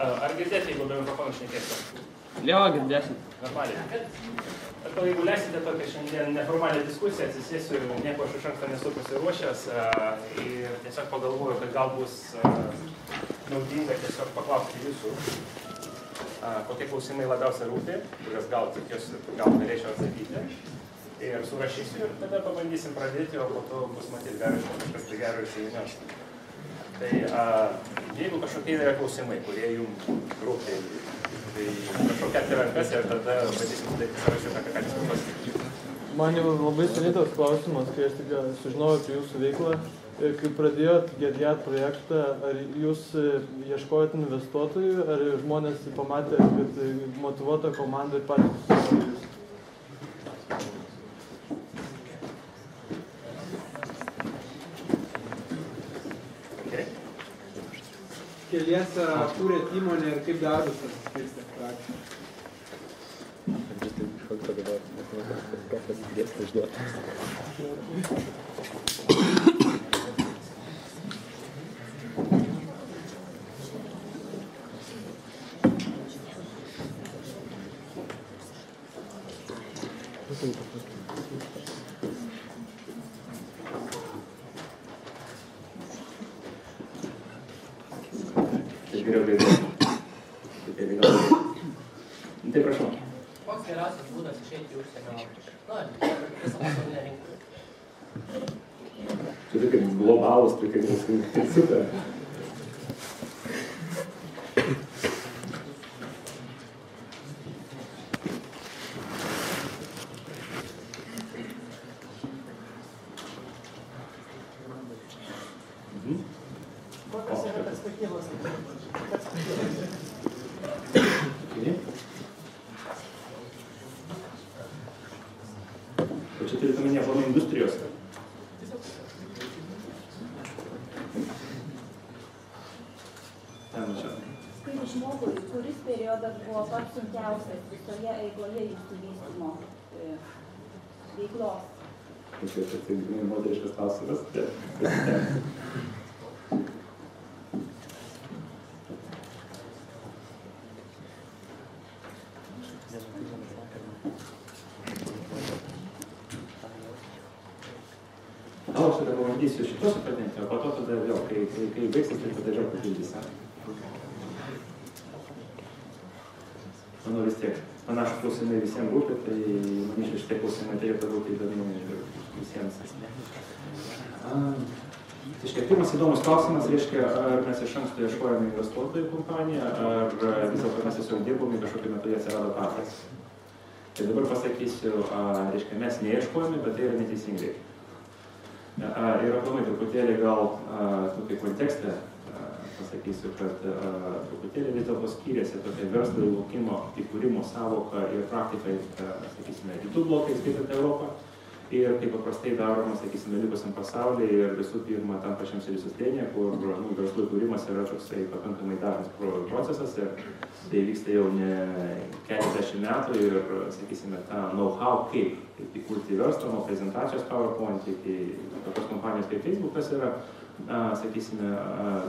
Ar girdėti, jeigu be mikrofono šnekėsiu? Jo, girdėsim. Normaliai. Jeigu leisite tokią šiandien neformalią diskusiją, atsisėsiu, nieko aš iš anksto nesu pasiruošęs ir tiesiog pagalvoju, kad gal bus naudinga tiesiog paklausti jūsų, kokie klausimai labiausiai rūpi, kurias gal galėčiau atsakyti. Ir surašysiu ir tada pabandysim pradėti, o po to bus matyti kažkas tai gero įsijunės. Tai jeigu kažkokie yra klausimai, kurie jums rūpi, tai kažkokia rankas ir tada bandysim sudaryti sąrašiuką, ką jūs pasakyti. Man jau labai seniai toks klausimas, kai aš tik sužinojau apie jūsų veiklą. Ir kai pradėjot Gediat projektą, ar jūs ieškojot investuotojų, ar žmonės pamatė, kad motyvuota komanda ir patys? Keliese kūrėt įmonę ir kaip darbas pasiskirstė praktiškai? Tai prašau. Koks geriausias būdas išeiti į užsienio, visą pasaulinę rinką? Čia tai kaip globalus, tai kaip super. Kokios yra perspektyvos? O čia turite omenyje aplamai industrijos? Kaip žmogui, kuris periodas buvo pats sunkiausias visoje eigoje jūsų vystymo veiklos? Tai moderiškas klausimas. Aš tada pabandysiu šitos pradėti, o po to tada vėl, kai baigsis, tai tada vėl papildysiu. Manau vis tiek, panašus klausimai visiems rūpi, tai manyčiau šitie klausimai turėtų būti įdomi visiems. Pirmas įdomus klausimas, reiškia, ar mes iš anksto ieškojame investuotojų kompaniją, ar vis dėlto mes tiesiog dirbome kažkokiu metu jie atsirado patys. Tai dabar pasakysiu, reiškia, mes neieškojame, bet tai yra neteisingai. Ir aplamai truputėlį gal tokį kontekstą pasakysiu, kad truputėlį vis dėlto skiriasi tokia verslo įlaukimo įkūrimo savoka ir praktika, sakysime, rytų blokai, skaitant Europą. Ir kaip paprastai daroma, sakysime, likusiam pasaulyje ir visų pirma tam pačiam Silicio slėnyje, kur verslų įkūrimas yra toksai pakankamai dažnas procesas ir tai vyksta jau ne keliasdešimt metų ir, sakysime, tą know-how, kaip įkurti verslą, nuo prezentacijos PowerPoint iki tokios kompanijos kaip Facebookas yra, sakysime,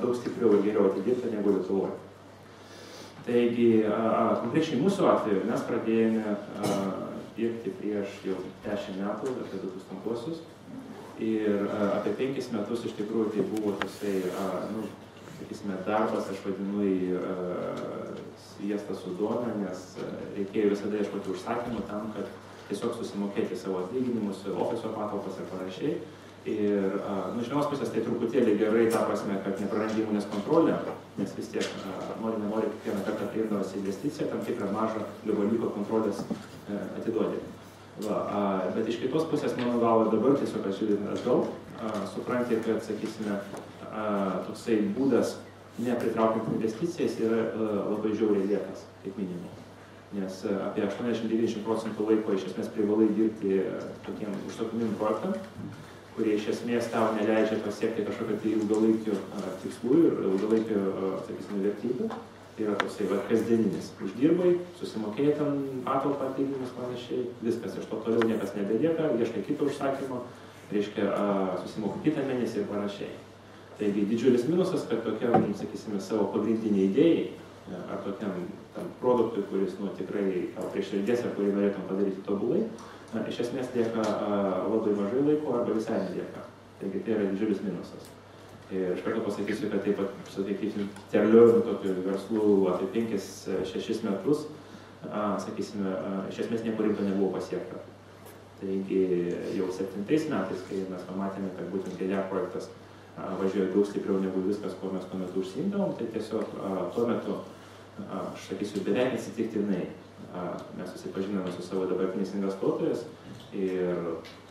daug stipriau ir geriau atidirbta negu Lietuvoje. Taigi, konkrečiai mūsų atveju mes pradėjome dirbti prieš jau 10 metų, apie 2000-uosius. Ir apie 5 metus iš tikrųjų tai buvo toksai, sakysime, darbas, aš vadinu į sviestą su duona, nes reikėjo visada ieškoti užsakymų tam, kad tiesiog susimokėti savo atlyginimus, ofiso patalpas ir panašiai. Ir iš vienos pusės tai truputėlį gerai tą prasme, kad neprarandi įmonės kontrolę, nes vis tiek nori kiekvieną kartą priimdamas investiciją, tam tikrą mažą gabaliuką kontrolės atiduodi. Bet iš kitos pusės, mano galva, dabar tiesiog žiūrint atgal, supranti, kad, sakysime, toksai būdas nepritraukiant investicijas yra labai žiauriai lėtas, kaip minimum. Nes apie 80–90% laiko iš esmės privalai dirbti tokiem užsakomiem projektam, kurie iš esmės tau neleidžia pasiekti kažkokio tai ilgalaikių tikslų ir ilgalaikių, sakysime, vertybių. Tai yra toksai kasdieninis. Uždirbai, susimokėjai ten patalpą atlyginimus panašiai, viskas iš to toliau niekas nebelieka, ieškai kito užsakymo, reiškia, susimokai kitą mėnesį ir panašiai. Taigi didžiulis minusas, kad tokiam, sakysime, savo pagrindiniai idėjai ar tokiam produktui, kuris tikrai prie širdies ir kurį norėtum padaryti tobulai, iš esmės lieka labai mažai laiko arba visai nelieka. Taigi tai yra didžiulis minusas. Ir iš karto pasakysiu, kad taip pat, sakysim, terliu tokiu verslu apie 5-6 metus, sakysime, iš esmės nieko rimto nebuvo pasiekta. Taigi jau 7 metais, kai mes pamatėme, kad būtent GDR projektas važiuoja daug stipriau negu viskas, ko mes tuo metu užsiimdavom, tai tiesiog tuo metu, aš sakysiu, beveik atsitiktinai mes susipažinome su savo dabartiniais investuotojas ir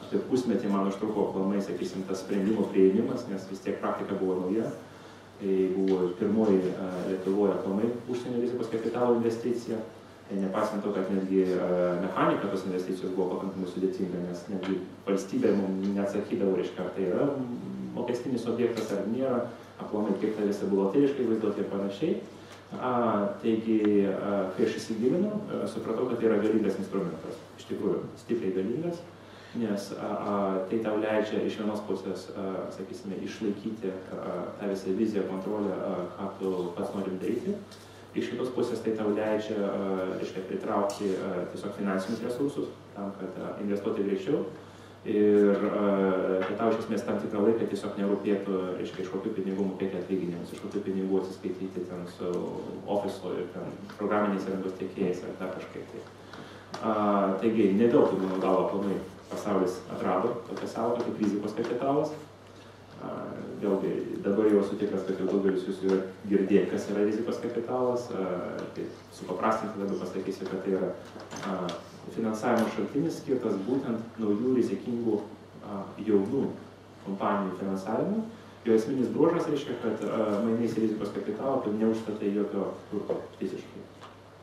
apie pusmetį man užtruko aplamai, sakysim, tas sprendimo priėmimas, nes vis tiek praktika buvo nauja. Tai buvo pirmoji Lietuvoje aplamai užsienio rizikos kapitalo investicija. Tai nepaisant to, kad netgi mechanika tos investicijos buvo pakankamai sudėtinga, nes netgi valstybė mums neatsakydavo, reiškia, ar tai yra mokestinis objektas ar nėra, aplamai kiek tai visi buhalteriškai vaizduoti ir panašiai. Taigi, kai aš įsigilinau, supratau, kad tai yra galingas instrumentas. Iš tikrųjų, stipriai galingas, nes tai tau leidžia iš vienos pusės, sakysime, išlaikyti tą visą viziją, kontrolę, ką tu pats norim daryti. Iš kitos pusės tai tau leidžia, reiškia, pritraukti tiesiog finansinius resursus, tam, kad investuoti greičiau. Ir kad tau iš esmės tam tikrą laiką tiesiog nerūpėtų, reiškia, iš kokių pinigų mokėti atlyginimus, iš kokių pinigų atsiskaityti ten su ofiso ir ten programiniais įrangos tiekėjais ar dar kažkaip tai. Taigi, ne dėl to, mano galva, planai pasaulis atrado tokią sąvoką kaip rizikos kapitalas. Vėlgi, dabar jau esu tikras, kad jau daugelis jūsų yra girdėję, kas yra rizikos kapitalas. Tai supaprastinti dabar pasakysiu, kad tai yra finansavimo šaltinis skirtas būtent naujų rizikingų jaunų kompanijų finansavimui. Jo esminis bruožas reiškia, kad mainais rizikos kapitalą tu neužstatai jokio turto fiziškai.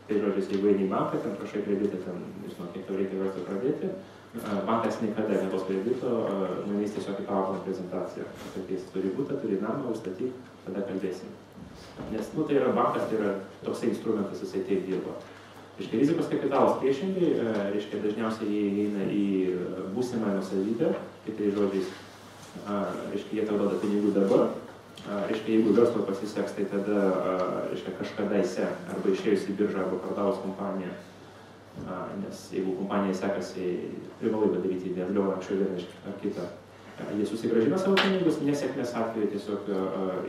Tai žodžiais, jeigu eini į banką, ten prašai kreditą, ten, nežinau, kiek tau reikia verslui pradėti, bankas niekada neduos kredito, mainais tiesiog į PowerPoint prezentaciją. Sakys, turi būtą, turi namą, užstatyk, tada kalbėsim. Nes, tai yra bankas, tai yra toksai instrumentas, jisai taip dirba. Reiškia, rizikos kapitalas priešingai, reiškia, dažniausiai jie eina į būsimą nuosavybę, kitais žodžiais, reiškia, jie tau duoda pinigų dabar. Reiškia, jeigu verslo pasiseks, tai tada, reiškia, kažkadaise arba išėjus į biržą arba pardavus kompaniją, nes jeigu kompanijai sekasi, privalai padaryti vėliau anksčiau vieną ar kitą, jie susigrąžina savo pinigus, nesėkmės atveju tiesiog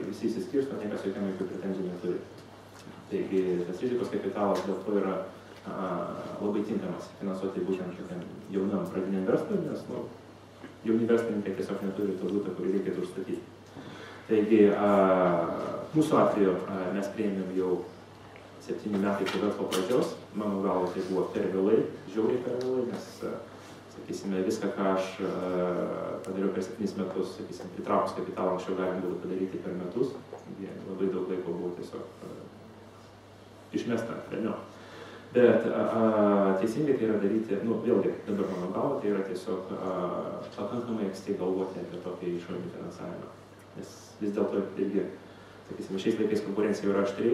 visi įsiskirsto, niekas jokių pretenzijų neturi. Taigi, tas rizikos kapitalas dėl to yra labai tinkamas finansuoti būtent tokiam jaunam pradiniam verslui, nes jauni verslininkai tiesiog neturi to būtą, kurį reikėtų užstatyti. Taigi, mūsų atveju mes priėmėm jau 7 metai po verslo pradžios. Mano galva, tai buvo per vėlai, žiauriai per vėlai, nes, sakysime, viską, ką aš padariau per 7 metus, sakysime, pritraukus kapitalą anksčiau galim būtų padaryti per metus. Labai daug laiko buvo tiesiog išmesta, velnio. Bet teisingai tai yra daryti, vėlgi, dabar mano galva, tai yra tiesiog pakankamai anksti galvoti apie tokį išorinį finansavimą. Nes vis dėlto irgi, sakysime, šiais laikais konkurencija yra aštri,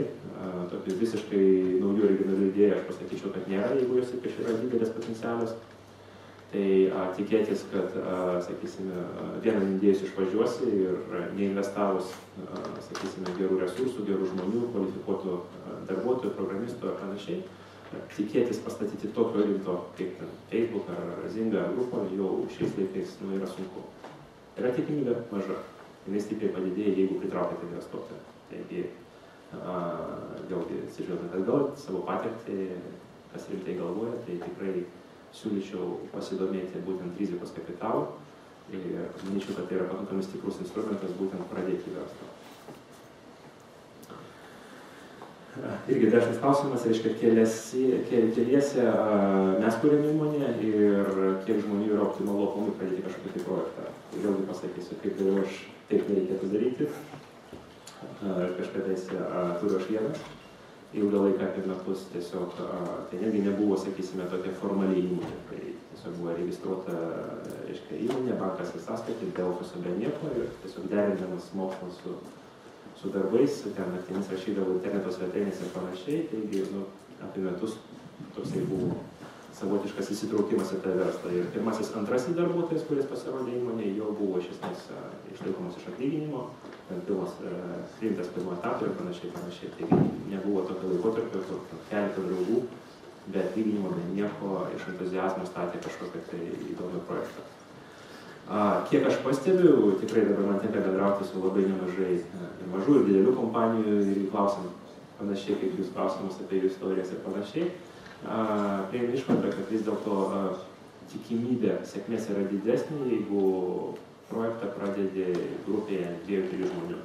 tokių visiškai naujų originalių idėjų aš pasakyčiau, kad nėra, jeigu jos ypač yra didelės potencialios. Tai tikėtis, kad, sakysime, vieną idėjus išvažiuosi ir neinvestavus, sakysime, gerų resursų, gerų žmonių, kvalifikuotų darbuotojų, programistų ar panašiai, tikėtis pastatyti tokio rimto, kaip ten Facebook ar Zinga grupo, jau šiais laikais yra sunku. Yra tikimybė maža. Jinai stipriai padidėja, jeigu pritraukite investuotoją. Taigi, vėlgi, atsižvelgiant atgal savo patirtį, kas rimtai galvoja, tai tikrai siūlyčiau pasidomėti būtent rizikos kapitalu ir manyčiau, kad tai yra pakankamai stiprus instrumentas būtent pradėti verslą. Irgi dažnas klausimas, reiškia, keliese mes kuriam įmonę ir kiek žmonių yra optimalu aplamai pradėti kažkokį tai projektą. Tai vėlgi pasakysiu, kaip ir aš taip nereikėtų daryti. Kažkadais turiu aš vienas, ilgą laiką apie metus tiesiog, tai netgi nebuvo, sakysime, tokia formaliai įmonė. Tai tiesiog buvo registruota, reiškia, įmonė, bankas ir sąskaitė, be ofiso, be nieko ir tiesiog derinamas mokslas su darbais, ten naktimis rašydavau interneto svetainės ir panašiai, taigi apie metus toksai buvo savotiškas įsitraukimas į tą verslą. Ir pirmasis, antrasis darbuotojas, kuris pasirodė įmonėje, jo buvo iš esmės išlaikomas iš atlyginimo, priimtas pirmo etapo ir panašiai. Taigi nebuvo tokio laikotarpio, kur keletą draugų, be atlyginimo, be nieko, iš entuziazmo statė kažkokią tai įdomų projektą. Kiek aš pastebiu, tikrai dabar man tenka bendrauti su labai nemažai ir mažų ir didelių kompanijų ir klausim panašiai, kaip jūs klausimus apie jų istorijas ir panašiai. Prieina išvada, kad vis dėlto tikimybė sėkmės yra didesnė, jeigu projektą pradedi grupėje 2-3 žmonių.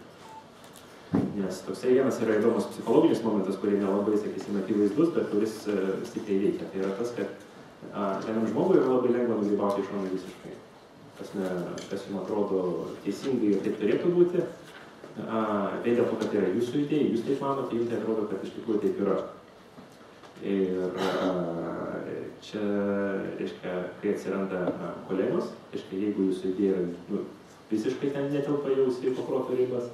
Nes toksai vienas yra įdomus psichologinis momentas, kurį nelabai, sakysime, akivaizdus, bet kuris stipriai veikia. Tai yra tas, kad vienam žmogui yra labai lengva nugibauti iš šono visiškai. Kas jums atrodo teisingai ir taip turėtų būti. Vien dėl to, kad yra jūsų idėja, jūs taip manote, jums tai atrodo, kad iš tikrųjų taip yra. Ir čia, reiškia, kai atsiranda kolegos, reiškia, jeigu jūsų idėja yra visiškai ten netelpa jau sveiko proto ribas,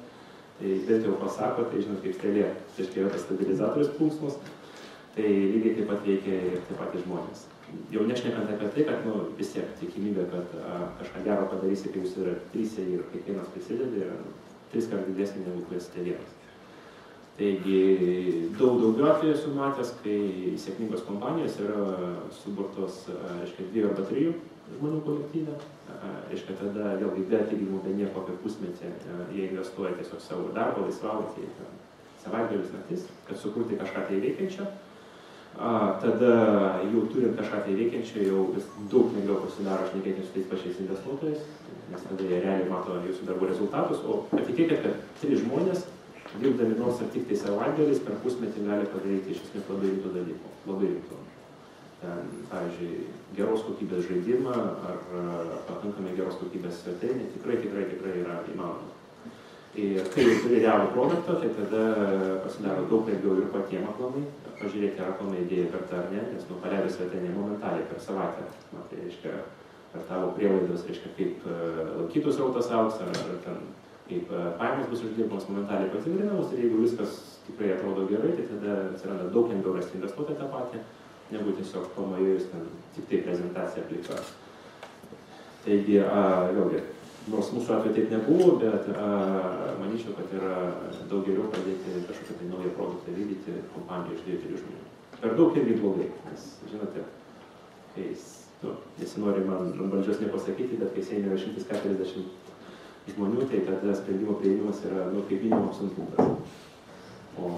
tai bent jau pasako, tai žinot, kaip strėlė, reiškia, yra tas stabilizatorius plunksnos, tai lygiai taip pat veikia ir taip pat žmonės. Jau nešnekant apie tai, kad vis tiek tikimybė, kad kažką gero padarysi, kai jūs yra 3 ir kiekvienas prisideda, yra 3 kart didesnė negu kai esate vienas. Taigi daugiau atveju esu matęs, kai sėkmingos kompanijos yra suburtos, reiškia, 2 arba 3 žmonių kolektyve. Reiškia, tada vėlgi be atlyginimų, be nieko apie pusmetį jie investuoja tiesiog savo darbą, laisvalaikį, savaitgalius, naktis, kad sukurti kažką tai veikiančio. Tada jau turint kažką tai veikiančio, jau daug lengviau pasidaro šnekėti su tais pačiais investuotojais, nes tada jie realiai mato jūsų darbų rezultatus, o patikėkit, kad 3 žmonės, dirbdami nors ar tik tai savaitgaliais, per pusmetį gali padaryti iš esmės labai rimtų dalykų. Labai rimtų. Pavyzdžiui, geros kokybės žaidimą ar pakankamai geros kokybės svetainė tikrai yra įmanoma. Ir kai jau turi realų produktą, tai tada pasidaro daug lengviau ir patiem aplamai, pažiūrėti, ar aplamai idėja verta ar ne, nes paleidus svetainę momentaliai per savaitę, tai reiškia, per tavo prielaidos, reiškia, kaip lankytojų srautas augs, ar ten, kaip pajamos bus uždirbamas momentaliai patikrinamos, ir jeigu viskas tikrai atrodo gerai, tai tada atsiranda daug lengviau rasti investuotoją tą patį, negu tiesiog pamajus ten tik tai prezentaciją aplikuoti. Taigi, vėlgi, nors mūsų atveju taip nebuvo, bet manyčiau, kad yra daug geriau pradėti kažkokią tai naują produktą vykdyti kompaniją iš 2-3 žmonių. Per daug irgi blogai, nes, žinote, kai, nesinori man valdžios nepasakyti, bet kai Seime yra 140 žmonių, tai tada sprendimo priėmimas yra, kaip minimum sunkumas. O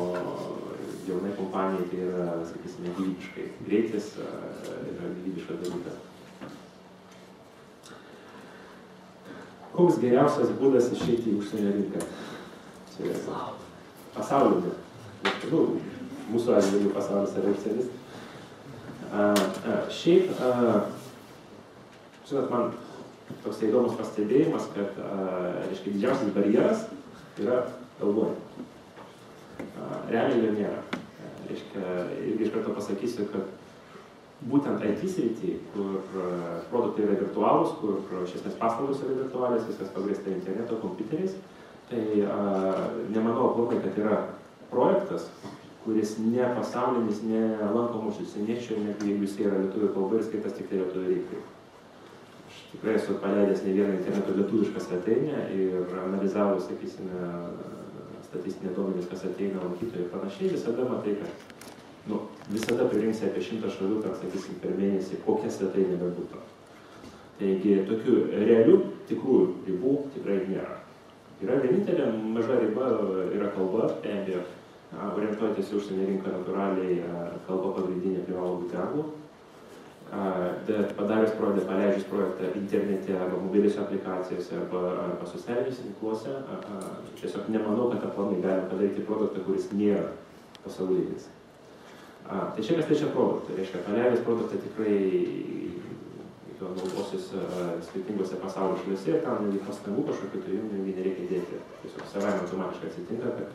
jaunai kompanijai tai yra, sakysime, gyvybiškai. Greitis yra gyvybiškas dalykas. Koks geriausias būdas išeiti į užsienio rinką? Pasaulinį. Mūsų atveju pasaulis yra užsienis. Šiaip, žinot, man toks įdomus pastebėjimas, kad, reiškia, didžiausias barjeras yra kalboje. Realiai jo nėra. Reiškia, irgi iš karto pasakysiu, kad būtent IT srity, kur produktai yra virtualūs, kur iš esmės paslaugos yra virtualios, viskas pagrįsta interneto kompiuteriais, tai nemanau aplamai, kad yra projektas, kuris ne pasaulinis, ne lankomus užsieniečių, net jeigu jis yra lietuvių kalba ir skaitas tik tai lietuvių reikalui. Aš tikrai esu paleidęs ne vieną interneto lietuvišką svetainę ir analizavus, sakysime, statistinė duomenys, kas ateina lankytojai ir panašiai, visada matai, kad visada pririnksi apie 100 šalių, sakysim, per mėnesį, kokia svetainė bebūtų. Taigi, tokių realių, tikrųjų ribų tikrai nėra. Yra vienintelė maža riba, yra kalba, be abejo, orientuotis į užsienio rinką natūraliai, kalba pagrindinė privalo būti anglų. Bet padarius projektą, paleidžius projektą internete arba mobiliuose aplikacijose arba socialiniuose tinkluose, tiesiog nemanau, kad aplamai galima padaryti produktą, kuris nėra pasaulinis. Tai čia kas liečia produktą, reiškia, paleidus produktą tikrai naudosius skirtingose pasaulio šalyse ir tam netgi pastangų kažkokių tai jums nereikia dėti. Tiesiog savaime automatiškai atsitinka, kad,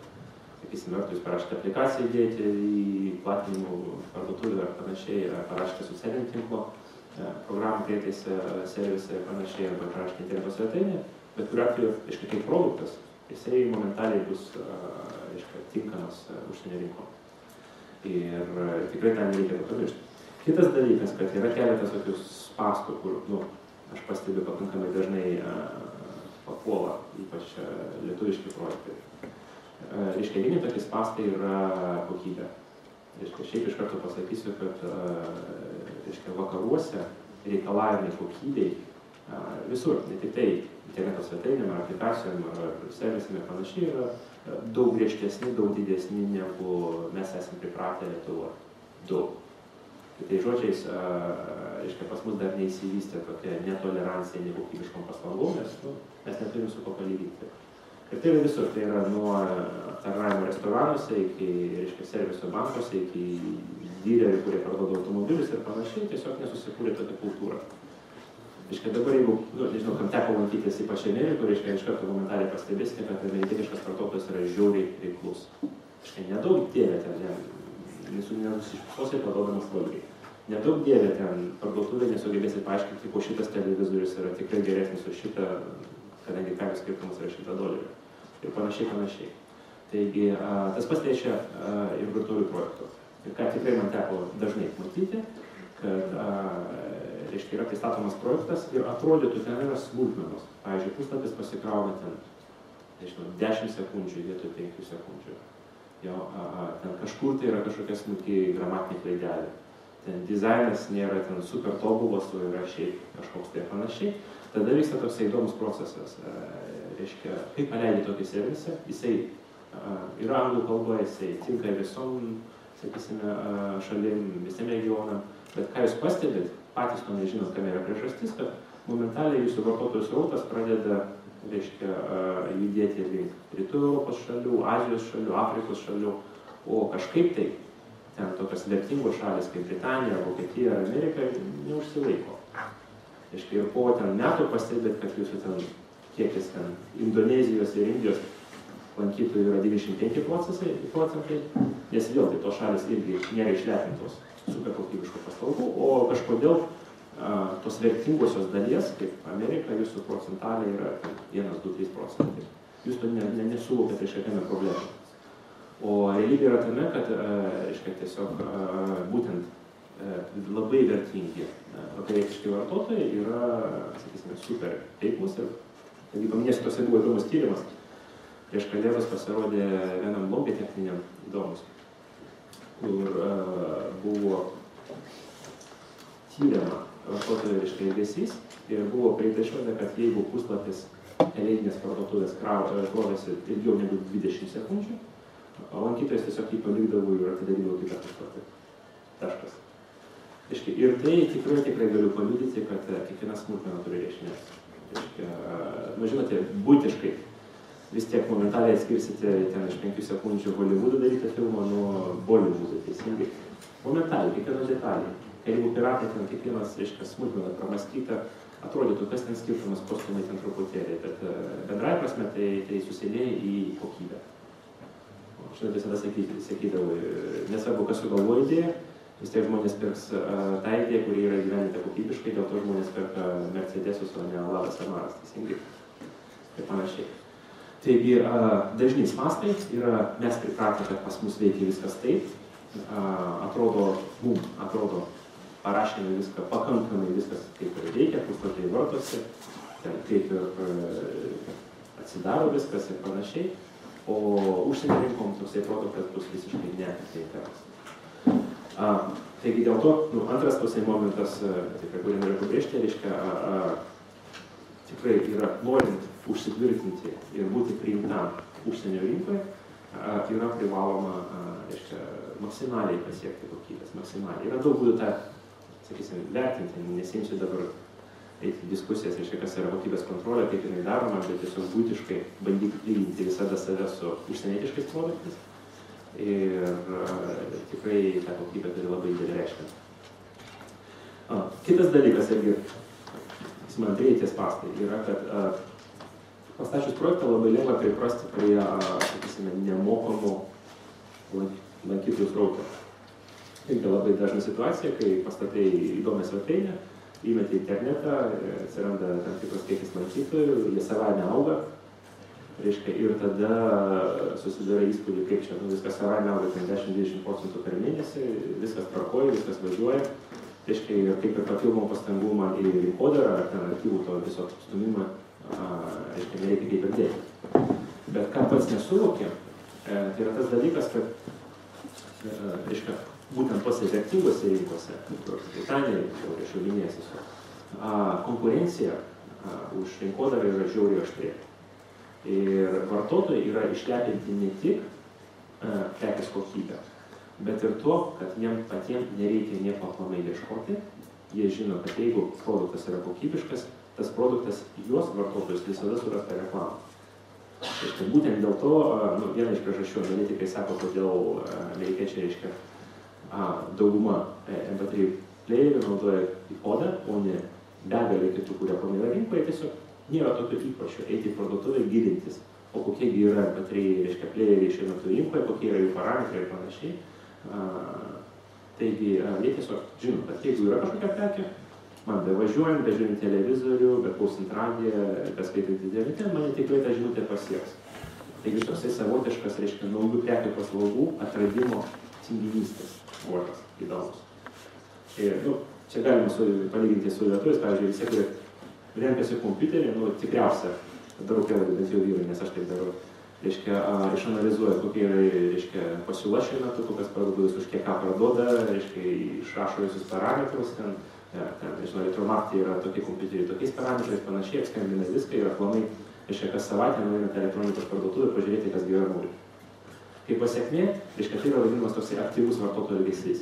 sakysime, ar jūs parašėte aplikaciją įdėti į platinimų parduotuvę ar panašiai, ar parašėte socialinį tinklo programą prietaisę, servisą ir panašiai, arba parašėte interneto svetainę, bet kuriuo atveju, reiškia, kaip produktas, jisai momentaliai bus, reiškia, tinkamas užsienio rinkom. Ir tikrai ten nereikia pamiršti. Kitas dalykas, kad yra keletas tokių spastų, kur, aš pastebiu pakankamai dažnai papuola, ypač lietuviški projektai. Reiškia, vieni tokie spastai yra kokybė. Reiškia, šiaip iš karto pasakysiu, kad vakaruose reikalavimai kokybei visur, ne tik tai interneto svetainėm, ar aplikacijom, ar servisam ir panašiai, yra daug griežtesni, daug didesni, negu mes esame pripratę Lietuvoje. Daug. Tai žodžiais, reiškia, pas mus dar neįsivystė tokia netolerancija nekokybiškom paslaugom, nes mes neturim su ko palyginti. Ir tai yra visur, tai yra nuo aptarnavimo restoranuose, iki, reiškia, serviso bankuose, iki dylerių, kurie parduoda automobilius ir panašiai, tiesiog nesusikūrė tokia kultūra. Reiškia, dabar jeigu, nežinau, kam teko lankytis ypač Amerikoje, reiškia, iš karto momentaliai pastebėsite, kad amerikietiškas vartotojas yra žiauriai reiklus. Reiškia, nedaug dievė ten, nenusišypsosiai parduodamas valgiai. Nedaug dievė ten parduotuvė nesugebėsit paaiškinti, ko šitas televizorius yra tikrai geresnis už šitą, kadangi kainos skirtumas yra $100. Ir panašiai. Taigi, tas pats liečia ir virtualių projektų. Ir ką tikrai man teko dažnai matyti, kad reiškia, yra pristatomas projektas ir atrodytų ten yra smulkmenos. Pavyzdžiui, puslapis pasikrauna ten, nežinau, 10 sekundžių vietoj 5 sekundžių. Jau, ten kažkur tai yra kažkokia smulkiai gramatinė klaidelė. Ten dizainas nėra ten super tobulas, o yra šiaip kažkoks tai panašiai. Tada vyksta toks įdomus procesas. Reiškia, kai paleidi tokį servisą, jisai yra anglų kalba, jisai tinka visom, sakysime, šalim, visiem regionam. Bet ką jūs pastebit, patys to nežinot, kam yra priežastis, kad momentaliai jūsų vartotojų srautas pradeda, reiškia, judėti link Rytų Europos šalių, Azijos šalių, Afrikos šalių, o kažkaip tai ten tokios vertingos šalis kaip Britanija, Vokietija ar Amerika neužsilaiko. Reiškia, ir po ten metų pastebėt, kad jūsų ten kiekis ten Indonezijos ir Indijos lankytojų yra 95%, nes vėlgi tos šalis irgi nėra išlepintos super kokybiškų paslaugų, o kažkodėl tos vertingosios dalies, kaip Amerika, jūsų procentaliai yra 1-2-3%. Jūs to nesuvokėte iš kokiame problemą. O realybė yra tame, kad tiesiog būtent labai vertingi vakarietiški vartotojai yra, sakysime, super veiklus. Ir, taigi paminėsiu, tose buvo įdomus tyrimas. Prieš Kalėdas pasirodė vienam blogai techniniam įdomus, kur buvo tyriama vartotojų elgesys ir buvo prieita išvada, kad jeigu puslapis kalėdinės parduotuvės krovėsi ilgiau negu 20 sekundžių, lankytojas tiesiog jį palikdavo ir atidarydavo kitą puslapį. Taškas. Ir tai tikrai galiu paliudyti, kad kiekviena smulkmena turi reikšmės. Žinote, būtiškai vis tiek momentaliai atskirsite ten iš 5 sekundžių Hollywoodo darytą filmą nuo Bollywoodo, teisingai. Momentaliai, kiekviena detalė. Jeigu piratai ten kiekvienas, reiškia, smulkmena pramastyta, atrodytų, kas ten skirtumas, kostiumai ten truputėlį, bet bendrai prasme tai susilieja į kokybę. Žinot, visada sakydavau, nesvarbu, kas sugalvoja idėją, vis tiek žmonės pirks tą idėją, kuri yra gyvenite kokybiškai, dėl to žmonės perka Mercedesus, o ne Ladas Amaras, teisingai. Ir panašiai. Taigi, dažni spastai yra, mes pripratę, kad pas mus veikia viskas taip, atrodo, parašėme viską, pakankamai viskas kaip ir veikia, puslapiai vartosi, kaip ir atsidaro viskas ir panašiai, o užsienio rinkom toksai atrodo, kad bus visiškai neatitinkamos. Taigi dėl to, antras toksai momentas, kurį noriu pabrėžti, reiškia, tikrai yra norint užsitvirtinti ir būti priimtam užsienio rinkoje, yra privaloma, reiškia, maksimaliai pasiekti kokybės, maksimaliai. Yra daug būdų tą, sakysim, vertinti, nesimsiu dabar eiti diskusijas, reiškia, kas yra kokybės kontrolė, kaip jinai daroma, bet tiesiog būtiškai bandyti lyginti visada save su užsienietiškais produktais. Ir tikrai ta kokybė turi labai didelį reikšmę. Kitas dalykas, irgi, man antrieji tie spastai, yra, kad pastačius projektą labai lengva priprasti prie, sakysime, nemokamų lankytojų srauto. Irgi labai dažna situacija, kai pastatai įdomią svetainę, įmeti internetą, atsiranda tam tikras kiekis lankytojų, jie savaime auga, reiškia, ir tada susidarai įspūdį, kaip čia, viskas savaime auga 10-20% per mėnesį, viskas tvarkoja, viskas važiuoja. reiškia, ir kaip ir papildomą pastangų man į rinkodarą, ar ten aktyvų to viso stumimą, reiškia, nereikia kaip ir dėti. Bet ką pats nesuvokė, tai yra tas dalykas, kad, reiškia, būtent tose vertingose rinkose, kur Britanija, aš jau minėjęs esu, konkurencija už rinkodarą yra žiauriai aštri. Ir vartotojai yra išlepinti ne tik prekės kokybę, bet ir to, kad jiems patiems nereikia nieko aplamai ieškoti. Jie žino, kad jeigu produktas yra kokybiškas, tas produktas juos vartotojus visada suras per reklamą. Tai būtent dėl to, viena iš priežasčių, analitikai sako, kodėl amerikiečiai, reiškia, dauguma MP3 playerių naudoja iPodą, o ne begalė kitų, kurie pamėla rinkoje, tiesiog nėra tokio įpročio eiti į parduotuvę gilintis, o kokiegi yra MP3, reiškia, playeriai šiuo metu rinkoje, kokie yra jų parametrai ir panašiai. Taigi, jie tiesiog žino, kad jeigu yra kažkokia prekė, man bevažiuojant, bežiūrint televizorių, beklausant radiją, beskaitant internete, mane tikrai ta žinutė pasieks. Taigi, toksai savotiškas, reiškia, naujų prekių paslaugų atradimo tinginystės bruožas įdomus. Ir, čia galima palyginti su lietuviais, pavyzdžiui, visi, kurie renkasi kompiuterį, tikriausia, darau prielaidą, bent jau vyrai, nes aš taip darau, reiškia, išanalizuoja, kokie yra, reiškia, pasiūla šiuo metu, kokias parduotuvės už kiek ką parduoda, reiškia, išrašo visus parametrus, ten, nežinau, Electromark'te yra tokie kompiuteriai tokiais parametrais, panašiai, apskambina viską ir aplamai, reiškia, kas savaitę nueinate elektronikos parduotuvę, pažiūrėti, kas gyvena mūri. Kaip pasiekmė, reiškia, tai yra vadinamas toksai aktyvus vartotojo elgesys.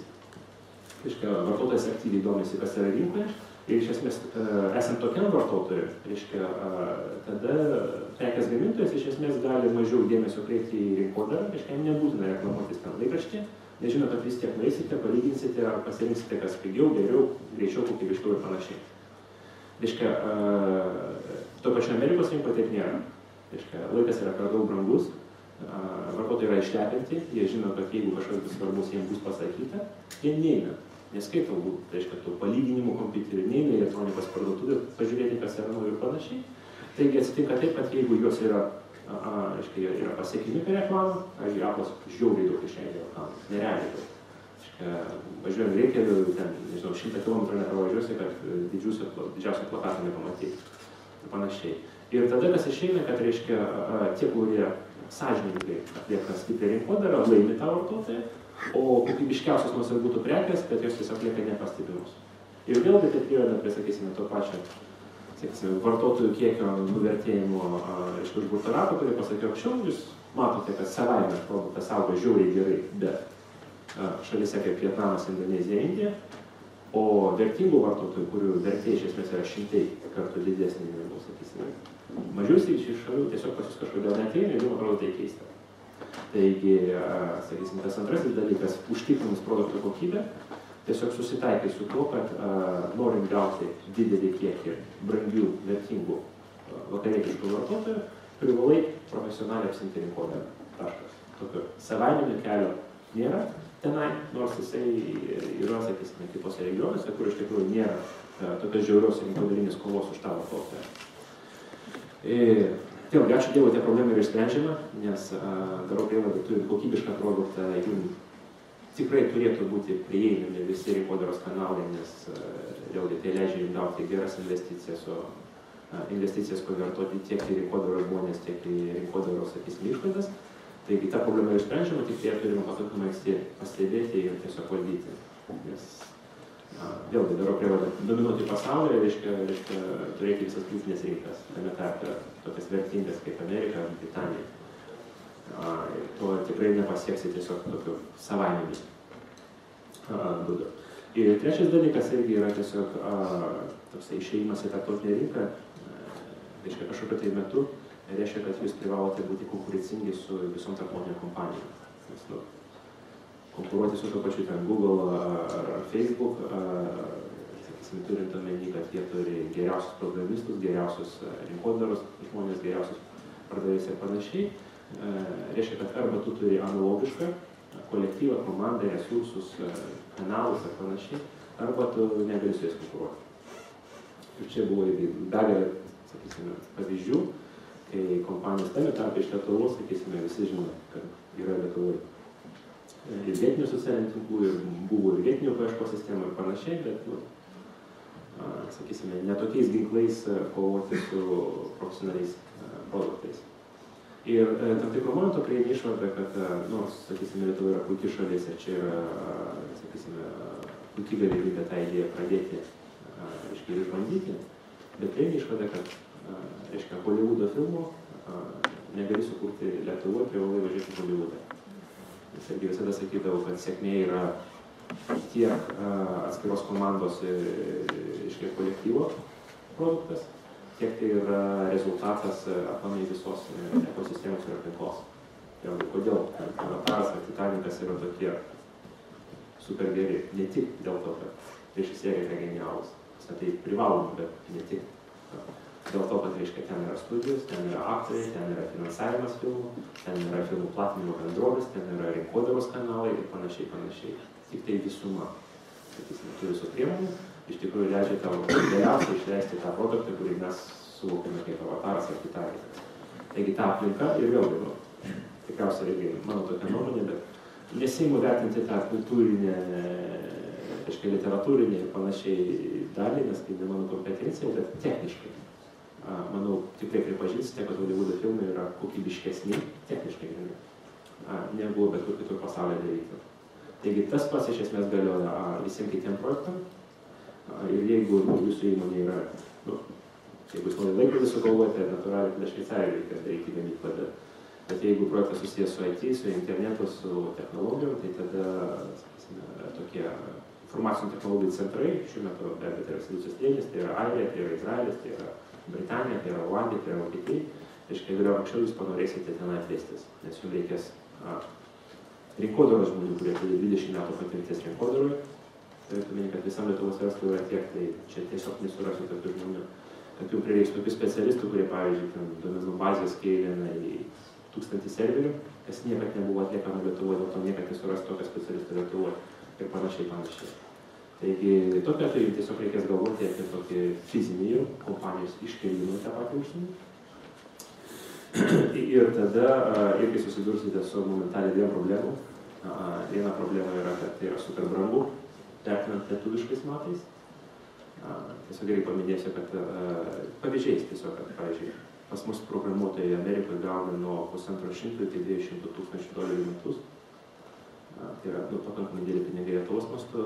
Reiškia, vartotojas aktyviai domisi, kas yra rinkoje, ir iš esmės, esant tokiam vartotojui, reiškia, tada prekės gamintojas iš esmės gali mažiau dėmesio kreipti į rinkodarą, reiškia, nebūtina reklamuotis ten laikraštį, nes žino, kad vis tiek nueisite, palyginsite ar pasirinksite, kas pigiau, geriau, greičiau, kokybiškiau ir panašiai. Reiškia, to pačio Amerikos rinkoje taip nėra. Reiškia, laikas yra per daug brangus, vartotojai yra išlepinti, jie žino, kad jeigu kažkas svarbus jiems bus pasakyta, jie neina. Neskaito, reiškia, tų palyginimų kompiuterių, neina į elektronikos parduotuvę, pažiūrėti, kas yra naujo ir panašiai. Taigi atsitinka taip, kad jeigu juos yra, reiškia, yra pasiekimi per reklamą, pavyzdžiui, Apple'as žiauriai daug išleidžia reklamą, nerealiai daug. Reiškia, važiuojant reikėliu, ten, nežinau, 100 km nepravažiuosi, kad didžiausią plakatą nepamatyti ir panašiai. Ir tada kas išeina, kad, reiškia, tie, kurie sąžiningai atlieka stiprią rinkodarą, laimi tą vartotoją, o kokybiškiausios nors ir būtų prekės, bet jos tiesiog lieka nepastebimus. Ir vėlgi tai priveda prie, sakysime, to pačio, sakysime, vartotojų kiekio nuvertėjimo, reiškia, užburto rato, kurį pasakiau anksčiau, jūs matote, kad savaime produktas auga žiauriai gerai, bet šalyse kaip Vietnamas, Indonezija, Indija, o vertingų vartotojų, kurių vertė iš esmės yra 100 kartų didesnė negu, sakysime, mažiausiai iš šalių tiesiog pas jūs kažkodėl neateina ir jums atrodo tai keista. Taigi, sakysim, tas antrasis dalykas, užtikrinus produkto kokybę, tiesiog susitaikai su to, kad norint gauti didelį kiekį brangių, vertingų vakarietiškų vartotojų, privalai profesionaliai apsiimti rinkodarą. Taškas. Tokio savaiminio kelio nėra tenai, nors jisai yra, sakysime, kitose regionuose, kur iš tikrųjų nėra tokios žiaurios rinkodarinės kovos už tą vartotoją. Vėlgi, ačiū Dievui, tie problemai yra išsprendžiama, nes darau prielaidą, turint kokybišką produktą, jums tikrai turėtų būti prieinami visi rinkodaros kanalai, nes vėlgi tai leidžia jums gauti geras investicijas konvertuoti tiek į rinkodaros žmonės, tiek į rinkodaros, sakysime, išlaidas. Taigi ta problema yra išsprendžiama, tik tai turime pakankamai anksti pastebėti ir tiesiog valdyti. Nes vėlgi darau prielaidą, dominuoti pasaulyje, reiškia turėti visas kliūtinės rinkas, tame tarpe tokias vertingas kaip Amerika ar Britanija. To tikrai nepasieksi tiesiog tokiu savaiminiu būdu. Ir trečias dalykas irgi yra tiesiog toksai išėjimas į tarptautinę rinką, reiškia kažkokiu tai metu, reiškia, kad jūs privalote būti konkurencingi su visom tarptautinėm kompanijom. Nes, konkuruoti su to pačiu ten Google ar Facebook, sakysime, turint omeny, kad jie turi geriausius programistus, geriausius rinkodaros žmonės, geriausius pardavėjus ir panašiai. Reiškia, kad arba tu turi analogišką kolektyvą, komandą, resursus, kanalus ar panašiai, arba tu negali su jais konkuruoti. Ir čia buvo begalė, sakysime, pavyzdžių, kai kompanijos tame tarpe iš Lietuvos, sakysime, visi žino, kad yra Lietuvoje. ir vietinių socialinių tinklų, ir buvo ir vietinių paieškos sistemų ir panašiai, bet, sakysime, netokiais ginklais kovoti su profesionaliais produktais. Ir tam tikro momento prieini išvadą, kad, sakysime, Lietuva yra puikia šalis ir čia yra, sakysime, puikia galimybė tą idėją pradėti, ir išbandyti, bet prieini išvadą, kad, Hollywoodo filmų negali sukurti Lietuvoje, privalai važiuoti Hollywoodą. Nes irgi visada sakydavau, kad sėkmė yra tiek atskiros komandos kolektyvo produktas, tiek tai yra rezultatas aplamai visos ekosistemos ir aplinkos. Kodėl Avataras ar Titanikas yra tokie super geri? Ne tik dėl to, kad režisieriai yra genialūs. Tai privaloma, bet ne tik. Dėl to, kad ten yra studijos, ten yra aktoriai, ten yra finansavimas filmų, ten yra filmų platinimo bendrovės, ten yra rinkodaros kanalai ir panašiai. Tik tai visuma, sakysime, tų visų priemonių, iš tikrųjų leidžia tau geriausiai išleisti tą produktą, kurį mes suvokime kaip Avataras ar Titanikas. Taigi ta aplinka ir vėlgi, tikriausiai irgi mano tokia nuomonė, bet nesiimu vertinti tą kultūrinę, literatūrinį ir panašiai dalį, nes tai ne mano kompetencija, bet techniškai. Manau, tikrai pripažinsite, kad Hollywoodo filmai yra kokybiškesni, techniškai negu bet kur kitur pasaulyje daryti. Taigi tas pats iš esmės galioja visiems kitiems projektam. Ir jeigu jūsų įmonė yra, jeigu jūs nori laikrodį sugalvoti, natūraliai tada Šveicarijoje reikia daryti gamyklą, bet jeigu projektas susijęs su IT, su internetu, su technologijom, tai tada, sakysime, tokie informacinių technologijų centrai, šiuo metu be abejo tai yra Silicijos slėnis, tai yra Airija, tai yra Izraelis, tai yra Britanija, tai yra Olandija, tai yra Vokietija. Reiškia, vėliau anksčiau jūs panorėsite tenai plėstis, nes jums reikės rinkodaros žmonių, kurie turi 20 metų patirties rinkodaroje. Tai meni, kad visam Lietuvos verslui yra tiek, tai čia tiesiog nesurasiu tokių žmonių. Kad jums prireiks tokių specialistų, kurie, pavyzdžiui, duomenų bazės keilina į 1000 serverių, kas niekad nebuvo atliekama Lietuvoje, dėl to niekad nesuras tokio specialisto Lietuvoje ir panašiai. Taigi, tokiu atveju tiesiog reikės galvoti apie tokį fizinį jau kompanijos iškėlimą tą patį užsienį. Ir tada irgi susidursite su momentaliai dviem problemų. Viena problema yra, kad tai yra super brangu, vertinant lietuviškais matais. Tiesiog gerai paminėsiu, kad pavyzdžiais tiesiog, kad, pavyzdžiui, pas mus programuotojai Amerikoje gauna nuo $150 iki $200,000 į metus. Tai yra pakankamai dideli pinigai Lietuvos mastu,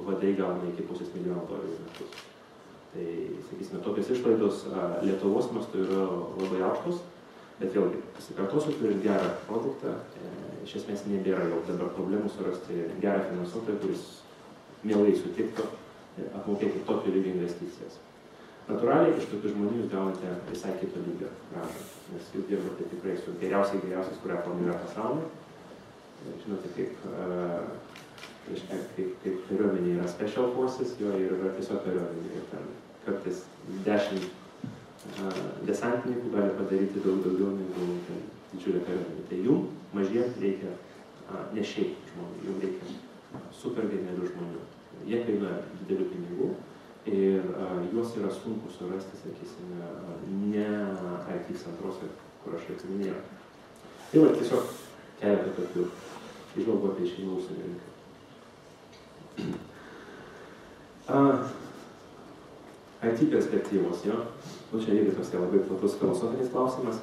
vadai gauna iki $500,000 į metus. Tai, sakysime, tokios išlaidos Lietuvos mastu yra labai aukštos, bet vėlgi, pasikartosiu, turint gerą produktą, iš esmės nebėra jau dabar problemų surasti gerą finansuotoją, kuris mielai sutiktų apmokėti tokio lygio investicijas. Natūraliai, iš tokių žmonių jūs gaunate visai kito lygio grąžą, nes jūs dirbate tikrai su geriausiais, kurie planų yra pasaulyje. Žinote, kaip kariuomenė yra special forces, jo ir yra tiesiog kariuomenė. Ir ten kartais 10 desantininkų gali padaryti daugiau negu didžiulė kariuomenė. Tai jums mažiems reikia ne šiaip žmonių, jums reikia super genialių žmonių. Jie kainuoja didelių pinigų ir juos yra sunku surasti, sakysime, ne IT centruose, kur aš jau minėjau. Tai va, tiesiog keletą tokių įžvalgų apie šeimų užsienio rinką. IT perspektyvos, jo. Čia irgi toks labai platus filosofinis klausimas.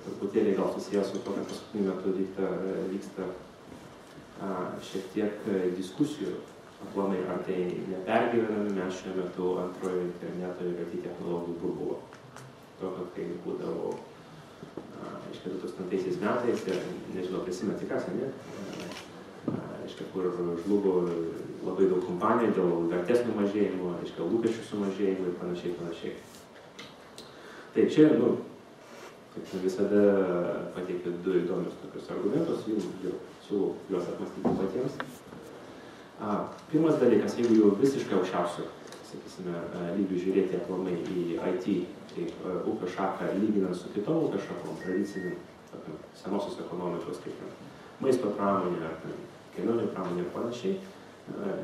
Truputėlį gal susijęs su to, kad paskutiniu metu vyksta šiek tiek diskusijų aplamai, ar tai nepergyvename mes šiuo metu antrojo interneto ir IT technologijų burbulo. To, kad kai būdavo 2000 metais, ir nežinau, prisimenu tikriausiai, ne? Kur žlugo labai daug kompanijų dėl vertės numažėjimo, lūkesčių sumažėjimo ir panašiai. Tai čia, kaip visada pateikiu du įdomius tokius argumentus, siūlau juos apmąstyti patiems. Pirmas dalykas, jeigu jau visiškai aukščiausiu, sakysime, lygių žiūrėti aplamai į IT, kaip ūkio šaką lyginant su kitom ūkio šakom, tradicinėm, senosios ekonomikos, kaip maisto pramonė, kelionių pramonė ir panašiai,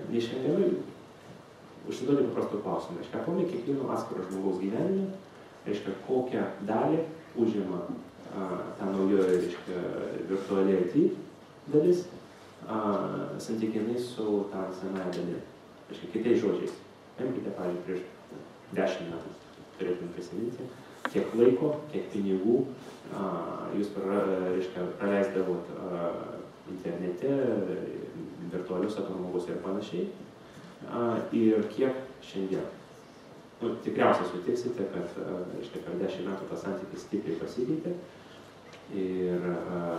neišvengiamai užsiduoti paprastų klausimų. Aplamai kiekvieno atskiro žmogaus gyvenime, kokią dalį užima ta naujoji virtuali IT dalis santykinai su tą senąją dalimi. Reiškia, kitais žodžiais. Paimkite, pavyzdžiui, prieš 10 metų turėtume prisiminti, kiek laiko, kiek pinigų jūs praleisdavot internete, virtualius automobilius ir panašiai. Ir kiek šiandien. Tikriausiai sutiksite, kad per 10 metų tas santykis stipriai pasikeitė. Ir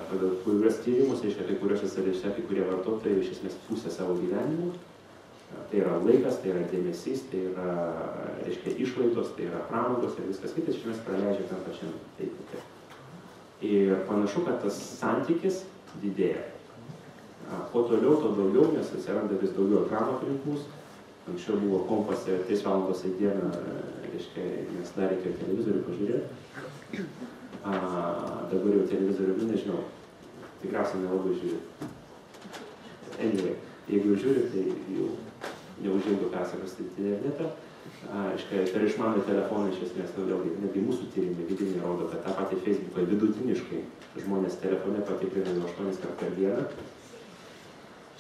pagal kuriuos tyrimus, kai kuriuose sąlyse, kai kurie vartotojai iš esmės pusę savo gyvenimų. Tai yra laikas, tai yra dėmesys, tai yra išlaidos, tai yra pramogos ir viskas kitas iš esmės praleidžia tam pačiam Feisbuke. Ir panašu, kad tas santykis didėja. Kuo toliau, to daugiau, nes atsiranda vis daugiau ekrano aplink mus. Anksčiau buvo kompas 3 valandos į dieną, nes dar reikėjo televizorių pažiūrėti. Dabar jau televizorių, nežinau, tikriausiai nelabai žiūriu. Anyway, jeigu žiūriu, tai jau neužilgo persikrustyti internetą. Per išmanų telefoną iš esmės, vėlgi, netgi mūsų tyrimai vidiniai rodo, kad tą patį Facebooką vidutiniškai žmonės telefone patikrina 8 kartų per dieną.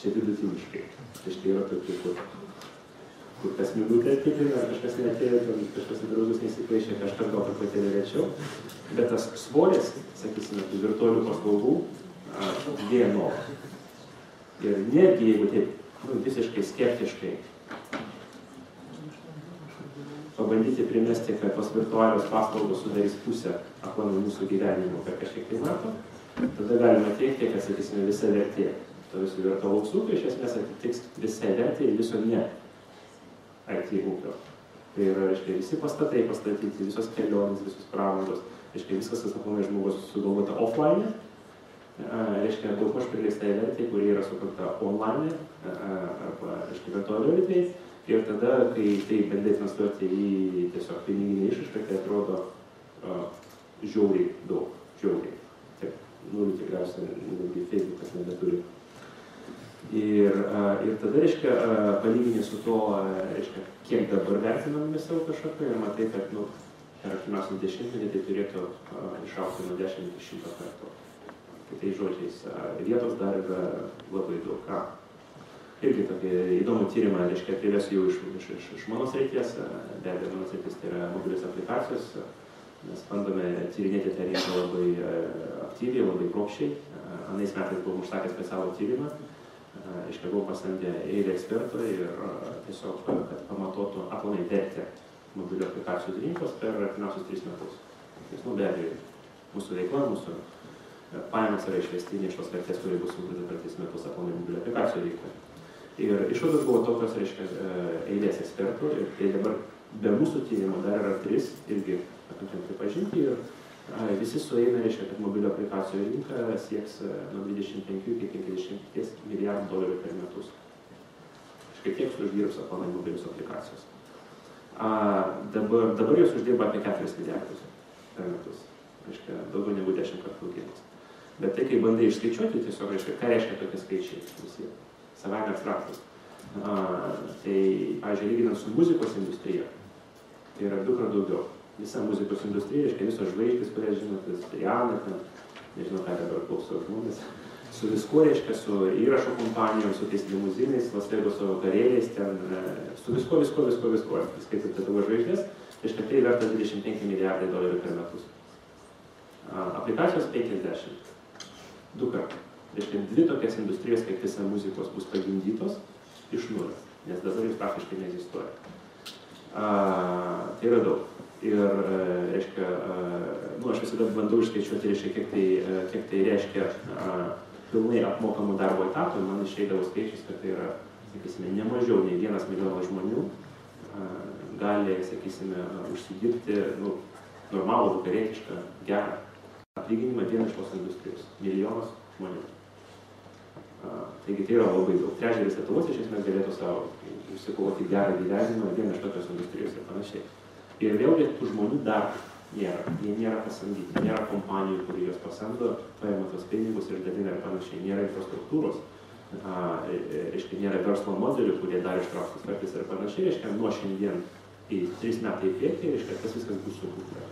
Čia vidutiniškai. Tai yra tokių, kur kas minutę tikrina, kažkas neatėjo, kažkas į draugus nesikvaišė, kažkas gal truputėlį rečiau. Bet tas svoris, sakysime, tų virtualių paslaugų vienodas. Ir netgi jeigu taip visiškai skeptiškai pabandyti primesti, kad tos virtualios paslaugos sudarys pusę aplamai mūsų gyvenimo per kažkiek tai metų, tada galima teigti, kad, sakysime, visa vertė to visų virtualaus ūkio iš esmės atitiks visą vertę ir viso ne IT ūkio. Tai yra, visi pastatai pastatyti, visos kelionės, visos pramogos, viskas, kas aplamai žmogus sugalvota offline, daugmaž prileista į vertę, kuri yra sukurta online arba virtualioje erdvėje. Ir tada, kai tai bandai transliuoti į tiesiog piniginį išraišką, tai atrodo žiauriai daug, žiauriai. Taip, nulių tikriausiai netgi Facebookas nebeturi. Ir tada, palyginti su to, kiek dabar vertinam mes savo kažkokio ir matai, kad per artimiausią dešimtmetį tai turėtų išaugti nuo 10 iki 100 kartų. Kitais žodžiais, vietos dar yra labai daug. Irgi tokį įdomų tyrimą, privesiu jau iš mano srities, be abejo, mano sritis tai yra mobilios aplikacijos. Mes bandome tyrinėti tą rinką labai aktyviai, labai kruopščiai. Anais metais buvom užsakę specialų tyrimą. Buvau pasamdę eilę ekspertų ir tiesiog, kad pamatuotų aplamai vertę mobilių aplikacijų rinkos per artimiausius 3 metus. Nes, be abejo, mūsų veikla, mūsų pajamas yra išvestinė iš tos vertės, kurie bus sukurta per 3 metus aplamai mobilių aplikacijų rinkoje. Ir išvados buvo tokios, eilės ekspertų, ir tai dabar be mūsų tyrimo dar yra 3, irgi pakankamai pripažinti, ir visi sueina, kad mobilių aplikacijų rinka sieks nuo 25 iki 50 milijardų dolerių per metus. Tiek uždirbs aplamai mobilios aplikacijos. Dabar jos uždirba apie 4 milijardus per metus. Daugiau negu 10 kartų augimas. Bet tai, kai bandai išskaičiuoti, tiesiog ką reiškia tokie skaičiai visi. Savaime abstraktus. Tai, pavyzdžiui, lyginant su muzikos industrija, tai yra 2 kartų daugiau. Visa muzikos industrija, visos žvaigždės, kurias žinote, Rihanna, nežinau, ką dabar klauso žmonės, su viskuo, su įrašo kompanijom, su tais limuzinais, Las Vegaso vakarėliais, su viskuo, skaitant tavo žvaigždės, tai verta 25 milijardai dolerių per metus. Aplikacijos 50. 2 kartų. 2 tokias industrijas, kaip visa muzikos, bus pagimdytos iš nulio, nes dabar jis praktiškai neegzistuoja. Tai yra daug. Ir, aš visada bandau išskaičiuoti, kiek tai reiškia pilnai apmokamų darbo etatų, man išeidavo skaičius, kad tai yra, sakysime, ne mažiau nei 1 milijonas žmonių gali, sakysime, užsidirbti normalų, vakarietišką, gerą atlyginimą vien iš tos industrijos. Milijonas žmonių. Taigi tai yra labai daug. Trečdalis Lietuvos iš esmės galėtų savo užsikovoti gerą gyvenimą vien iš tokios industrijos ir panašiai. Ir vėlgi tų žmonių dar nėra. Jie nėra pasamdyti. Nėra kompanijų, kurie juos pasamdo, paima tos pinigus ir dalina ir panašiai. Nėra infrastruktūros. Nėra verslo modelių, kurie dar ištrauks tas vertės ir panašiai. Nuo šiandien į 3 metai į priekį, tas viskas bus sukurta.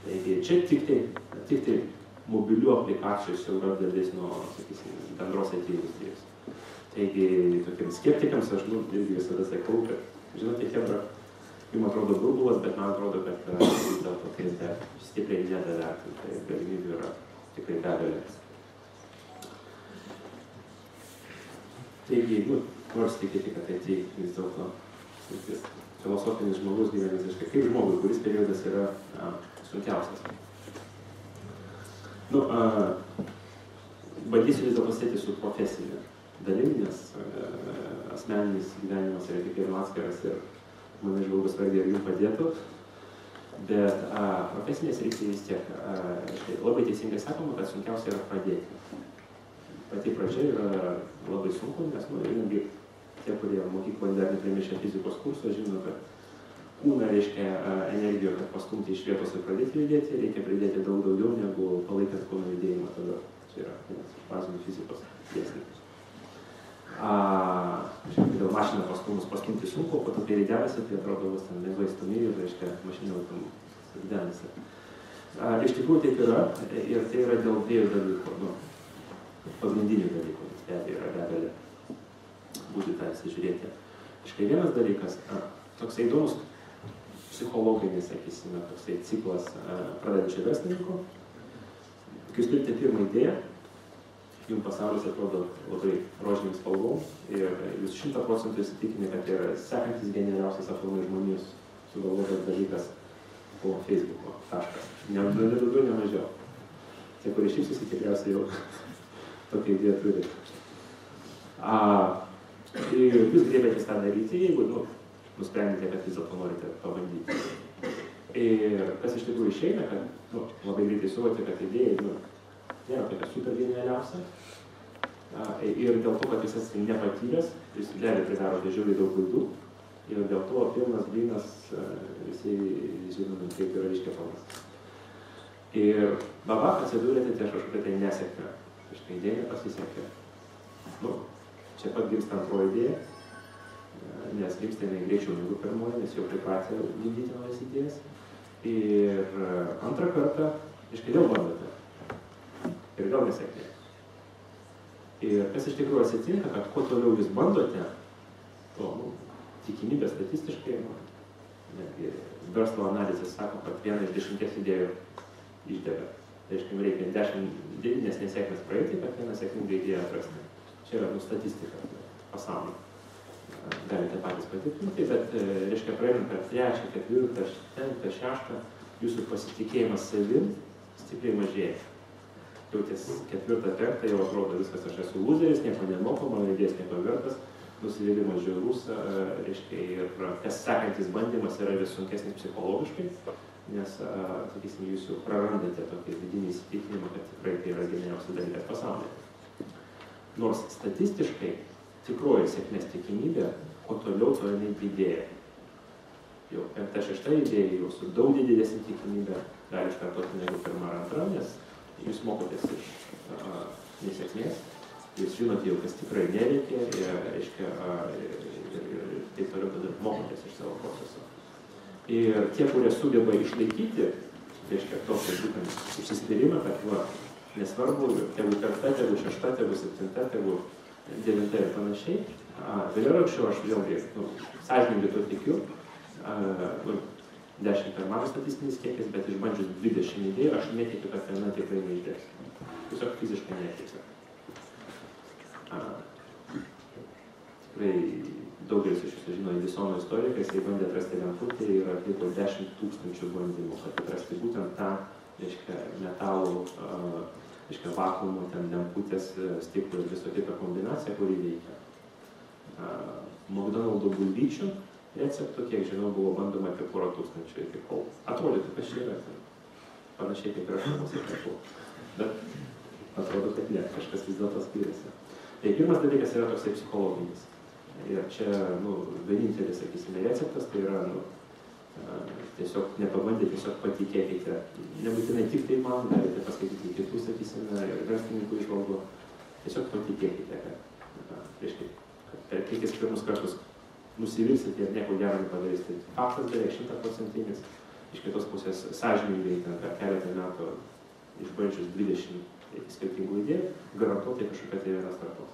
Taigi čia tik tai mobilių aplikacijų siaura dalis nuo, sakysim, bendros IT industrijos. Taigi, tokiems skeptikams aš irgi visada sakau, kad, žinote, Hebra, jums atrodo burbulas, bet man atrodo, kad vis dėlto tai stipriai nedavertinti, tai galimybių yra tikrai begalės. Taigi, nors tikėti, kad tai vis dėlto filosofinis žmogus gyvenimas visiškai kaip žmogui, kuris periodas yra sunkiausias. Bandysiu vis dėlto sėti su profesinė dalim, nes asmeninis gyvenimas yra kiekvieno atskiras ir mano žmogus vargiai ir jums padėtų. Bet profesinės rytyje vis tiek labai teisingai sakoma, kad sunkiausia yra pradėti. Pati pradžia yra labai sunku, nes netgi tie, kurie mokykloje dar neprimiršę fizikos kurso, žino, kad kūną reiškia energiją, kad pastumti iš vietos ir pradėti judėti, reikia pridėti daug daugiau negu palaikant kūno judėjimą. Tada čia yra vienas iš bazinių fizikos dėsnių. Dėl mašiną pastumti sunku, po to kai ridenasi, tai atrodo vos ten lengvai stumėjų, reiškia mašinė tam ridenasi. Iš tikrųjų taip yra, ir tai yra dėl dviejų dalykų, pagrindinių dalykų, nes be abejo yra begalė būti tą įsižiūrėti. Iškai vienas dalykas, toksai įdomus psichologinis, sakysime, toksai ciklas pradedančio verslininko. Kai jūs turite pirmą idėją, jums pasaulis atrodo labai rožinėm spalvom ir jūs 100% įsitikinę, kad tai yra sekantis genialiausias aplamai žmonijos sugalvotas dalykas po Facebook'o. Taškas. Ne daugiau, ne mažiau. Tie, kurie šypsosi, tikriausiai jau tokią idėją turi. Ir jūs grėbėtės tą daryti, jeigu nusprendėte, kad vis dėlto norite pabandyti. Ir kas iš tikrųjų išeina, kad labai greitai suvokite, kad idėja nėra tokia super genialiausia. Ir dėl to, kad jūs esate nepatyręs, jūs realiai pridarote žiūrį daug klaidų. Ir dėl to pilnas blynas visi žinome, kaip yra iškepamas. Ir babak atsidūrėte ties kažkokia tai nesėkmė. Kažkai idėja nepasisekė. Čia pat gimsta antroji idėja, nes gimsta jinai greičiau negu pirmoji, nes jau pripratę vykdyti naujas idėjas. Ir antrą kartą, vėl bandote. Ir vėl nesėkmė. Ir kas iš tikrųjų atsitinka, kad kuo toliau jūs bandote, to tikimybė statistiškai, netgi verslo analizės sako, kad 1 iš 10 idėjų išdega. Tai reiškia, reikia 10 nesėkmės praeiti, kad vieną sėkmingą idėją atrasti. Čia yra statistika pasaulyje. Galite patys patikrinti, bet reiškia, praeinant per 3, 4, 5, 6, jūsų pasitikėjimas savim stipriai mažėja. Jau ties 4, 5 jau atrodo viskas, aš esu loseris, nieko nemoku, mano idėjas nieko vertas, nusivylimas žiaurus, reiškia, ir kas sekantis bandymas yra vis sunkesnis psichologiškai, nes, sakysim, jūs jau prarandate tokį vidinį įsitikinimą, kad tikrai tai yra geniausias dalykas pasaulyje. Nors statistiškai tikroji sėkmės tikimybė, kuo toliau, to jinai didėja. Jau 5, 6 idėja jau su daug didesnė tikimybė gali iškartoti negu 1 ar 2, nes jūs mokotės iš nesėkmės, jūs žinote jau, kas tikrai neveikia, reiškia, ir taip toliau tada mokotės iš savo proceso. Ir tie, kurie sugeba išlaikyti, reiškia, tokį būtent užsispyrimą, kad nesvarbu, tegu 5, tegu 6, tegu 7, tegu 9 ir panašiai. Vėliau anksčiau aš vėlgi, sąžiningai to tikiu, 10 per mažas statistinis kiekis, bet išbandžius 20 idėjų, aš netikiu, kad viena tikrai neišdės. Tiesiog fiziškai netikiu. Tikrai daugelis iš jūsų žino Edisono istoriją, kai jis bandė atrasti lemputę ir atliko 10 000 bandymų, kad atrasti būtent tą, reiškia, metalų, reiškia, vakuumų, ten lemputės, stiklų ir viso kito kombinacija, kuri veikia. McDonald'o bulvyčių receptų, kiek žinau, buvo bandoma apie 100 000 iki kol. Atrodytų, kad čia yra panašiai kaip yra namuose kapų. Bet atrodo, kad ne, kažkas vis dėlto skiriasi. Tai pirmas dalykas yra toksai psichologinis. Ir čia, vienintelis, sakysime, receptas, tai yra, tiesiog nepabandė, tiesiog patikėkite. Nebūtinai tik tai man, galite paskaityti kitų, sakysime, verslininkų įžvalgų. Tiesiog patikėkite, kad, reiškia, per kiekis pirmus kartus nusivilsite ir nieko gero nepadarysite. Faktas beveik 100%. Iš kitos pusės sąžiningai per keletą metų išbandžius 20 skirtingų idėjų, garantuotai kažkokia tai viena startuos.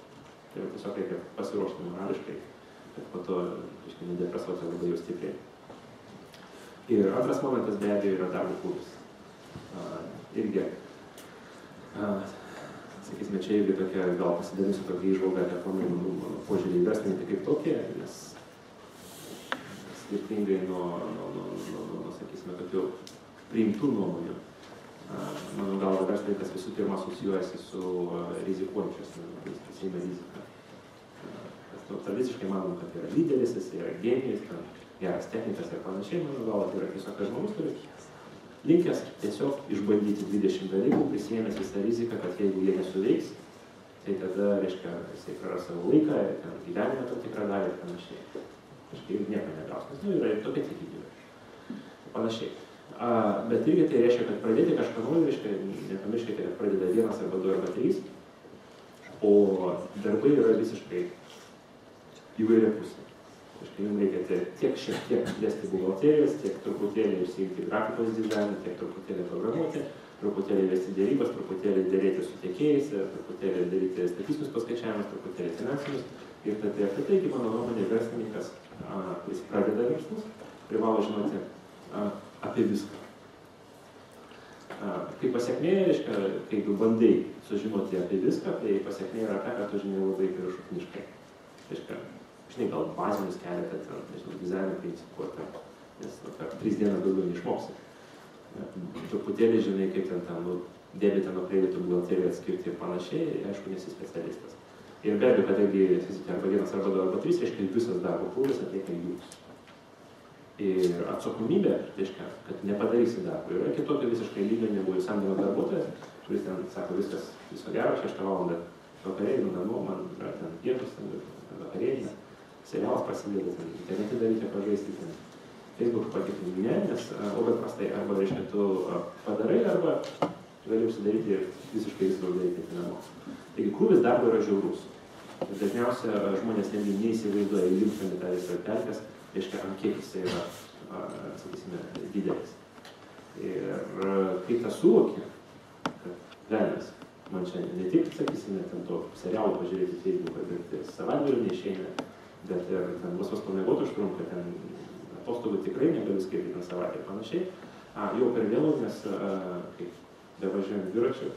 Tai tiesiog reikia pasiruošti morališkai, kad po to nedepresuoti labai jau stipriai. Ir antras momentas be abejo yra darbo krūvis. Irgi, sakysime, čia irgi tokia, gal pasidarysiu tokia įžvalga apie mano požiūrį į verslininkai kaip tokie, nes skirtingai nuo sakysime, tokių priimtų nuomonių. Mano galva, verslininkas visų pirma asocijuojasi su rizikuojančios, kuris pasiima riziką. Tradiciškai manom, kad yra lyderis, jis yra genijus, geras technikas ir panašiai, mano galva, tai yra tiesiog žmogus, kuris linkęs tiesiog išbandyti 20 dalykų, prisiėmęs visą riziką, kad jeigu jie nesuveiks, tai tada, reiškia, jisai praras savo laiką, gyvenimą tam tikrą dalį ir panašiai. Kažkaip nieko negaus, nes yra ir tokia tikybė. Panašiai. Bet irgi tai reiškia, kad pradėti kažką naujo, reiškia, nepamirškite, kad pradeda 1 arba 2 arba 3, o darbai yra visiškai įvairia pusė. Kažkai jums reikia tiek šiek tiek dėsti buhalterijos, tiek truputėlį užsiimti grafikos dizainą, tiek truputėlį programuoti, truputėlį vesti dėrybas, truputėlį dėrėti su tiekėjais, truputėlį daryti statistinius paskaičiavimus, truputėlį finansinius. Ir taigi, mano nuomonė, verslininkas, kuris pradeda verslus, privalo žinoti apie viską. Kai pasiekmė, reiškia, kai tu bandai sužinoti apie viską, tai pasiekmė yra ta, kad tu žinai labai viršutiniškai. Reiškia, žinai, gal bazinius keletą, nežinau, dizaino principų, nes per 3 dienas daugiau neišmoksi. Truputėlį žinai, kaip ten, debitą nuo kreditų buhalteriją atskirti ir panašiai, aišku, nesi specialistas. Ir be abejo, kadangi esate arba 1 arba 2 arba 3, reiškia, visas darbo krūvis atlieka jūs. Ir atsakomybė, reiškia, kad nepadarysi darbo. Yra kitokio visiškai lygio negu samdymo darbuotojas, kuris ten sako, viskas viso gero, 6 valandą vakarėlių namo, man yra ten pietus, vakarėlį, serialas prasideda, internete daryti pažaisti, Facebook patikrinti, ne, nes labai prastai, arba, reiškia, tu padarai, arba gali užsidaryti ir visiškai visą daryti namo. Taigi, krūvis darbo yra žiaurus. Dažniausia žmonės netgi neįsivaizduoja įlimstami tą visą pelkes, reiškia, ant kiek jis yra, sakysime, didelis. Ir kai tą suvoki, kad velnias, man čia ne tik, sakysime, ten to serialų pažiūrėti Facebooką, bet ir savaitgalį neišeina, bet ir ten vos pamėgoti užtrunka, ten atostogų tikrai negaliu skirti ten savaitę ir panašiai. Jau per vėlu, nes kaip bevažiuojant dviračiu,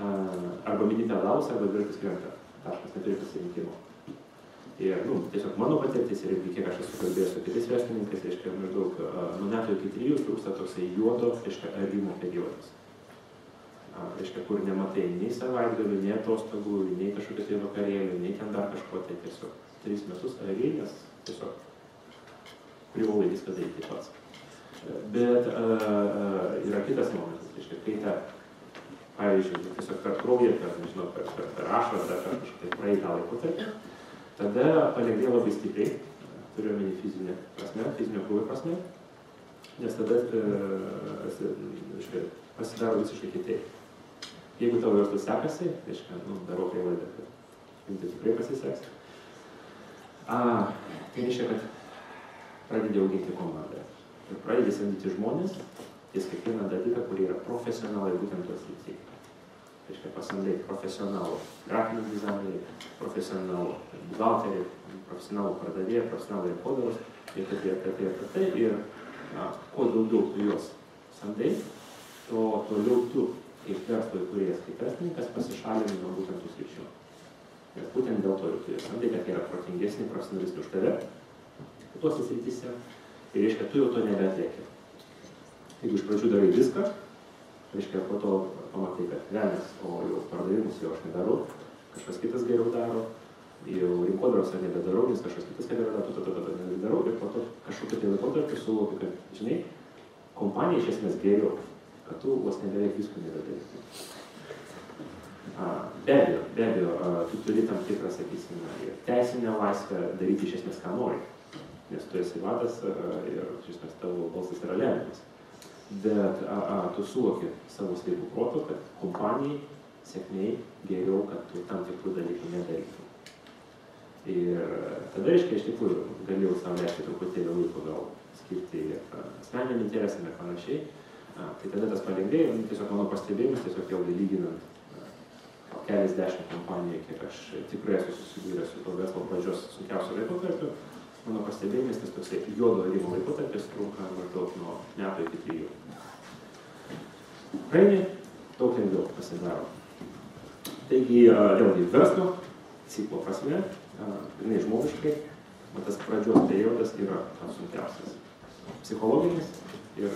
arba mini pedalus, arba dviratis krenta. Taškas neturi pasirinkimo. Ir, tiesiog mano patirtis ir kiek aš esu kalbėjęs su kitais verslininkais, reiškia, maždaug nuo metų iki 3 trūksta toksai juodo, reiškia, arimo periodas. Reiškia, kur nematai nei savaitgalių, nei atostogų, nei kažkokių tai vakarėlių, nei ten dar kažko, tai tiesiog 3 metus ariai, nes tiesiog privalai viską daryti pats. Bet yra kitas momentas, reiškia, kai ta, pavyzdžiui, tiesiog per kraują, nežinau, per ašarą, dar kažkaip praeitą laikotarpį, tada palengvėja labai stipriai, turiu omeny fizinę prasme, fizinio krūvio prasme, nes tada pasidaro visiškai kitaip. Jeigu tavo verslas sekasi, reiškia, darau prielaidą, kad jums tai tikrai pasiseks, tai reiškia, kad pradedi auginti komandą. Ir pradedi samdyti žmonės, ties kiekvieną dalyką, kurie yra profesionalai būtent tos srityje. Reiškia, pasamdai profesionalų grafinį dizainerį, profesionalų buhalterį, profesionalų pardavėją, profesionalų rinkodaros, ir tai. Ir kuo daugiau tu juos samdai, to toliau tu, kaip verslo įkūrėjas, kaip verslininkas, pasišalini nuo būtent tų sričių. Nes būtent dėl to tu samdai, kad jie yra protingesni, profesionalistai už tave, kitose srityse. Ir reiškia, tu jau to nebeatlieki. Jeigu iš pradžių darai viską, reiškia, po to pamatai, kad velnias, o jau pardavimus jau aš nedarau, kažkas kitas geriau daro, jau rinkodaros aš nebedarau, nes kažkas kitas geriau daro, nebedarau, ir po to kažkokį tai laikotarpį suvokiu, kad, žinai, kompanija iš esmės geriau, kad tu vos nebeveik visko nebedarai. Be abejo, tu turi tam tikrą, sakysime, teisinę laisvę daryti iš esmės, ką nori, nes tu esi vadas ir iš esmės tavo balsas yra lemiamas. Bet tu suvoki savo sveikų proto, kad kompanijai sėkmei geriau, kad tu tam tikrų dalykų nedarytum. Ir tada, reiškia, iš tikrųjų galėjau savo leisti truputėlį laiko gal skirti asmeniniam interesam ir panašiai. Tai tada tas palengvėjo, tiesiog mano pastebėjimas, tiesiog vėlgi lyginant keliasdešimt kompanijų, kiek aš tikrai esu susidūręs su to verslo pradžios sunkiausio laikotarpiu, mano pastebėjimas, tas toksai juodo arimo laikotarpis trunka maždaug nuo metų iki 3. Praeini, daug lengviau pasidaro. Taigi, vėlgi, verslo ciklo prasme, žmogiškai, tas pradžios periodas yra sunkiausias. Psichologinis ir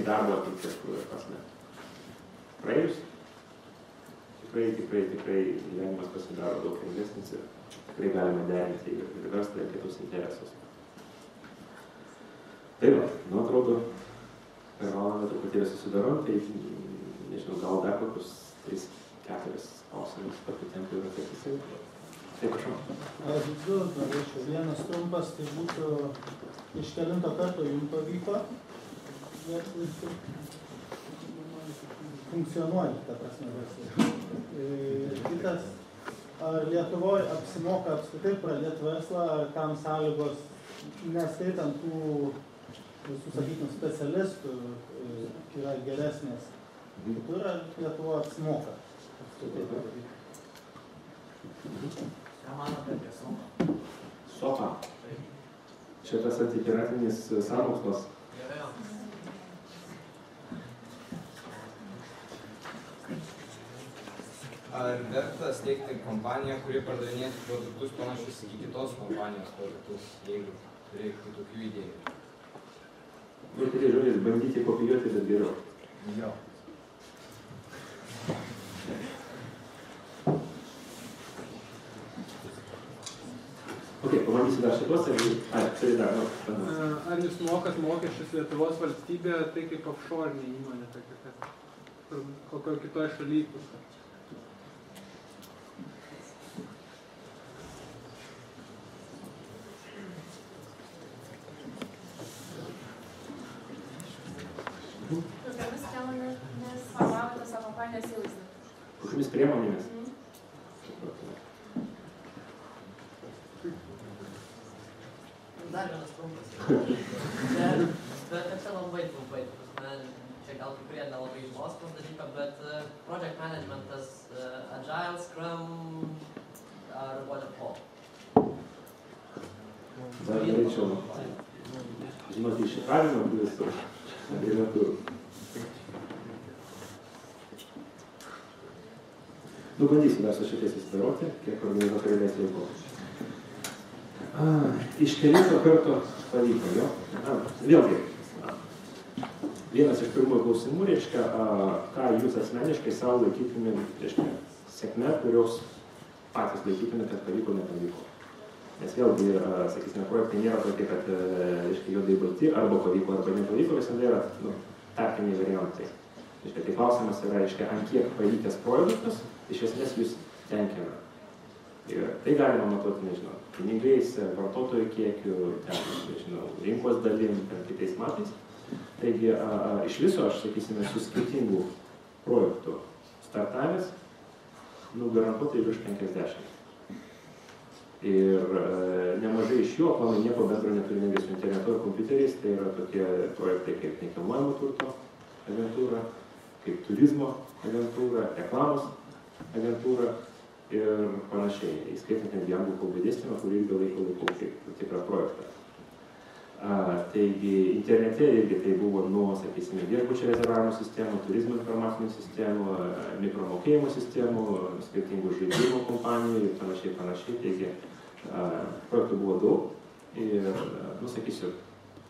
darbo atlikties prasme. Praėjus, tikrai gyvenimas pasidaro daug lengvesnis ir tikrai galima derinti ir verslą, ir kitus interesus. Tai va, atrodo, per valandą truputėlį susidarom, tai nežinau, gal dar kokius 3-4 klausimus tokiu tempu yra atsakysime. Tai prašau. Du norėčiau. Vienas trumpas, tai būtų iš kelinto karto jums pavyko funkcionuoti, ta prasme, verslai. Kitas, ar Lietuvoje apsimoka apskritai pradėti verslą, ar tam sąlygos, neskaitant tų visų, sakykim, specialistų, yra geresnės. Kitur, ar Lietuvoje apsimoka apskritai padaryti? Ką manote apie SOPA? SOPA? Šitas antipiratinis sąmokslas. Gerai. Ar verta steigti kompaniją, kuri pardavinėtų produktus panašius į kitos kompanijos produktus, jeigu reikia tokių idėjų? Ir tai žodžiais bandyti kopijuoti, bet geriau. Jo. Ok, pamatysiu dar šitos, tai dar, Ar jūs mokat mokesčius Lietuvos valstybė, tai kaip offshore įmonė, tokia, kokio kitoj šalyje įkurta? Kokiamis priemonėmis formavote savo kompanijos įvaizdį? Kokiamis priemonėmis? Dar vienas trumpas. Bet čia labai trumpai. Čia gal kai kurie nelabai žinos tas dalyką, bet project managementas, Agile, Scrum ar Waterfall. Dar norėčiau žinoti iššifravimą, kuris abreviatūrų. Bandysiu dar su šitais įsidaroti, kiek organizatoriai leis laiko. Iš kelinto karto pavyko, jo? Vėlgi, vienas iš pirmųjų klausimų, reiškia, ką jūs asmeniškai savo laikytumėm, reiškia, sėkme, kurios patys laikytumėm, kad pavyko, nepavyko. Nes vėlgi, sakysime, projektai nėra tokie, kad, reiškia, juodai balti, arba pavyko, arba nepavyko, visada yra, tarpiniai variantai. Reiškia, tai klausimas yra, reiškia, ant kiek pavykęs projektas, iš esmės jūs tenkina. Ir tai galima matuoti, nežinau, pinigais, vartotojų kiekiu, nežinau, rinkos dalim, kitais metais. Taigi, iš viso aš, sakysime, su skirtingų projektų startavęs, garantuotai virš 50. Ir nemažai iš jų, aplamai nieko bendro neturi netgi su internetu ir kompiuteriais, tai yra tokie projektai kaip nekilnojamo turto agentūra, kaip turizmo agentūra, reklamos agentūra ir panašiai, įskaitant netgi anglų kalbų dėstymą, kurį ilgą laiką kaip tikrą projektą. Taigi internete irgi tai buvo nuo, sakysime, viešbučio rezervavimo sistemų, turizmo informacinių sistemų, mikromokėjimo sistemų, skirtingų žaidimų kompanijų ir panašiai. Taigi projektų buvo daug ir, sakysiu,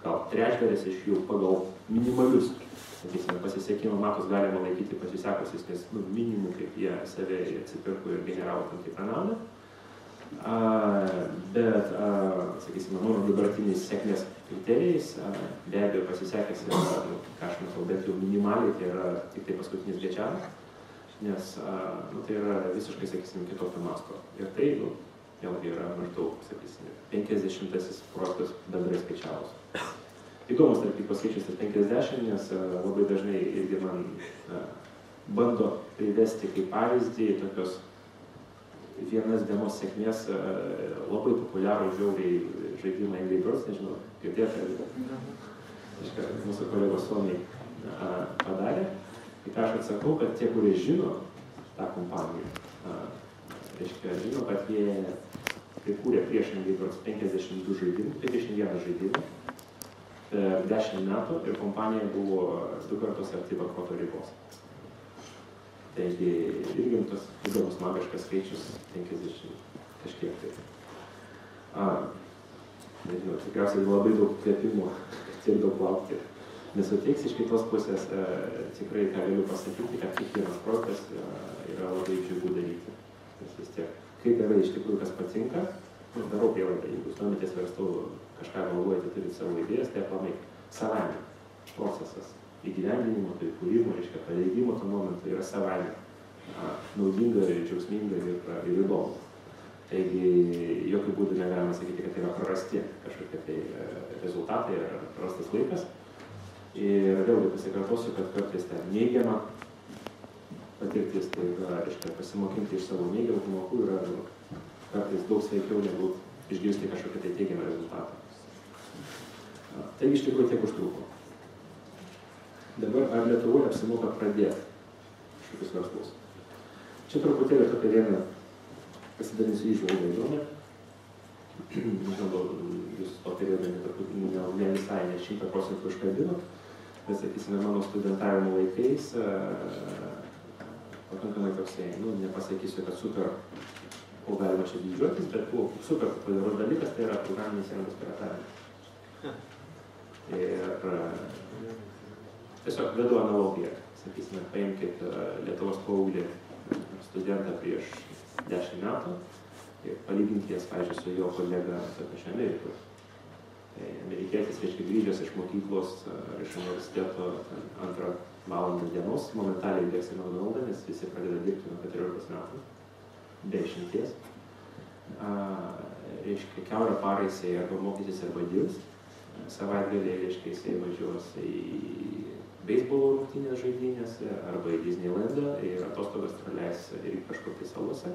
gal trečdalis iš jų pagal minimalius, sakysime, pasisekimo matus galima laikyti pasisekusiais, nes minimum, kaip jie save atsipirko ir generavo tam tikrą naudą. Bet, sakysime, mano dabartiniais sėkmės kriterijais, be abejo pasisekęs yra, ką aš matau, bet jau minimaliai, tai yra tik tai paskutinis greičiavimas, nes tai yra visiškai, sakysime, kitokio masto. Ir tai, vėlgi yra maždaug, sakysime, 50 projektus bendrai skaičiavus. Įdomus, tarp tik paskaičius ir 50, nes labai dažnai irgi man bando privesti kaip pavyzdį tokios vienas dienos sėkmės labai populiarų žiauriai žaidimą Angry Birds, nežinau, girdėjote, mūsų kolegos Suomiai padarė. Tai ką aš atsakau, kad tie, kurie žino tą kompaniją, reiškia, žino, kad jie prikūrė priešingai 52 žaidimų, 51 žaidimų per 10 metų ir kompanija buvo 2 kartus arti bankroto ribos. Taigi irgi tas įdomus magiškas skaičius 50 kažkiek tai. Nežinau, tikriausiai labai daug kvėpimo, tiek daug laukti nesuteiks. Iš kitos pusės tikrai ką galiu pasakyti, kad kiekvienas projektas yra labai džiugu daryti. Nes vis tiek, kai darai iš tikrųjų kas patinka, darau prielaidą, jeigu jūs domitės verslu, kažką galvojate, turite savo idėjas, tai aplamai savaime procesas įgyvendinimo, tai kūrimo, reiškia paleidimo to momentu yra savaime naudinga, džiaugsminga ir įdomu. Taigi jokių būdų negalima sakyti, kad tai yra prarasti kažkokie tai rezultatai ar prarastas laikas. Ir vėlgi pasikartosiu, kad kartais ta neigiama patirtis, tai yra, reiškia, pasimokinti iš savo neigiamų pamokų yra kartais daug sveikiau negu išgirsti kažkokią tai teigiamą rezultatą. Taigi iš tikrųjų tiek užtruko. Dabar ar Lietuvoje apsimoka pradėti kažkokius verslus? Čia truputėlį tokia viena pasidalinsiu įžvalgą įdomią. Žinau, jūs to periodą ne visai, ne 100% užkabinot, bet, sakysime, mano studentavimo laikais pakankamai toksai, nepasakysiu, kad super, o galima čia didžiuotis, bet buvo super populiarus dalykas, tai yra programinės įrangos piratavimas. Ir tiesiog vedu analogiją, sakysime, paimkit Lietuvos paauglį studentą prieš 10 metų ir palyginti jas, pavyzdžiui, su jo kolega toj pačioj Amerikoje. Tai amerikietis, reiškia, grįžęs iš mokyklos ar iš universiteto 2 valandą dienos, momentaliai bėgs į McDonald's, nes visi pradeda dirbti nuo 14 metų, be išimties. Reiškia, kiaurą parą jisai arba mokysis arba dirbs, savaitgaliai, reiškia, jisai važiuos į beisbolo rungtynės žaidynėse arba į Disneylandą ir atostogas praleis ir kažkur tai salose.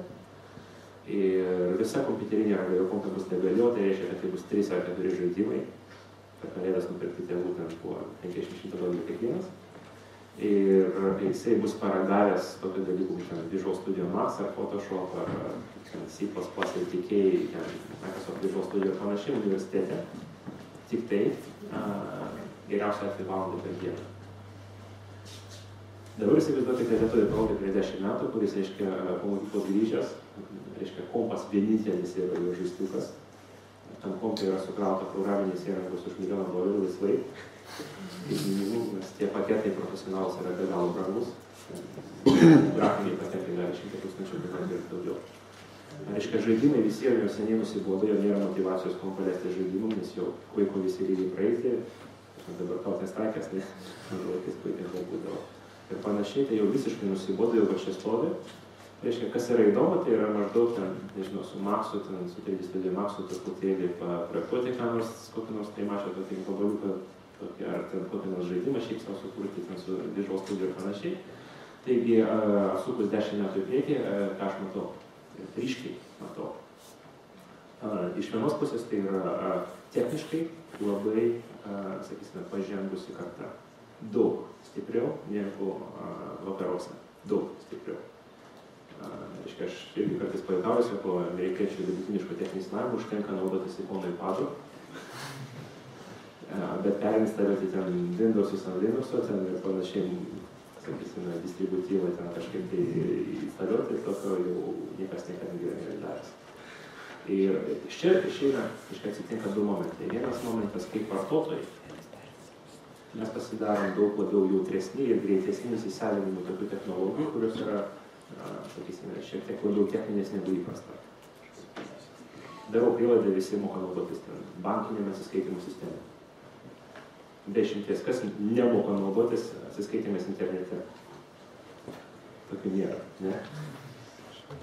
Ir visa kompiuterinė arba jo kompa bus negalio, tai reiškia, kad tai bus 3 ar 4 žaidimai, per kalėdas nupirkti tėvų ten po $500 kiekvienas. Ir jisai bus paragavęs tokių dalykų, kaip Visual Studio Max ar Photoshop ar C++ ATK, Microsoft Visual Studio ir panašiai universitete. Tik tai geriausia atveju valandą per dieną. Dabar įsivaizduokite lietuvių paauglį prieš 10 metų, kuris, reiškia, po mokyklos grįžęs, reiškia, kompas vienintelis yra jo žaistukas. Tam kompai yra sukrauta programinės įrangos už $1 milijonų laisvai. Nes tie paketai profesionalus yra be galo brangus. Grafiniai paketai gali 100 000 ir daugiau. Reiškia, žaidimai visi jau seniai nusibodo, jau nėra motyvacijos kompalėsti žaidimų, nes jau vaiko visi lygiai praeiti. Dabar tautės trakės, ne? Laikais puikiai daug būdavo. Ir panašiai, tai jau visiškai nusibodo, jau čia stovi. Reiškia, kas yra įdomu, tai yra maždaug ten, nežinau, su Maxu, ten su 3D Studio Maxu truputėlį projektuoti ką nors, kokį nors trimačio tokį gabaliuką, ar ten kokį nors žaidimą šiaip savo sukurti, ten su Visual Studio ir panašiai. Taigi, sukus 10 metų į priekį, ką aš matau, ryškiai matau. Iš vienos pusės tai yra techniškai labai, sakysime, pažengusi karta. Daug stipriau negu vakaruose. Daug stipriau. Reiškia, aš irgi kartais pajuokauju, po amerikiečių vidutiniško techninį slavimą užtenka naudotis iPhone'o iPad'u. Bet perinstaliuoti ten Windows'us ant Linux'o, ten ir panašiai, sakysime, distributyvą ten kažkaip tai instaliuoti, tokio jau niekas niekada nėra daręs. Ir iš čia išeina, atsitinka 2 momentai. Vienas momentas, kaip vartotojai, mes pasidarom daug labiau jautresni ir greitesni įsisavinimų tokių technologijų, kurios yra, sakysime, šiek tiek labiau techninės negu įprasta. Darau prielaidą, visi moka naudotis bankinėm atsiskaitimų sistemą. Be išimties, kas nemoka naudotis atsiskaitimais internete. Tokių nėra, ne?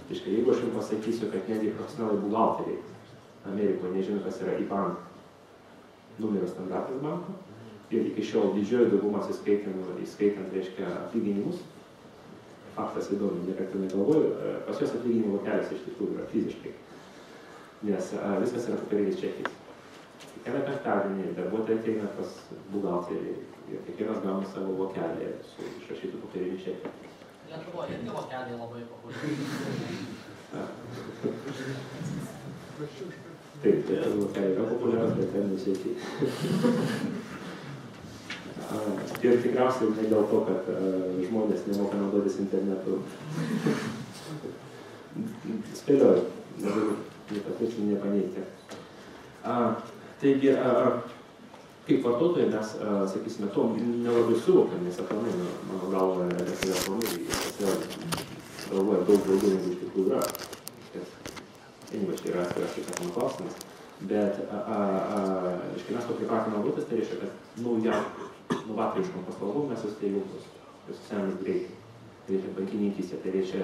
Iškai, jeigu aš jums pasakysiu, kad netgi profesionalai buhalteriai Amerikoje nežino, kas yra IBAN numerio standartas banko, ir iki šiol didžioji dauguma įskaitant, reiškia, atlyginimus, faktas įdomu, niekada negalvoju, pas juos atlyginimų vokelis iš tikrųjų yra fiziškai, nes viskas yra popieriniais čekiais. kiekvieną penktadienį darbuotojai ateina pas buhalterį ir kiekvienas gauna savo vokelį su išrašytų popierinių čekių. Lietuvoje irgi vokeliai labai populiarūs. Taip, tai vokeliai yra populiarūs, bet ten nesiekiai. Ir tikriausiai ne dėl to, kad žmonės nemoka naudotis internetu. Spėlioju, negaliu nepatvirtinti, nepaneigti. Taigi, kaip vartotojai mes, sakysime, to nelabai suvokiam, nes aplamai, mano galva, aplamai, galvoja daug daugiau negu iš tikrųjų yra. Ypač yra atskiras kitas klausimas. Bet, mes to pripratę naudotis, tai reiškia, kad novatoriškom paslaugom mes susitėjautos, socialinius greitai. Tai reiškia bankininkystė, tai reiškia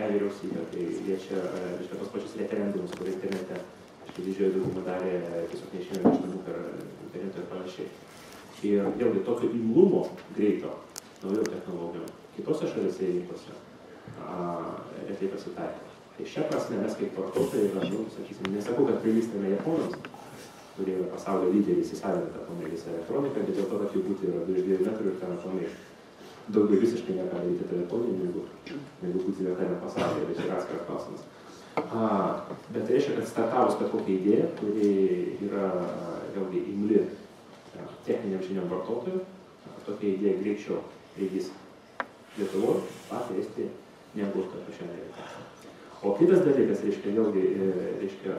e-vyriausybė, tai reiškia tos pačius referendumus, kur internete didžioji dauguma darė tiesiog neišėmė iš namų per internetą ir panašiai. Ir vėlgi tokio imlumo greito naujų technologijų kitose šalyse rinkose retai pasitaiko. Tai šią prasme mes kaip vartotojai yra, sakysim, nesakau, kad prilystame japonams, kurie yra pasaulio lyderiai įsisavinti aplamai visą elektroniką, bet dėl to, kad jų būti yra virš 2 metrų ir ten aplamai daugiau visiškai negali daryti telefonį, negu būti vietame pasaulyje, bet čia yra atskiras klausimas. Bet tai reiškia, kad startavus bet kokią idėją, kuri yra vėlgi imli techniniam žiniom vartotojų, tokia idėja greičiau reikės Lietuvoje, Latvijoj, Estijoje, negu kad šiandien reikia. O kitas dalykas, reiškia, vėlgi, reiškia,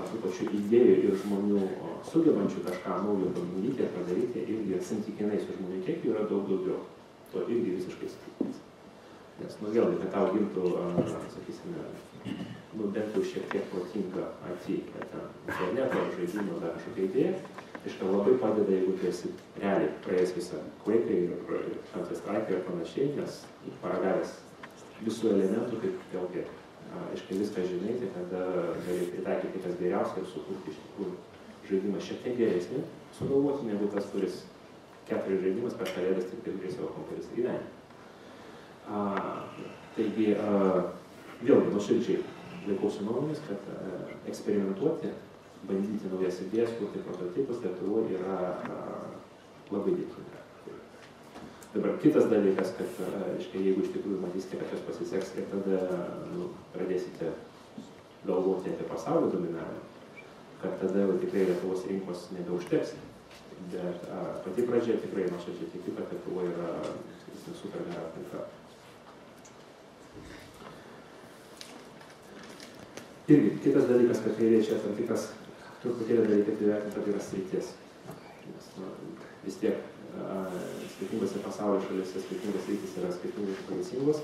tų pačių idėjų ir žmonių sugebančių kažką naujo pabandyti ir padaryti, irgi santykinai su žmonių kiekiu yra daug daugiau. To irgi visiškai skirtis. Nes, vėlgi, kad tau gimtų, sakysime, bent jau šiek tiek protinga IT, interneto, žaidimo, dar kažkokia idėja, reiškia, labai padeda, jeigu tu esi realiai praėjęs visą klaiką ir Counter-Strike ir panašiai, nes paragavęs visų elementų, kaip vėlgi, aiškiai viską žinai, tai tada gali pritaikyti kas geriausia ir sukurti iš tikrųjų žaidimą šiek tiek geresnį, sugalvoti, negu tas, kuris 4 žaidimas per kalėdas tik prie savo kompiuteris gyvenime. Taigi, vėlgi, nuoširdžiai laikausi nuomonės, kad eksperimentuoti, bandyti naujas idėjas, kurti prototipus Lietuvoje yra labai dėkinga. Dabar kitas dalykas, kad jeigu iš tikrųjų matysite, kad jos pasiseks ir tada pradėsite galvoti apie pasaulio dominavimą, kad tada jau tikrai Lietuvos rinkos nebeužteks. Bet pati pradžia tikrai nuoširdžiai tikiu, kad Lietuvoje yra super gera aplinka. Irgi kitas dalykas, kad tai reikia tam tikras truputėlį dalykai įvertinti tam tikras srities. Vis tiek skirtingose pasaulio šalyse skirtingos sritys yra skirtingai konkurencingos.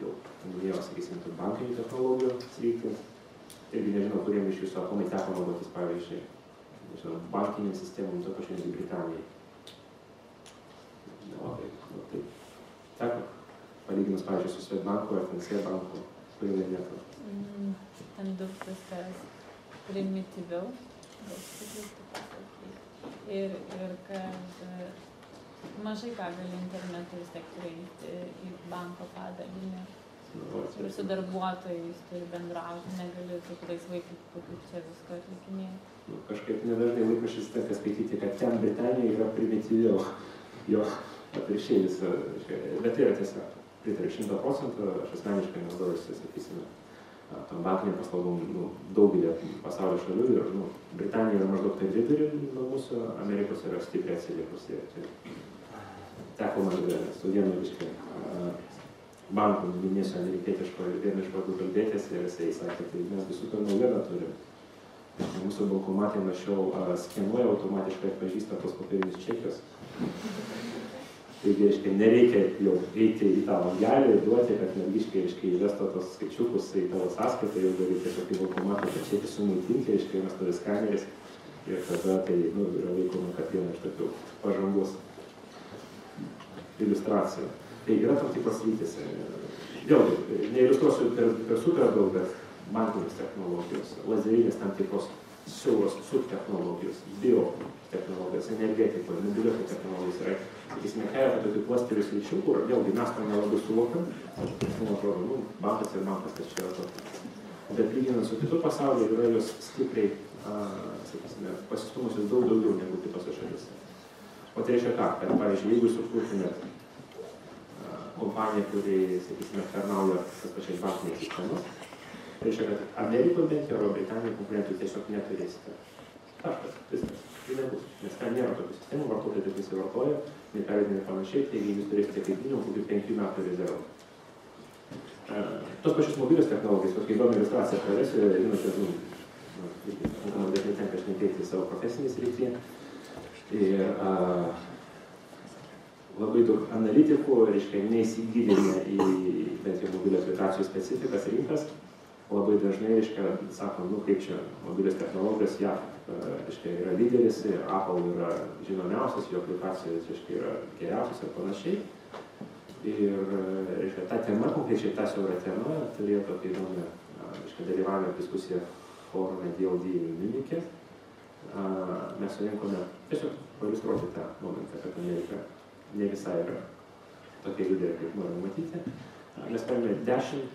Jau minėjau, sakysim, bankinių technologijų sritį. Irgi nežinau, kuriem iš jūsų aplamai teko naudotis, pavyzdžiui, bankiniam sistemom, to pačiu negu Britanijai. Tai teko, palyginus, pavyzdžiui, su Swedbanku ar Sberbanku, kurį laimėtų. Ten daug viskas primityviau, ir kad mažai ką gali internetu vis tiek turėti į banko padalinį. Ir su darbuotojais turi bendrauti, negali taip laisvai kaip čia viską atlikinėti. Kažkaip nedažnai laikraščius tenka skaityti, kad ten Britanijoje yra primityviau. Jo, atvirkščiai visą. Bet tai yra tiesa. Pritariu 100%, aš asmeniškai naudojuosi, sakysime, tom bankiniam paslaugom daugelį pasaulio šalių ir Britanija yra maždaug tai vidurį nuo mūsų, Amerikos yra stipriai atsilikusi. Teko man su vienu banku, minėsiu amerikietiško ir vienu iš vardų kalbėtis ir jisai sakė, tai mes visų pirma vieną turim. Mūsų bankomatai nuo šiol skenuoja automatiškai atpažįsta tos popierinius čekius. Taigi, nereikia jau eiti į tą langelį ir duoti, kad mergiškai įvesto tos skaičiukus į tavo sąskaitą, jau gali tiesiog į bankomatą pačiai sumaitinti, mes turi skaneris ir tada tai yra laikoma, kad viena iš tokių pažangos iliustracijų. Tai yra tam tikros rytis. Vėlgi, neiliustruosiu per super daug, bet bankinės technologijos, lazerinės tam tikros siauros subtechnologijos, biotechnologijos, energetikoje, mobiliuose technologijos yra, sakysime, keletą tokių klasterių sričių, kur vėlgi mes to nelabai suvokiam. Man atrodo, bankas ir bankas, tai čia yra tokia. Bet lyginant su kitu pasauliu, yra jos stipriai, sakysime, pasistumusios daug daugiau negu kitose šalyse. O tai reiškia ką? Kad, pavyzdžiui, jeigu sukurtumėt kompaniją, kuri, sakysime, tarnauja tas pačiais bankiniais sistemas, tai reiškia, kad Amerikoje bent jau, Britanijoje konkurentų tiesiog neturėsite. Taškas, viskas. Tai nebus. Nes ten nėra tokių sistemų, vartotojai taip visi vartoja, nepervedinė panašiai, taigi jūs turėsite kaip minimum kokių 5 metų rezervų. Tos pačios mobilios technologijos, tokia įdomi iliustracija pravesiu, žinote, man dažnai tenka šnekėti savo profesinį sritį. Ir labai daug analitikų, reiškia, neįsigilinę į bent jau mobilių aplikacijų specifikas rinkas, labai dažnai, reiškia, sako, nu kaip čia mobilios technologijos, reiškia, yra lyderis, Apple yra žinomiausias, jo aplikacijos, reiškia, yra geriausias ir panašiai. Ir, reiškia, ta tema, konkrečiai ta siaura tema, turėjo tokį įdomį, reiškia, dalyvavimą diskusiją forume DLD Miunike. Mes surinkome tiesiog pailiustruoti tą momentą, kad Amerika ne visai yra tokia lyderė, kaip norime matyti. Mes paėmėme 10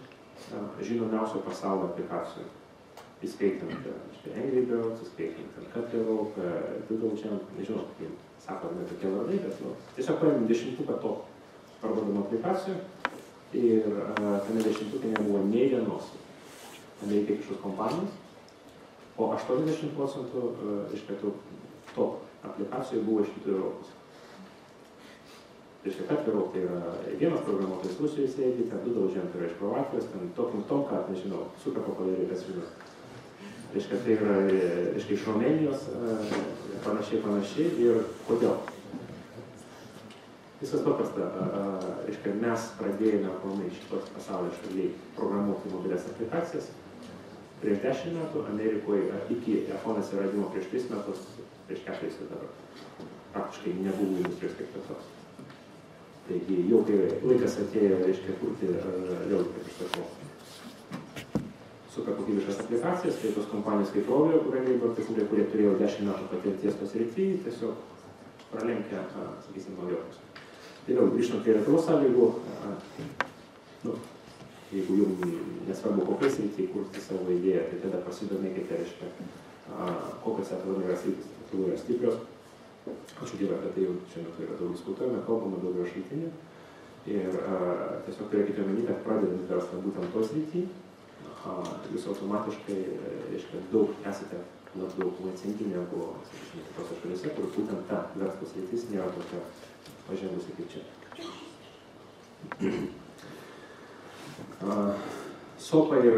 žinomiausio pasaulio aplikacijų, įskaitant Angry Birds, įskaitant Cutlerope, Doodle Jump, nežinau, kaip sakome tokie vardai, bet tiesiog paėmėme 10 to parduodamų aplikacijų ir tame 10 nebuvo nei vienos amerikiečių kompanijos, o 80% iš top aplikacijų buvo iš kitų Europos. Reiškia, Cutlerope tai yra vienas programuotojas Rusijoje sėdi, ten Doodle Jump yra iš Kroatijos, ten Tomka, nežinau, super populiariai kas žino. Reiškia, tai yra iš Rumenijos, panašiai ir kodėl? Viskas paprasta. Reiškia, mes pradėjome aplamai šitos pasaulio šaliai programuoti mobilias aplikacijas. Prieš 10 metų, Amerikoje iki iPhone atsiradimo prieš 3 metus, prieš 4 dabar. Praktiškai nebuvo industrijos kaip tokios. Taigi jau kai laikas atėjo, reiškia, kurti vėl, kaip aš sakau, super kokybiškas aplikacijas, tai tos kompanijos kaip Rovio, kurie turėjo 10 metų patirties tos srityje, tiesiog pralenkia, sakysim, naujokus. Tai vėl grįžtant prie Lietuvos sąlygų, jeigu jums nesvarbu kokiais srityje kurti savo idėją, tai tada pasidomėkite, reiškia, kokios yra sritis, tai yra stiprios. Ačiū Dievui, kad tai jau šiuo metu yra daug diskutuojama, kalbama daug yra šaltinių. Ir tiesiog turėkite omeny, kad pradedant verslą būtent tos srityje, jūs automatiškai, reiškia, daug esate labiau konkurencingi negu, sakysime, kitose šalyse, kur būtent ta verslo sritis nėra tokia pažengusi kaip čia. Sopa ir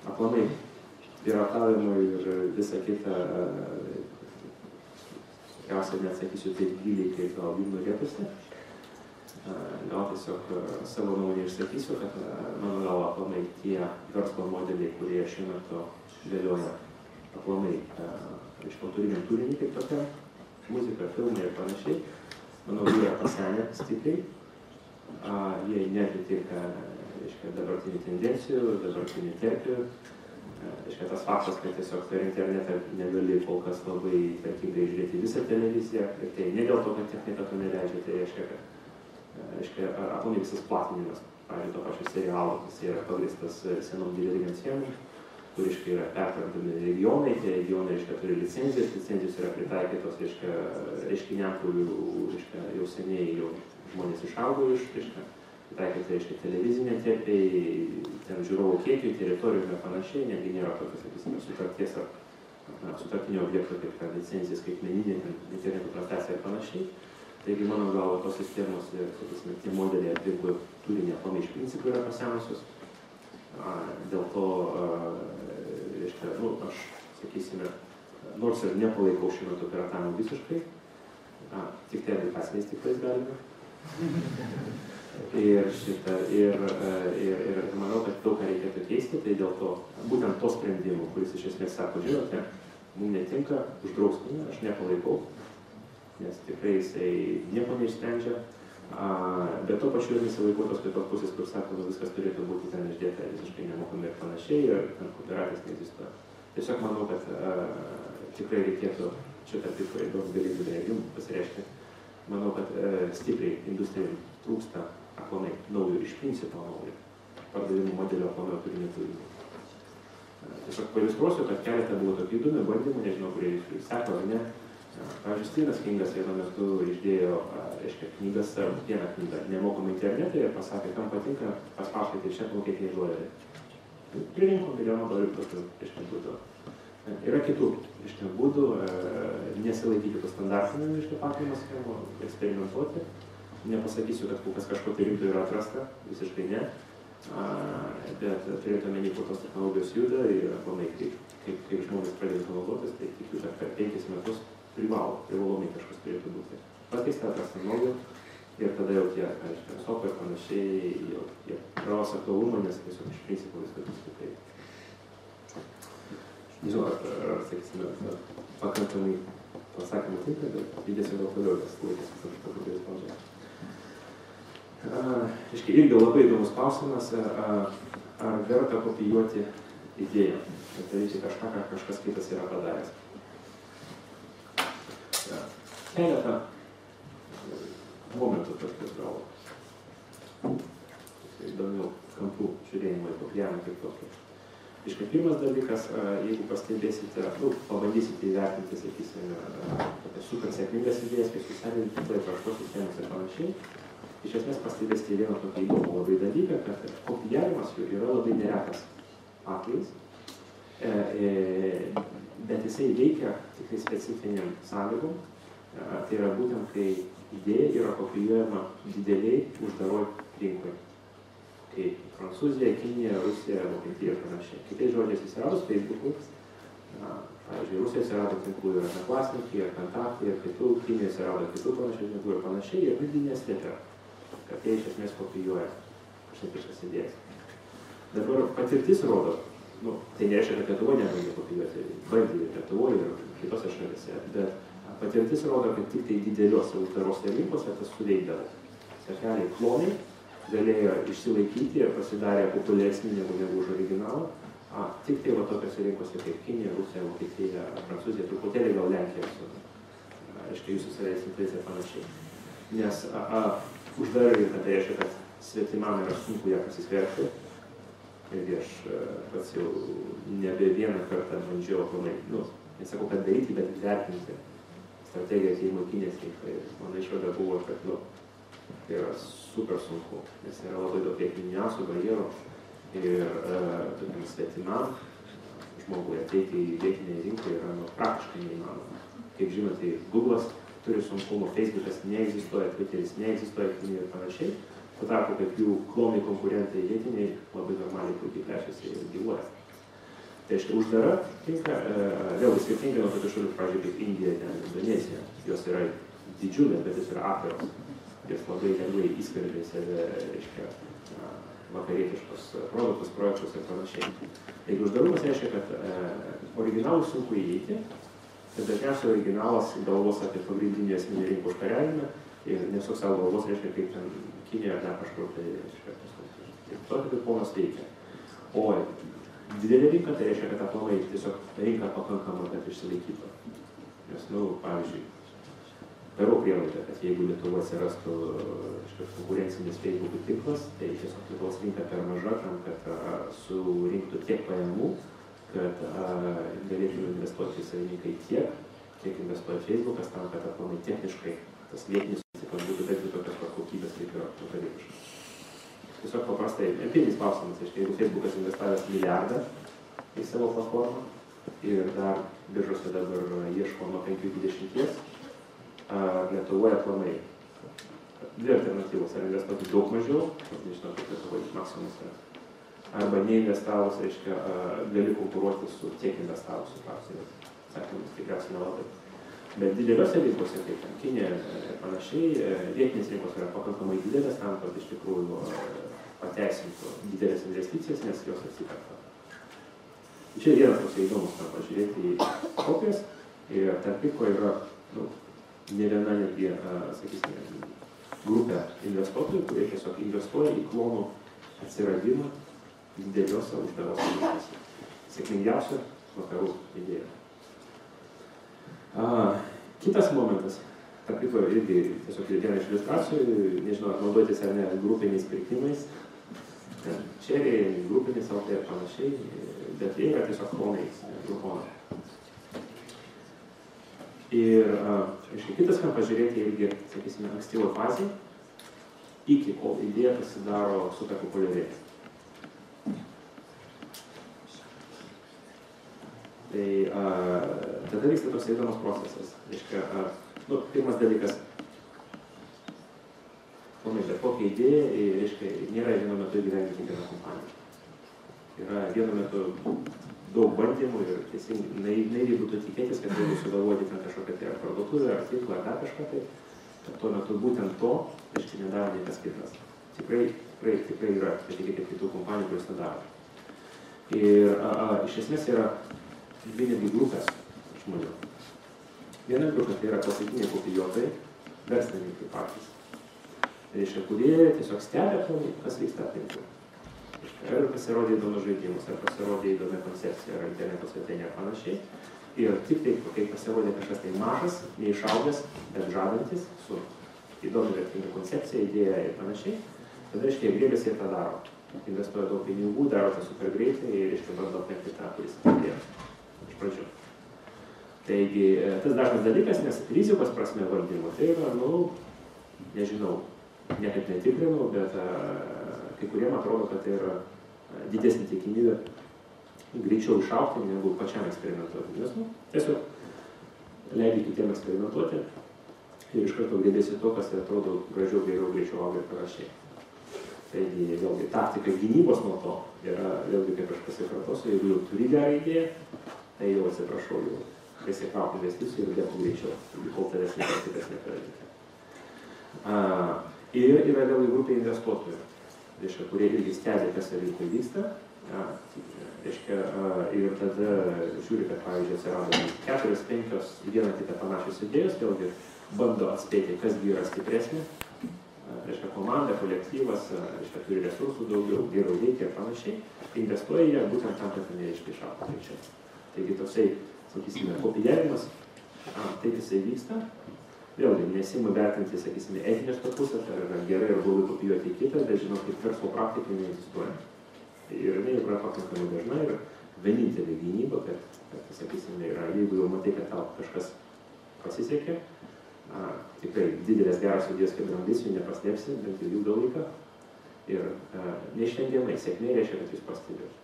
aplamai piratavimui ir visa kita, tikriausiai neatsakysiu taip giliai, kaip gal jums norėtųsi. Gal tiesiog savo nuomonę išsakysiu, kad mano gal aplamai tie verslo modeliai, kurie šiuo metu galioja aplamai iš autoriniam turinį kaip tokia, muzika, filmai ir panašiai, manau, jie yra pasenę stipriai, jie neatitinka, reiškia, dabartinių tendencijų, dabartinių terpių. Reiškia, tas faktas, kad tiesiog per internetą negali kol kas labai tvarkingai žiūrėti visą televiziją, ir tai ne dėl to, kad technika to neleidžia, tai reiškia, aplamai visas platinimas, pavyzdžiui, to pačio serialo, kas yra pagrįstas senom didelėm sienom, kur, reiškia, yra perprantami regionai, tie regionai, reiškia, turi licenzijos yra pritaikytos, reiškiniam, kurių, reiškia, jau seniai jau žmonės išaugo iš, reiškia, pritaikyti, reiškia, televizinė terpė, ten žiūrovų kiekiui, teritorijų ir panašiai, netgi nėra tokios, sakysime, sutarties ar sutartinio objekto, kaip licenzijas, kaip meninė, interneto transliacija ir panašiai. Taigi, mano galva, tos sistemos, sakysime, tie modeliai aplinkui turinį aplamai iš principų yra pasenusios. Dėl to, reiškia, aš, sakysime, nors ir nepalaikau šiuo metu piratavimo visiškai, tik tai edukaciniais tikslais galime. Ir manau, kad daug ką reikėtų keisti, tai dėl to, būtent to sprendimo, kuris iš esmės sako, žinote, mums netinka, uždrauskime, aš nepalaikau, nes tikrai jisai nieko neišsprendžia, bet to pačiu ir nesilaikau tos kitos pusės, kur sako, viskas turėtų būti ten išdėta visiškai nemokamai ir panašiai, ir ten kopiratas neegzistuoja. Tiesiog manau, kad tikrai reikėtų šitą tikrai daug galimybę ir jums pasireiškia. Manau, kad stipriai industrijai trūksta aplamai naujo iš principo naujo pardavimų modelio aplamai turinio turinio. Tiesiog pailiustruosiu, kad keletą buvo tokių įdomių bandymų, nežinau, kurie seko ar ne. Pavyzdžiui, Stephenas Kingas vienu metu išdėjo, reiškia, knygas, vieną knygą nemokamai internete ir pasakė, kam patinka, paspauskite čia mokėtiniai doleriai. Pririnko $1 tokių, reiškia, būdų. Yra kitų, reiškia, būdų nesilaikyti tų standartinių, reiškia, paklimo schemų, eksperimentuoti. Nepasakysiu, kad kas kažko tai rimto yra atrasta, visiškai ne. Bet turėtų omeny, kur tos technologijos juda ir aplamai, kaip žmonės pradėjo naudotis, tai tikiu, kad per 5 metus privalomai kažkas turėtų būti pakeista, atrasta naujo ir tada jau tie, aiškiai, sopai ir panašiai, jie praras aktualumą, nes tiesiog iš principo viskas bus kitaip. Nežinau, ar sakysime, pakankamai pasakymų tinka, bet judėsim gal toliau, nes laikas visą šitą būdės pažiūrė. Aiškiai, irgi labai įdomus klausimas, ar verta kopijuoti idėją, kad daryti kažką, ką kažkas kitas yra padaręs. Keletą momentų tokius gal įdomių kampų žiūrėjimo į kopijavimą kaip tokį. Iškai, pirmas dalykas, jeigu pastebėsite, pabandysite įvertinti, sakysime, super sėkmingas idėjas, kaip socialiniai tinklai, paraškos sistemas ir panašiai, iš esmės pastebėsite vieną tokį įdomų labai dalyką, kad kopijavimas jų yra labai neretas atvejis, bet jisai veikia tik tai specifiniam sąlygom. Tai yra būtent, kai idėja yra kopijuojama dideliai uždaroj rinkoj. Kaip Prancūzija, Kinija, Rusija, Vokietija ir panašiai. Kitais žodžiais atsiradus Facebook'u, pavyzdžiui, Rusija atsirado tinklų ir Klasnikai, ir Kontaktai, ir kitų, Kinija atsirado kitų panašiai tinklų ir panašiai, ir vidinė neslėpia, kad jie iš esmės kopijuoja šniptiškas idėjas. Dabar patirtis rodo, tai nereiškia, kad Lietuvoje nebandė kopijuoti, bandė ir Lietuvoje ir kitose šalyse, bet patirtis rodo, kad tik tai dideliuose uždarose rinkose tas suveikdavo. Realiai klonai galėjo išsilaikyti ir pasidarė populiaresni negu už originalą. Tik tai va tokiose rinkose kaip Kinija, Rusija, Vokietija, Prancūzija, truputėlį gal Lenkija, aiškiai jūsų savais tinklais ir panašiai. Nes uždara rinka tai reiškia, kad svetimam yra sunku ją pasisverti. Ir aš pats jau nebe vieną kartą bandžiau aplamai, nesakau, kad daryti, bet vertinti strategiją atėjimo į Kinijos rinką. Mano išvada buvo, kad tai yra super sunku, nes yra labai daug techninių niuansų, barjerų ir tokiam svetimam žmogui ateiti į vietinę rinką yra praktiškai neįmanoma. Kaip žinote, Google'as turi sunkumų, Facebook'as neegzistuoja, Twitter'is neegzistuoja Kinijoje ir panašiai. Tuo tarpu, kaip jų klonai konkurentai vietiniai labai normaliai puikiai plečiasi ir gyvuoja. Tai reiškia, uždara rinka, vėlgi skirtingai nuo tokių šalių, pavyzdžiui, kaip Indija, Indonezija. Jos yra didžiulės, bet jos yra atviros. Jos labai lengvai įskverbia į save, reiškia, vakarietiškus produktus, projektus ir panašiai. Jeigu uždarumas reiškia, kad originalų sunku įeiti, tai dažniausiai originalas galvos apie pagrindinį esminį rinkų užkariavimą ir nesuks savo galvos, reiškia, kaip ten Kinija ar dar kažkur, tai reiškia, tokio kaip ponas veikia. O didelė rinka, tai reiškia, kad aplamai tiesiog rinka pakankama, kad išsilaikytų. Nes, pavyzdžiui, darau prielaidą, kad jeigu Lietuvoje atsirastų konkurencinis Facebook'ų tinklas, tai tiesiog Lietuvos rinka per maža tam, kad surinktų tiek pajamų, kad galėtume investuoti į savininkai tiek, kiek investuoja Facebook'as tam, kad aplamai techniškai tas vietinis tinklas būtų bent jau tokios kokybės kaip yra vakarietiškas. Tiesiog paprastai, empirinis klausimas, jeigu Facebook'as investavęs $1 milijardą į savo platformą ir dar biržose dabar ieško nuo 5 iki 10, Lietuvoje aplamai dvi alternatyvos, ar investuoti daug mažiau, nežinau, kaip Lietuvoje maksimumas yra, arba neinvestavus, reiškia, gali konkuruoti su tiek investavusiu partneriu. Sakymas tikriausiai nelabai. Bet dideliuose rinkose, kaip Kinija ir panašiai, vietinės rinkos yra pakankamai didelės tam, kad iš tikrųjų pateisintų didelės investicijas, nes jos atsiperka. Čia vienas toks įdomus, pažiūrėti į kopijas ir tarp kitko yra ne viena netgi, sakysime, grupė investuotojų, kurie tiesiog investuoja į klonų atsiradimą dideliuose uždarose rinkose. Sėkmingiausia vakarų idėja. Kitas momentas, tarp kitko irgi tiesiog viena iš iliustracijų, nežinau, ar naudotis ar ne grupiniais pirkimais, Čeriai, grupinis LT ir panašiai, bet jie yra tiesiog klonai Groupon. Ir kitas kam pažiūrėti irgi, sakysime, ankstyvo fazį, iki kol idėja pasidaro super populiariai. Tai tada vyksta toks įdomus procesas. Pirmas dalykas, bet kokia idėja, nėra vienu metu įgyvendinti kiekviena kompanija. Yra vienu metu daug bandymų ir teisingai naiviai būtų tikėtis, kad jeigu sugalvoti ten kažkokią tai parduotuvę, ar tinklą, ar dar kažką tai, kad tuo metu būtent to, nedaro niekas kitas. Tikrai yra, patikėkit kitų kompanijų, kurios tą daro. Ir iš esmės yra dvi netgi grupės žmonių. Viena grupė tai yra klasikiniai kopijuotojai, verslininkai patys. Reiškia, kurie tiesiog stebia, kas vyksta aplinkui. Ar pasirodė įdomus žaidimus, ar pasirodė įdomi koncepcija, ar interneto svetainė ir panašiai. Ir tik tai, kai pasirodė kažkas tai mažas, neišaugęs, bet žadantis, su įdomi vertinga koncepcija, idėja ir panašiai, tada, reiškia, grėbėsi ir tą daro. Investuoja daug pinigų, daro tą super greitai ir, reiškia, bando aplenkti tą, kuris atėjo iš pradžių. Taigi, tas dažnas dalykas, nes rizikos prasme valdymo, tai yra, nežinau, niekaip netikrinau, bet kai kuriem atrodo, kad tai yra didesnė tikimybė greičiau išaugti, negu pačiam eksperimentuoti. Nes, tiesiog leidai kitiem eksperimentuoti ir iš karto grėbėsi to, kas atrodo gražiau, geriau, greičiau auga ir panašiai. Taigi, vėlgi, taktika gynybos nuo to yra, vėlgi, kaip aš pasikartosiu, jeigu jau turi gerą idėją, tai jau atsiprašau, jau prisikrauk investicijų ir dėkų greičiau, kol tavęs kitas nepadaryti. Ir yra vėlgi grupė investuotojų, kurie irgi stebi, kas rinkoje vyksta. Ir tada žiūri, kad, pavyzdžiui, atsirado 4-5 vieną kitą panašios idėjos, vėlgi bando atspėti, kasgi yra stipresnė. Komanda, kolektyvas, turi resursų daugiau, geriau veikia ir panašiai. Investuoja jie būtent tam, kad nereiškia išaugti greičiau. Taigi toksai, sakysime, kopijavimas, taip jisai vyksta. Vėlgi, nesimu vertinti, sakysime, etinės pusės, ar yra gerai ar blogai kopijuoti kitą, bet žinau, kaip verslo praktika neegzistuoja. Ir jinai yra pakankamai dažna ir vienintelė gynyba, kad sakysime, yra, jeigu jau matai, kad tau kažkas pasisekė, tikrai didelės geros idėjos, kaip ir ambicijų, nepaslėpsi, bent jau ilgą laiką. Ir neišvengiamai, sėkmė reiškia, kad jūs pastebėjote.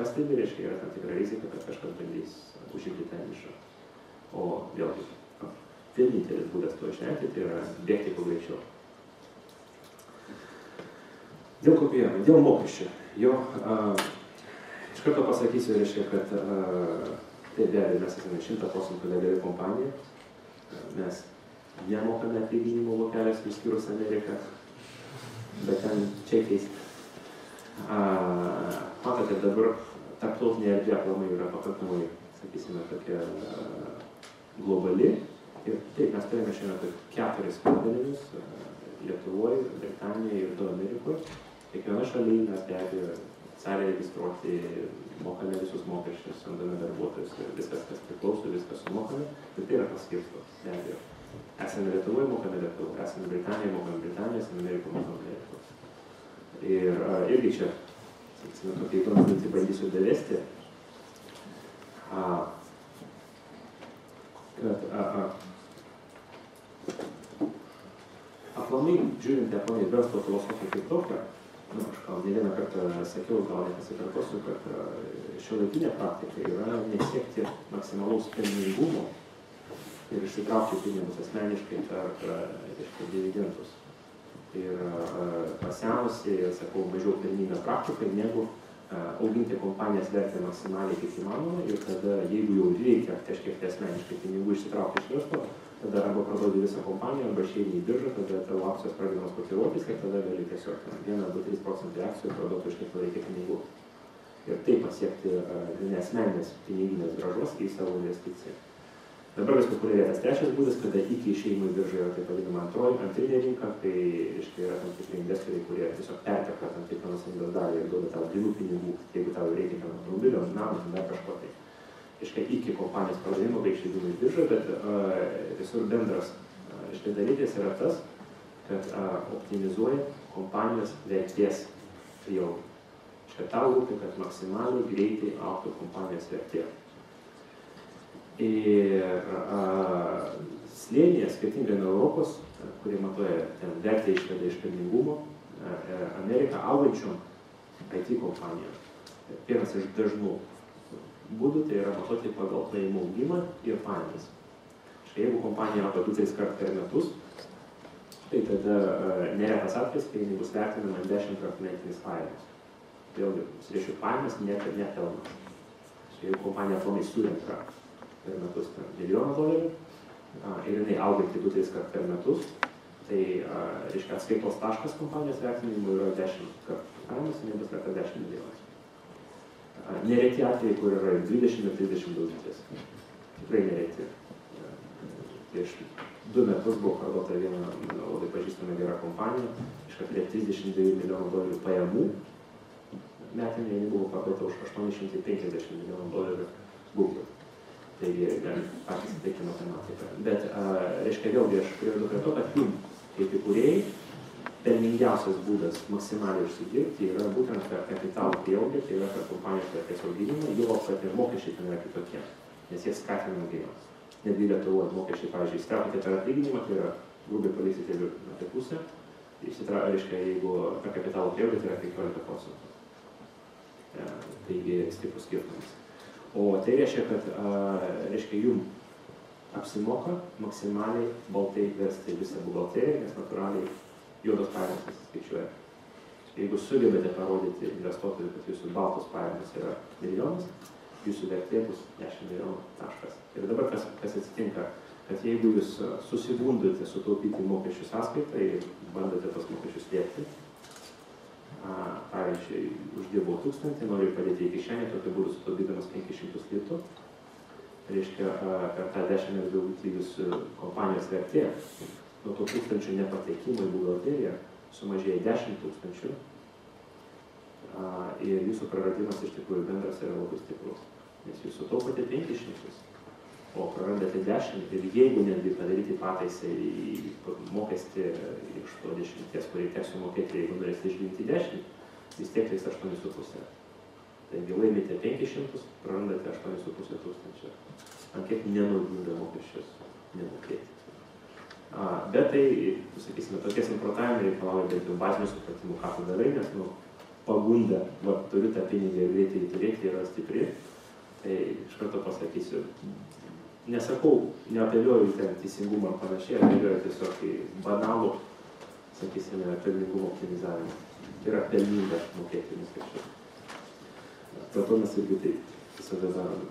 Pastebė reiškia, yra tam tikra rizika, kad kažkas bandys užimti tą nišą. O vėlgi, vienintelis būdas to išvengti, tai yra bėgti kuo greičiau. Dėl kopijavimo, dėl mokesčių. Iš karto pasakysiu, reiškia, kad tai be abejo mes esame 100% legali kompanija. Mes nemokame atlyginimų vokelius išskyrus Ameriką, bet ten čekiais. Matote, dabar tarptautinė erdvė aplamai yra pakankamai, sakysime, tokia globali. Ir taip, mes turime šiandien 4 padalinius Lietuvoje, Britanijoje ir 2 Amerikoje. Kiekviena šalyje mes be abejo oficialiai registruoti, mokame visus mokesčius, samdome darbuotojus ir viskas, kas priklauso, viskas sumokame. Ir tai yra paskirsto, be abejo. Esame Lietuvoje, mokame Lietuvoje, esame Britanijoje, mokame Britanijoje, esame Amerikoje, mokame Amerikoje. Ir irgi čia, sakysime, tokia įdomi mintį bandysiu davesti. Aplamai, žiūrint aplamai verslo filosofiją kaip tokią, aš gal ne vieną kartą sakiau, gal nepasikartosiu, kad šiuolaikinė praktika yra nesiekti maksimalaus pelningumo ir išsitraukti pinigus asmeniškai per dividendus. Ir pasenusi, sakau, mažiau pelninga praktika, negu auginti kompanijas vertę maksimaliai kaip įmanoma ir tada, jeigu jau reikia kažkiek asmeniškai pinigų išsitraukti iš verslo, tada arba parduodi visą kompaniją, arba išeini į biržą, tada tavo akcijos pradedamos kotiruotis ir tada gali tiesiog 1-3% akcijų parduoti iš kiek reikia pinigų. Ir taip pasiekti neasmeninės piniginės grąžos į savo investiciją. Dabar vis populiarėja tas trečias būdas, kada iki išėjimo į biržą yra taip vadinama antrinė rinka, tai yra tam tikri investoriai, kurie tiesiog perperka tam tikrą nuosavybės dalį ir duoda tau grynų pinigų, jeigu tau reikia ten automobilio, namo, dar kažko tai. Iki kompanijos pardavimo bei išleidimo į biržą, bet visur bendras dalykas yra tas, kad optimizuoja kompanijos vertės prieaugį. Tau rūpi, kad maksimaliai greitai augtų kompanijos vertė. Ir slėnyje, skirtingai nuo Europos, kurie matuoja vertę išveda iš pelningumo, Amerika augančiom IT kompanijom. Vienas iš dažnų būdų tai yra matuoti pagal pajamų augimą ir pajamas. Jeigu kompanija auga 2-3 kartų per metus, tai tada neretas atvejis, kai jinai bus vertinama 10 kartų metinis pajamas. Vėlgi, reiškia pajamas, ne pelnas. Jeigu kompanija planai surenka per metus $1 milijoną ir jinai auga 2-3 kartų per metus, tai reiškia atskaitos taškas kompanijos vertinimui yra 10 kartų pajamas, jinai bus verta 10 milijonų. Nereti atvejai, kur yra 20 ir 30 daugiau. Tikrai nereti. Prieš 2 metus buvo parduota viena labai pažįstama gera kompanija, iškart prie $32 milijonų pajamų. Metinė jinai buvo parduota už $850 milijonų Google. Taigi, patys įteikti matematiką. Bet, reiškia, vėlgi aš privedu prie to, kad jums, kaip įkūrėjai, pelningiausias būdas maksimaliai užsidirbti yra būtent per kapitalų prieaugį, tai yra per kompanijos vertės auginimą, jau kad ir mokesčiai ten yra kitokie, nes jie skatina augimą. Netgi Lietuvoje mokesčiai, pavyzdžiui, įsitraukiate per atlyginimą, tai yra grubiai paliksite apie pusę, reiškia, jeigu per kapitalų prieaugį, tai yra 15%. Taigi stiprus skirtumas. O tai reiškia, kad reiškia, jums apsimoka maksimaliai baltai versti visą buhalteriją, nes natūraliai juodos pajamos skaičiuoja. Jeigu sugebate parodyti investuotojui, kad jūsų baltos pajamos yra milijonas, jūsų vertė bus 10 milijonų taškas. Ir dabar kas atsitinka, kad jeigu jūs susigundote sutaupyti mokesčių sąskaitą ir bandote tos mokesčius slėpti, pavyzdžiui, uždirbau 1000, noriu padėti į kišenę, tokiu būdu sutaupydamas 500 litų. Reiškia, per tą 10 metų jūsų kompanijos vertė nuo to 1000 nepatekimo į buhalteriją sumažėja 10 000 ir jūsų praradimas iš tikrųjų bendras yra labai stiprus. Nes jūs sutaupote 500, o prarandate 10 ir jeigu netgi padaryti pataisą į mokestį iš to 10, kurį teks sumokėti, jeigu norėsite išginti 10, vis tiek liks 8,5. Taigi laimite 500, prarandate 8,5 tūkstančio. Ant kiek nenaudinga mokesčius nemokėti. Bet tai, sakysime, tokie samprotavimai reikalauja bent jau bazinių supratimų, ką tu darai, nes pagunda, turiu tą pinigą ir greitai turėti, yra stipri. Tai iš karto pasakysiu, nesakau, neapeliuoju ten teisingumą ar panašiai, apeliuoju tiesiog į banalų, sakysime, pelningumo optimizavimą. Tai yra pelninga mokėti mokesčius. Dėl to mes irgi taip visada darome.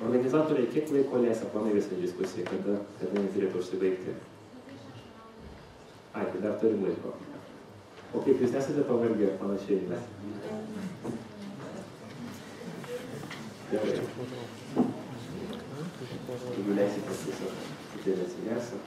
Organizatoriai kiek laiko leis aplamai visą diskusiją, kada jinai turėtų užsibaigti? Ai, tai dar turim laiko. O kaip jūs nesate pavargę ar panašiai? Gerai. Jeigu leisite tiesiog kitėlį atsigersiu.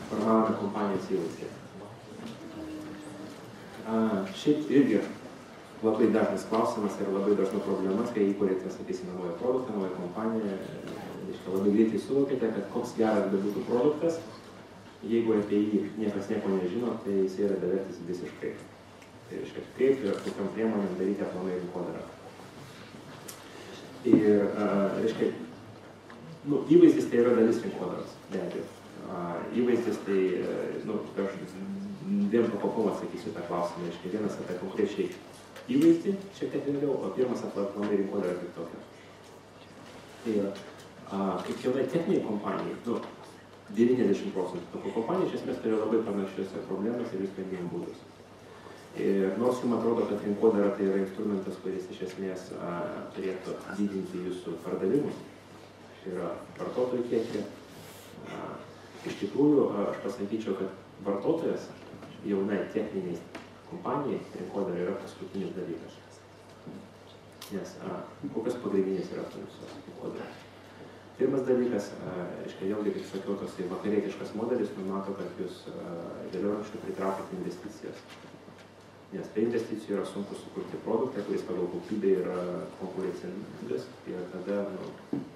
formavome kompanijos įvaizdį. Šiaip irgi labai dažnas klausimas ir labai dažna problemas, kai įkūrėte, sakysime, naują produktą, naują kompaniją, labai greitai suvokėte, kad koks geras bebūtų produktas, jeigu apie jį niekas nieko nežino, tai jis yra bevertis visiškai. Tai reiškia, kaip ir kokiam priemonėm daryti aplamai rinkodarą. Ir, reiškia, įvaizdis tai yra dalis rinkodaros, be abejo. Įvaizdis tai, aš dviem pakopom atsakysiu tą klausimą, reiškia, vienas apie konkrečiai įvaizdį, šiek tiek vėliau, o pirmas aplamai rinkodarą kaip tokia. Ir kiekvienai techniniai kompanijai, 90% tokių kompanijų iš esmės turi labai panašios problemas ir jų sprendimų būdus. Ir nors jums atrodo, kad rinkodara tai yra instrumentas, kuris iš esmės turėtų didinti jūsų pardavimus, tai yra vartotojų kiekį. Iš tikrųjų, aš pasakyčiau, kad vartotojas jaunai techniniai kompanijai rinkodara yra paskutinis dalykas. Nes kokios pagrindinės yra funkcijos rinkodaros? Pirmas dalykas, vėlgi, kaip sakiau, toks vakarietiškas modelis numato, kad jūs vėliau pritraukite investicijas. Nes tai investicijų yra sunku sukurti produktą, kuris pagal kokybę yra konkurencingas ir tada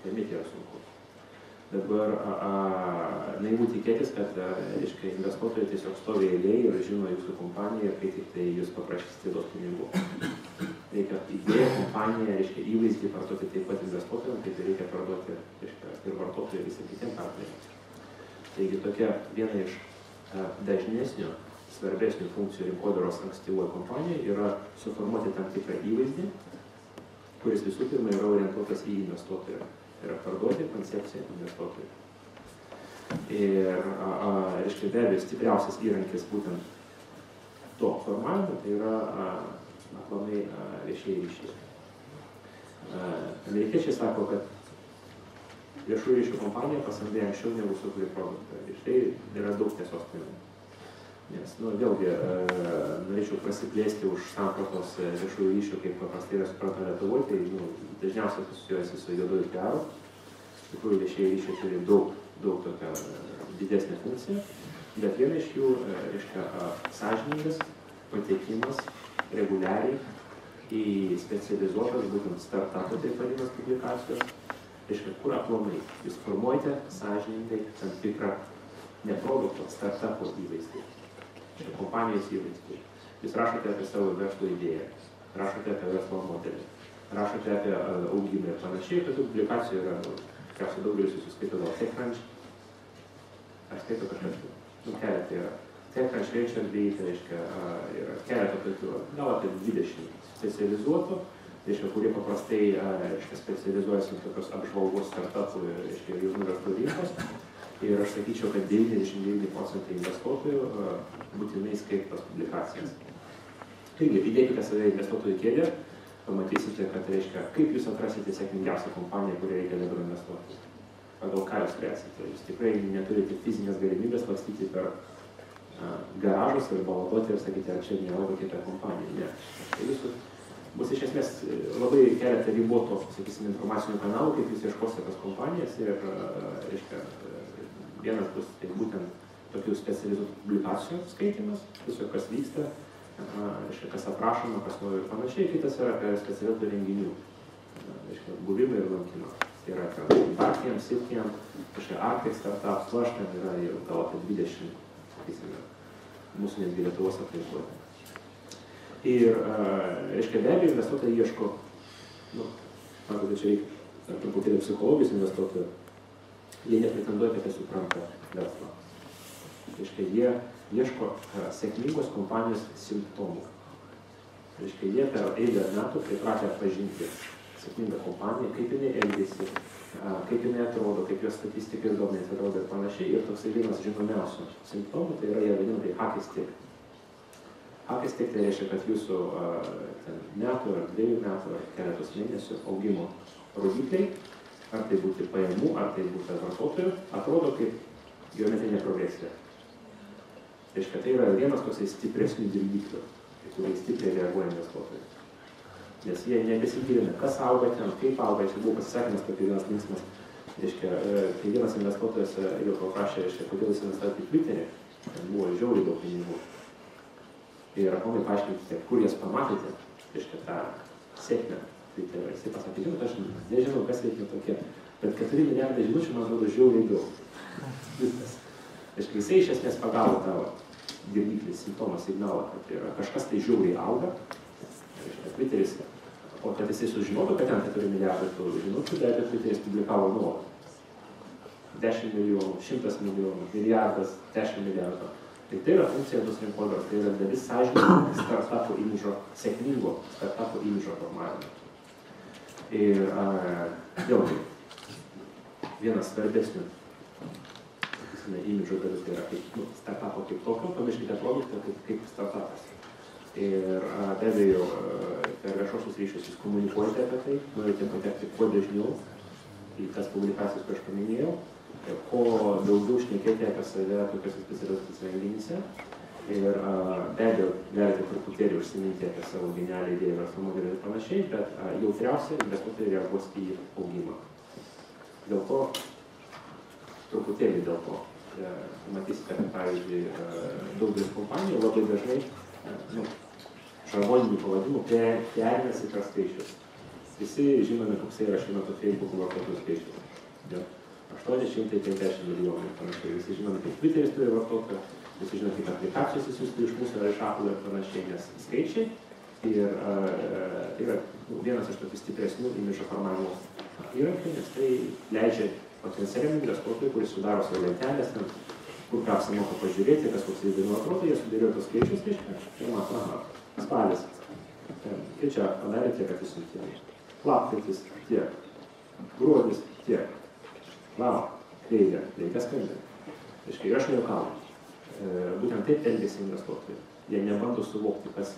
laimėti yra sunku. Dabar naivu tikėtis, kad investuotojai tiesiog stovi eilėje ir žino jūsų kompaniją, kai tik tai jūs paprašysite duos pinigų. Reikia idėją, kompaniją, įvaizdį parduoti taip pat investuotojams, kaip reikia parduoti ir vartotojai ir visi kitiem partneriams. Taigi tokia viena iš dažnesnių, svarbesnių funkcijų rinkodaros ankstyvoje kompanijoje yra suformuoti tam tikrą įvaizdį, kuris visų pirma yra orientuotas į investuotoją. Yra parduoti koncepciją investuotojų. Ir, be abejo, stipriausias įrankis būtent to formavimo, tai yra aplamai viešieji ryšiai. Amerikiečiai sako, kad viešųjų ryšių kompanija pasamdė anksčiau negu sukūrė produktą. Ir tai yra daug tiesos tame. Nes, vėlgi, norėčiau prasiplėsti už sampratos viešųjų ryšių, kaip paprastai yra supranta Lietuvoje, tai dažniausiai asocijuojasi su juoduoju PR-u. Iš tikrųjų, viešieji ryšiai turi daug tokią didesnę funkciją, bet viena iš jų, sąžiningas patekimas reguliariai į specializuotas, būtent startupų taip vadinamas publikacijos, kur aplamai jūs formuojate sąžiningai tam tikrą ne produkto, startupo įvaizdį. Kompanijos įvaizdį. Jūs rašote apie savo verslo idėją, rašote apie verslo modelį, rašote apie augimą ir panašiai, tokių publikacijų yra, tikriausiai daugelis jūsų skaito gal TechCrunch, ar skaito kažkas, keletą yra. TechCrunch Venture Beat, yra keletą tokių, gal apie 20 specializuotų, kurie paprastai specializuojasi tokios apžvalgos startupų ir jaunų verslų rinkos. Ir aš sakyčiau, kad 99% investuotojų būtinai skaito tas publikacijas. Taigi, įdėkite save investuotojų kėdę, pamatysite, kad reiškia, kaip jūs atrasite sėkmingiausią kompaniją, kurią reikia dabar investuoti. Pagal ką jūs spręsite. Jūs tikrai neturite fizinės galimybės lakstyti per garažus ir baladuoti ir sakyti, ar čia neauga kita kompanija. Ne. Tai jūsų bus iš esmės labai keletą ribotų, sakysime, informacinių kanalų, kaip jūs ieškosite tas kompanijas ir, reiškia, vienas bus tai būtent tokių specializuotų publikacijų skaitymas, tiesiog kas vyksta, kas aprašoma, kas naujo ir panašiai, kitas yra apie specializuotų renginių, buvimą ir lankymą. Tai yra Bartiem, Sitkiem, Arctic Startup, Slush, ten yra jau gal apie 20, sakysime, mūsų netgi Lietuvos aplinkoje. Ir, be abejo, investuotojai ieško, matau, kad čia reikia truputėlį psichologijos investuotojų, jie nepretenduoja, kad jie supranta verslą. Jie ieško sėkmingos kompanijos simptomų. Jie per eilę metų pripratę atpažinti sėkmingą kompaniją, kaip jinai elgėsi, kaip jinai atrodo, kaip jos statistika ir duomenys atrodo ir panašiai. Ir toksai vienas žinomiausių simptomų, tai yra jie vadinami hockey stick. Hockey stick tai reiškia, kad jūsų metų ar 2 metų ar keletos mėnesių augimo rodikliai, ar tai būti pajamų, ar tai būti vartotojų, atrodo kaip geometrinė progresija. Tai yra vienas toksai stipresnių dirgiklių, kuriai stipriai reaguoja investuotojai. Nes jie nebesigilina, kas auga ten, kaip auga, čia buvo pasisakymas tokį vienas linksmas Reiškia, kai vienas investuotojas jau paprašė, reiškia, kodėl jis investuoja į Twitterį, buvo žiauriai daug pinigų. Ir aplamai paaiškinkite, kur jas pamatėte, reiškia, tą sėkmę Twitterį. Jisai pasakė, žinot, aš nežinau, kas veikia tokie, bet 4 milijardai žinučių, man atrodo, žiauriai daug. Viskas. Reiškia, jisai iš esmės pagavo tą dirgiklį, simptomą, signalą, kad yra kažkas tai žiauriai auga. Reiškia, Twitteris, o kad jisai sužinotų, kad ten 4 milijardai tų žinučių, be abejo, Twitteris publikavo nuolat. 10 milijonų, 100 milijonų, milijardas, 10 milijardų. Ir tai yra funkcija tos rinkodaros, tai yra dalis sąžiningo startupo imidžo, sėkmingo startupo imidžo formavimo. Ir vėlgi, vienas svarbesnių imidžo dalis tai yra kaip startupo kaip tokio, pamirškite produktą kaip startupas. Ir be abejo, per viešuosius ryšius jūs komunikuojate apie tai, norite patekti kuo dažniau į tas publikacijas, kur aš paminėjau. Ko daugiau šnekėti apie save tokiuose specialiuose renginyse. Ir be abejo, galite truputėlį užsiminti apie savo genialią idėją verslo modelį ir panašiai, bet jautriausiai investuotojai reaguos į augimą. Dėl to, truputėlį dėl to, matysite, kad pavyzdžiui, daugelis kompanijų labai dažnai žargoninių pavadimų perinasi per skaičius. Visi žinome, koks yra šiuo metu Facebook vartotojų skaičius. 850 milijonų ir panašiai. Visi žinome, kaip Twitteris turi vartotojų, visi žinome, kaip aplikacijos įsiųsti iš mūsų ar iš Apple ir panašiai, nes skaičiai ir tai yra vienas iš tokių stipresnių imidžo formavimo įrankių, nes tai leidžia potencialiam investuotojui, kuris sudaro savo lentelės, kur ką apsimoka pažiūrėti, kas koks įdomu atrodo, jie sudėlioja tos skaičius, reiškia, ir mato, spalis. Ir čia padarė tiek atsisiuntimai. Lapkritis tiek, gruodis tiek. Vau, kreivė, reikia skambinti. Reiškia, ir aš nejuokauju. Būtent taip elgiasi investuotojai. Jie nebando suvokti, kas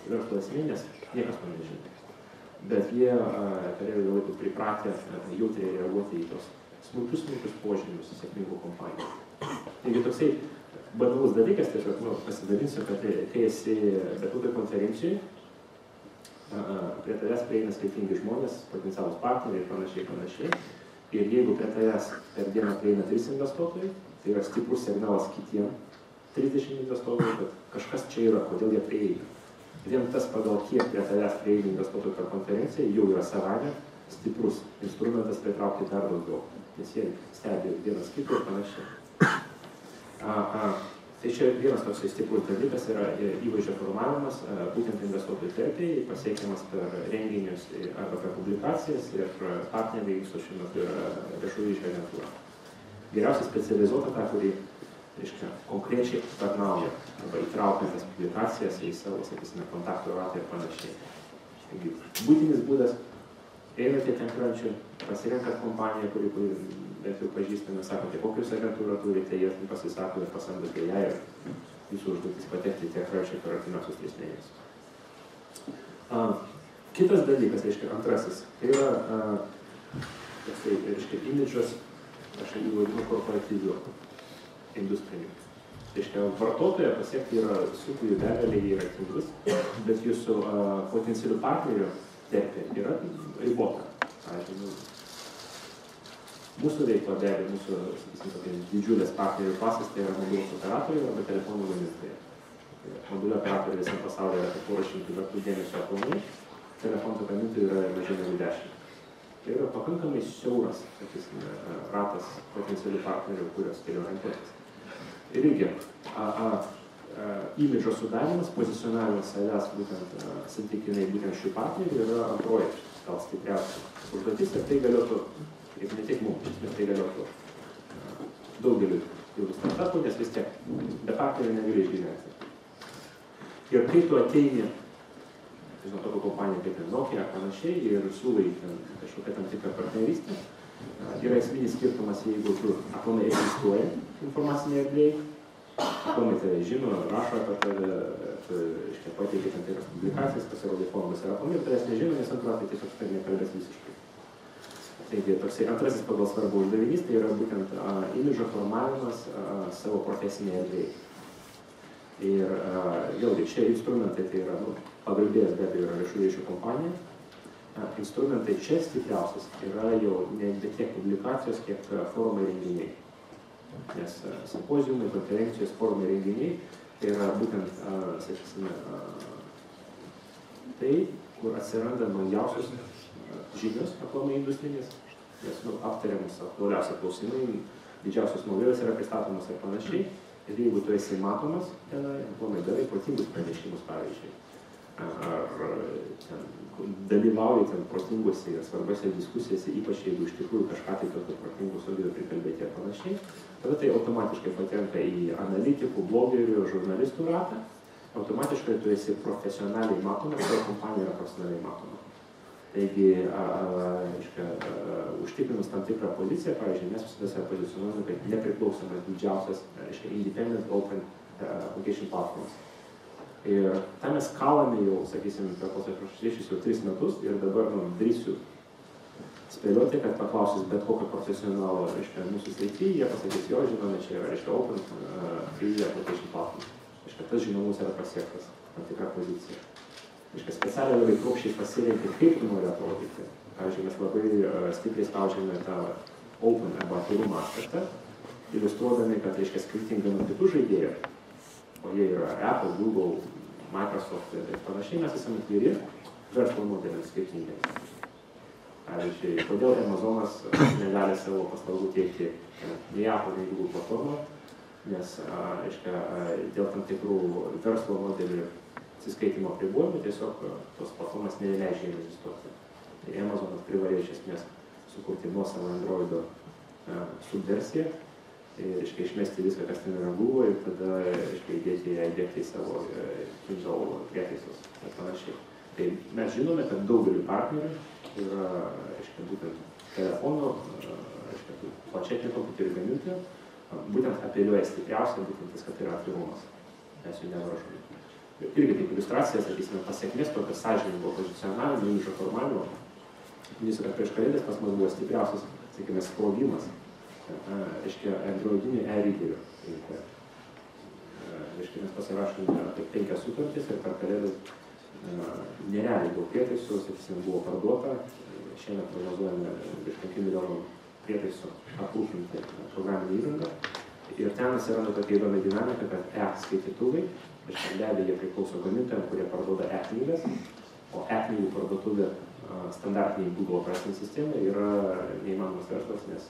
verslo esmė, nes niekas to nežino. Bet jie per ilgą laiką pripratę jautriai reaguoti į tos smulkius požymius sėkmingų kompanijų. Taigi toksai banalus dalykas, tiesiog pasidalinsiu, kad kai esi bet kokioj konferencijai, prie tavęs prieina skirtingi žmonės, potencialūs partneriai ir panašiai. Ir jeigu prie tavęs per dieną prieina 3 investuotojai, tai yra stiprus signalas kitiem 30 investuotojų, kad kažkas čia yra, kodėl jie prieina. Vien tas, pagal kiek prie tavęs prieina investuotojų per konferenciją, jau yra savaime stiprus instrumentas pritraukti dar daugiau, nes jie stebi vienas kitą ir panašiai. Tai čia vienas toks stiprus dalykas yra įvaizdžio formavimas, būtent investuotojų terpėje, pasiekiamas per renginius arba per publikacijas ir partneriai su šiuo metu yra viešųjų ryšių agentūra. Geriausiai specializuota ta, kuri, reiškia, konkrečiai tarnauja arba įtraukiant tas publikacijas į savo, sakysime, kontaktų ratą ir panašiai. Taigi, būtinis būdas, einate ten krančių, pasirenkat kompaniją, kuri bet jau pažįstame, sakote, kokius agentūrą turite, jie pasisako ir pasamdote ją ir jūsų užduotis patekti tiek krančiai per artimiausius 3 mėnesius. Kitas dalykas, reiškia, antrasis, tai yra, reiškia, imidžas, aš jį vadinu korporatyviu industriniu. Reiškia, vartotoją pasiekti yra super begalė, yra tinklus, bet jūsų potencialių partnerių terpė yra ribota. Mūsų veikla, be abejo, mūsų, sakysime, didžiulės partnerių klasės, tai yra mobilūs operatoriai arba telefonų gamintojai. Mobilio operatoriai visam pasaulyje yra apie 400 vertų dėmesio aplamai, telefonų gamintojų yra mažiau negu 10. Tai yra pakankamai siauras, sakysime, ratas potencialių partnerių, kurios galėjo orientuotis. Ir irgi, imidžo sudarimas, pozicionavimas savęs būtent santykinai būtent šių partnerių yra antroji, gal stipriausia užduotis, ir tai galėtų, kaip ne tik mums, bet tai galėtų daugeliu jau startupų, nes vis tiek be partnerių negali išgyventi. Ir kai tu ateini, žinau, tokia kompanija kaip Nokia, panašiai, ir siūlai kažkokią tam tikrą partnerystę, yra esminis skirtumas, jeigu tu aplamai egzistuoji informacinėje erdvėje, aplamai tave žino, rašo apie tave, pateikia tam tikras publikacijas, pasirodė fondas ir aplamai tavęs nežino, nes antrą tai tiesiog tai nekalbės visiškai. Taigi, toksai antrasis pagal svarbu uždavinys, tai yra būtent imidžo formavimas savo profesinėje erdvėje. Ir vėlgi, šie instrumentai tai yra, pagalbėjęs be abejo yra viešųjų ryšių kompanija, instrumentai čia stipriausias yra jau ne tiek publikacijos, kiek forumai renginiai. Nes simpoziumai, konferencijos, forumai renginiai tai yra būtent, sakysime, tai, kur atsiranda naujausios žinios aplamai industrinės, nes aptariamus aktualiausia klausimai, didžiausios naujovės yra pristatomas ir panašiai. Ir jeigu tu esi matomas, aplamai darai protingus pranešimus, pavyzdžiui, ar dalyvauji ten protinguose ir svarbiose diskusijose, ypač jeigu iš tikrųjų kažką tai tokio protingų sugebėjo prikalbėti ir panašiai, tada tai automatiškai patenka į analitikų, blogerių, žurnalistų ratą, automatiškai tu esi profesionaliai matomas, o kompanija yra profesionaliai matoma. Taigi, užtikrinus tam tikrą poziciją, pavyzdžiui, mes visada save pozicionuojame kaip nepriklausomas didžiausias, independent open application platforms. Ir tą mes kalame jau, sakysim, per pasirašyčius jau 3 metus ir dabar drįsiu spėlioti, kad paklausus bet kokio profesionalo, mūsų srityje, jie pasakys, jo, žinome, čia yra, open free application platform. Tas žinomus yra pasiektas tam tikrą poziciją. Specialiai labai kruopščiai pasirinkti, kaip tu nori atrodyti. Pavyzdžiui, mes labai stipriai spaudžiame tą open arba atvirumo aspektą, iliustruodami, kad, skirtingai nuo kitų žaidėjų, o jie yra Apple, Google, Microsoft ir panašiai, mes esame atviri verslo modeliams skirtingai. Pavyzdžiui, kodėl Amazonas negali savo paslaugų teikti nei Apple, nei Google platformą, nes dėl tam tikrų verslo modelių atsiskaitimo apribojimų tiesiog tos platformas neleidžia jiems egzistuoti. Tai Amazonas privalėjo iš esmės sukurti nuosavą Androido subversiją ir išmesti viską, kas ten yra Google, ir tada įdėti į savo Kindle prietaisus ir panašiai. Tai mes žinome, kad daugeliu partnerių yra būtent telefonų, planšetinių kompiuterių gamintojų, būtent apeliuoja stipriausia, būtent tas, kad yra atvirumas. Mes jų nevaržome. Irgi kaip iliustracija, sakysime, pasiekmės tokio sąžiningo pozicionavimo, imidžo formavimo. Ministras prieš kalėdas pas mus buvo stipriausias, sakykime, sprogimas, androidinių e-readerių. Mes pasirašome apie 5 sutartis ir per kalėdas nerealiai daug prietaisų, sakysime, buvo parduota. Šiandien prognozuojame virš 5 milijonų prietaisų aprūpinti programinį įrangą. Ir ten atsiranda tokia įdomi dinamika, kad e-skaitytuvai, be abejo, jie priklauso gamintojams, kurie parduoda e-knygas, o e-knygų parduotuvė standartiniai Google operacinė sistema yra neįmanomas verslas, nes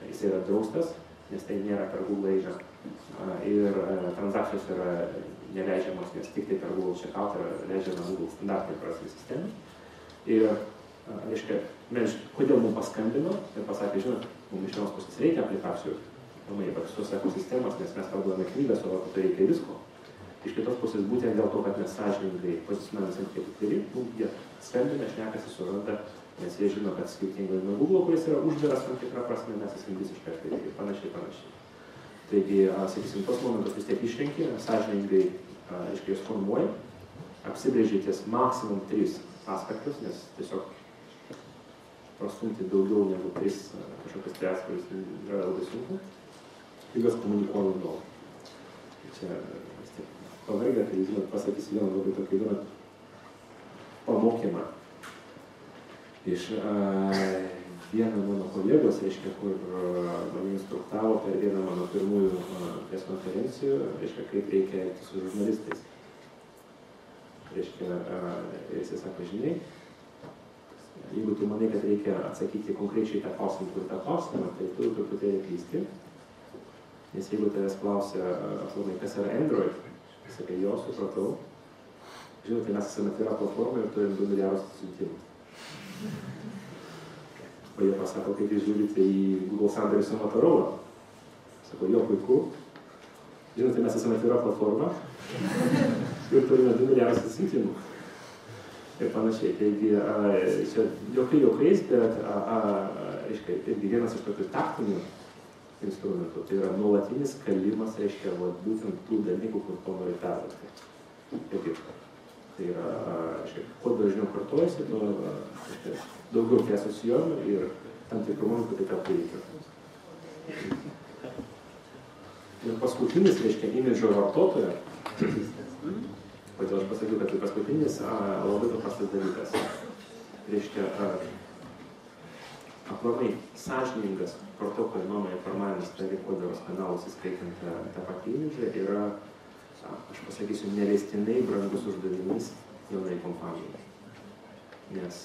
jis yra draustas, nes tai nėra per Google eidžą. Ir transakcijos yra neleidžiamos, nes tik tai per Google checkout yra leidžiama Google standartinė operacinė sistema. Ir, kodėl mums paskambino ir pasakė, žinot, mums iš vienos pusės reikia aplikacijų, visos ekosistemas, nes mes parduodame knygas, o tai reikia visko. Iš kitos pusės būtent dėl to, kad mes sąžiningai pozicionuojamės ant kaip atviri, jie skambina, šnekasi, suranda, nes jie žino, kad skirtingai nuo Google, kuris yra uždaras tam tikrą prasme, mes esame visiškai atviri ir panašiai. Taigi, sakysim, tos momentus vis tiek išrenki, sąžiningai juos formuoji, apsibrėži ties maksimum 3 aspektus, nes tiesiog prastumti daugiau negu 3 kažkokias spręs, kuris yra labai sunku, ir juos komunikuoju nuolat. Čia vis tiek pavargę, tai žinot, pasakysiu vieną labai tokį įdomą pamokymą iš vieno mano kolegos, kur mane instruktavo per vieną mano pirmųjų konferencijų, kaip reikia elgtis su žurnalistais. Jisai sako, žinai, jeigu tu manai, kad reikia atsakyti konkrečiai tą klausimą, tai tu truputėlį klysti. Nes jeigu tavęs klausia, kas yra Android, sakai, jo, supratau. Žinote, mes esame atvira platforma ir turim 2 milijardus atsiuntimų. O jie pasako, kaip jūs žiūrite į Google sandorį su Motorola. Sako, jo, puiku. Žinote, mes esame atvira platforma ir turime 2 milijardus atsiuntimų. Ir panašiai. Taigi, čia jokiais, bet irgi vienas iš tokių taktinių instrumentų, tai yra nuolatinis kalimas, būtent tų dalykų, kur to nori perduoti. Tai yra, kuo dažniau kartojasi, tuo daugiau tai asocijuojama ir tam tikrų momentų tai tapti reikia. Ir paskutinis, imidžo vartotojo, kodėl aš pasakiau, kad tai paskutinis labai paprastas dalykas. reiškia, aplamai sąžiningas vartotojų nuomonės formavimas per rinkodaros kanalus, įskaitant tą patį imidžą, yra, aš pasakysiu, neleistinai brangus uždavinys jaunai kompanijai. Nes,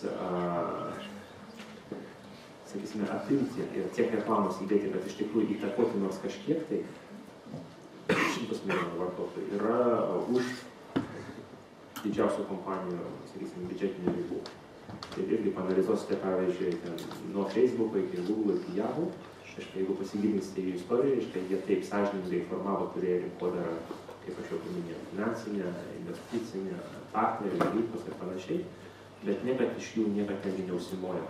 sakysime, apimti ir tiek reklamos įdėti, kad iš tikrųjų įtakoti nors kažkiek, tai 100 milijonų vartotojų yra už didžiausių kompanijų, sakysime, biudžetinių ribų. Tai irgi panalizuosite, pavyzdžiui, nuo Facebook'o iki Google iki Yahoo. Jeigu pasigilinsite į istoriją, jie taip sąžiningai formavo, turėjo rinkodarą, kaip aš jau paminėjau, finansinę, investicinę, partnerių, dalykus ir panašiai, bet niekad iš jų niekad neužsimojo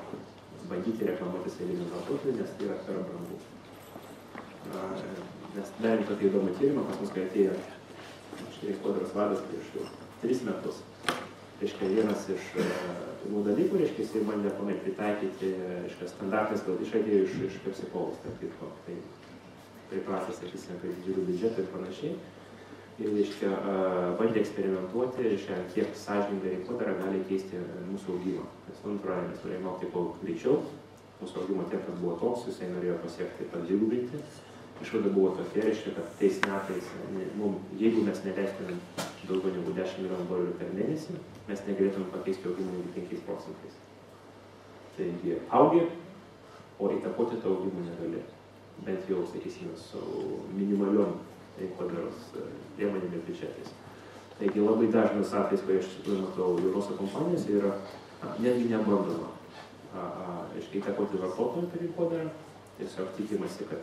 bandyti reklamuotis eilinių vartotojų, nes tai yra per brangu. Nes darėm tokį įdomų tyrimą, pas mus kai atėjo rinkodaros vadas prieš 3 metus. Reiškia, vienas iš pirmų dalykų, reiškia, jis bandė aplamai pritaikyti, reiškia, standartas, gal išatėjo iš Pepsi-Colos, tai pripratęs, sakysime, prie didžiulių biudžetų ir panašiai. Ir, reiškia, bandė eksperimentuoti, reiškia, kiek sąžininga rinkodara gali keisti mūsų augimą. Nes natūraliai mes turėjome augti kuo greičiau, mūsų augimo tempas buvo toks, jisai norėjo pasiekti padvigubinti. Išvada buvo tokia, reiškia, kad tais metais, jeigu mes neleistumėm daugiau negu $10 milijonų per mėnesį, mes negalėtumėm pakeisti augimą negu 5%. Taigi augi, o įtakoti to augimą negali. Bent jau, sakysime, su minimaliom rinkodaros priemonėm ir biudžetais. Taigi labai dažnas atvejis, kai aš matau jaunose kompanijose, yra netgi nebandoma įtakoti vartotojų per rinkodarą, tiesiog tikimasi, kad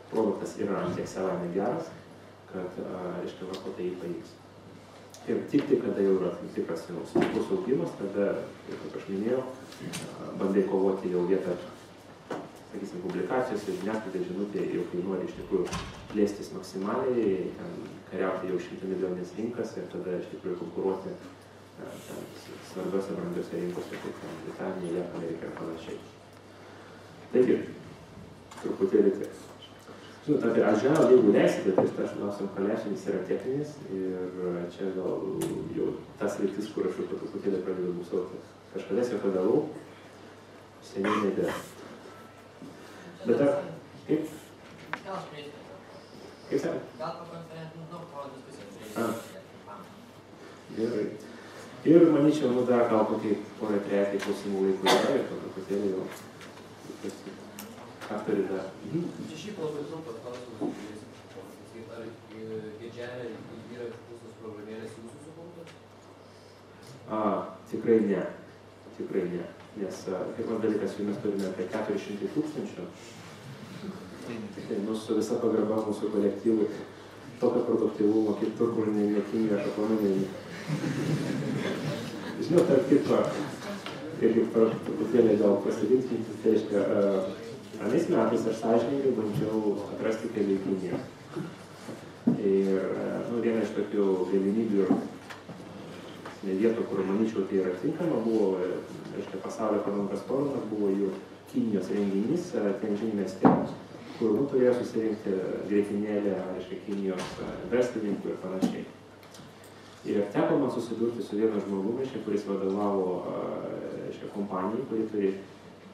produktas yra tiek savame geras, kad, reiškia, vartotojai jį pavyks. Ir tik kada jau yra tikras stiprus augimas, tada, kaip aš minėjau, bandai kovoti jau vietą, sakysim, publikacijos ir žiniasklaidai žinutė jau kainuoja iš tikrųjų plėstis maksimaliai, kariauti jau 100 milijonės rinkas ir tada iš tikrųjų konkuruoti svarbiose brangiose rinkose, kaip Britanija, JAV, Amerika ir panašiai. Taigi, truputėlį tiek. Žinot, apie Agile, jeigu leisite, tai tas klausim pranešimas yra techninis ir čia gal jau tas rytis, kur aš jau truputėlį pradedu būsauti. Kažkada jau padalau, seniai nebėra. Bet ar, kaip? Gal aš prieisiu. Kaip sakė? Gal pakonferentinti, po diskusijos. Gerai. Ir manyčiau, dar gal kokiai porą trejai klausimų laikų yra ir truputėlį jau aptari dar. Čia šiaip labai trumpas klausimas, ar Gedželė yra išpūstos programėlės jūsų sukurtos? Tikrai ne. Tikrai ne. Nes pirmas dalykas, mes turime apie 400 000. Tai su visa pagarba mūsų kolektyvui tokio produktyvumo kitur, kur nekinė aš aplamai. Žinau, tarp kitko, irgi truputėlį gal pasirinkintis, tai reiškia, anais metais aš sąžiningai bandžiau atrasti kelią į Kiniją. Ir viena iš tokių galimybių ir vietų, kur manyčiau tai yra tinkama, buvo, reiškia, pasaulio ekonomikos forumas, buvo jų Kinijos renginys, Tianjin mieste, kur turėjo susirinkti grietinėlę, reiškia, Kinijos verslininkų ir panašiai. Ir teko man susidurti su vienu žmogumi, kuris vadovavo kompanijai, kuri turi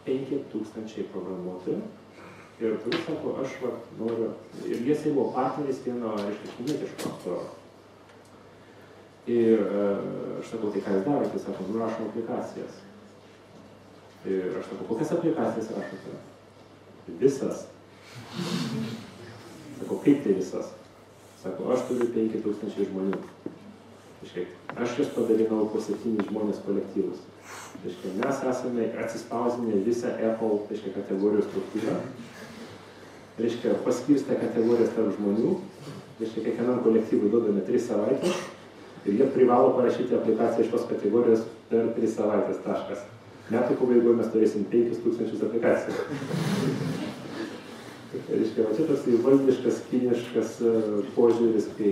5000 programuotojų. Ir kuris sako, aš noriu, ir jis buvo partneris vieno, reiškia, kinietiško atstoro. Ir aš sakau, tai ką jūs darote? Jis sako, rašom aplikacijas. Ir aš sakau, kokias aplikacijas rašote? Visas. Sakau, kaip tai visas? Sako, aš turiu 5000 žmonių. Aš jūs padalinau po 7 žmonės kolektyvus. Mes esame atsispausinę visą Apple kategorijų struktūrą. Paskirstę kategorijas tarp žmonių. Kiekvienam kolektyvui duodame 3 savaitės ir jie privalo parašyti aplikaciją iš tos kategorijos per 3 savaitės taškas. Metų pabaigoje mes turėsim 5000 aplikacijų. Va čia toks valdiškas, kiniškas požiūris, kai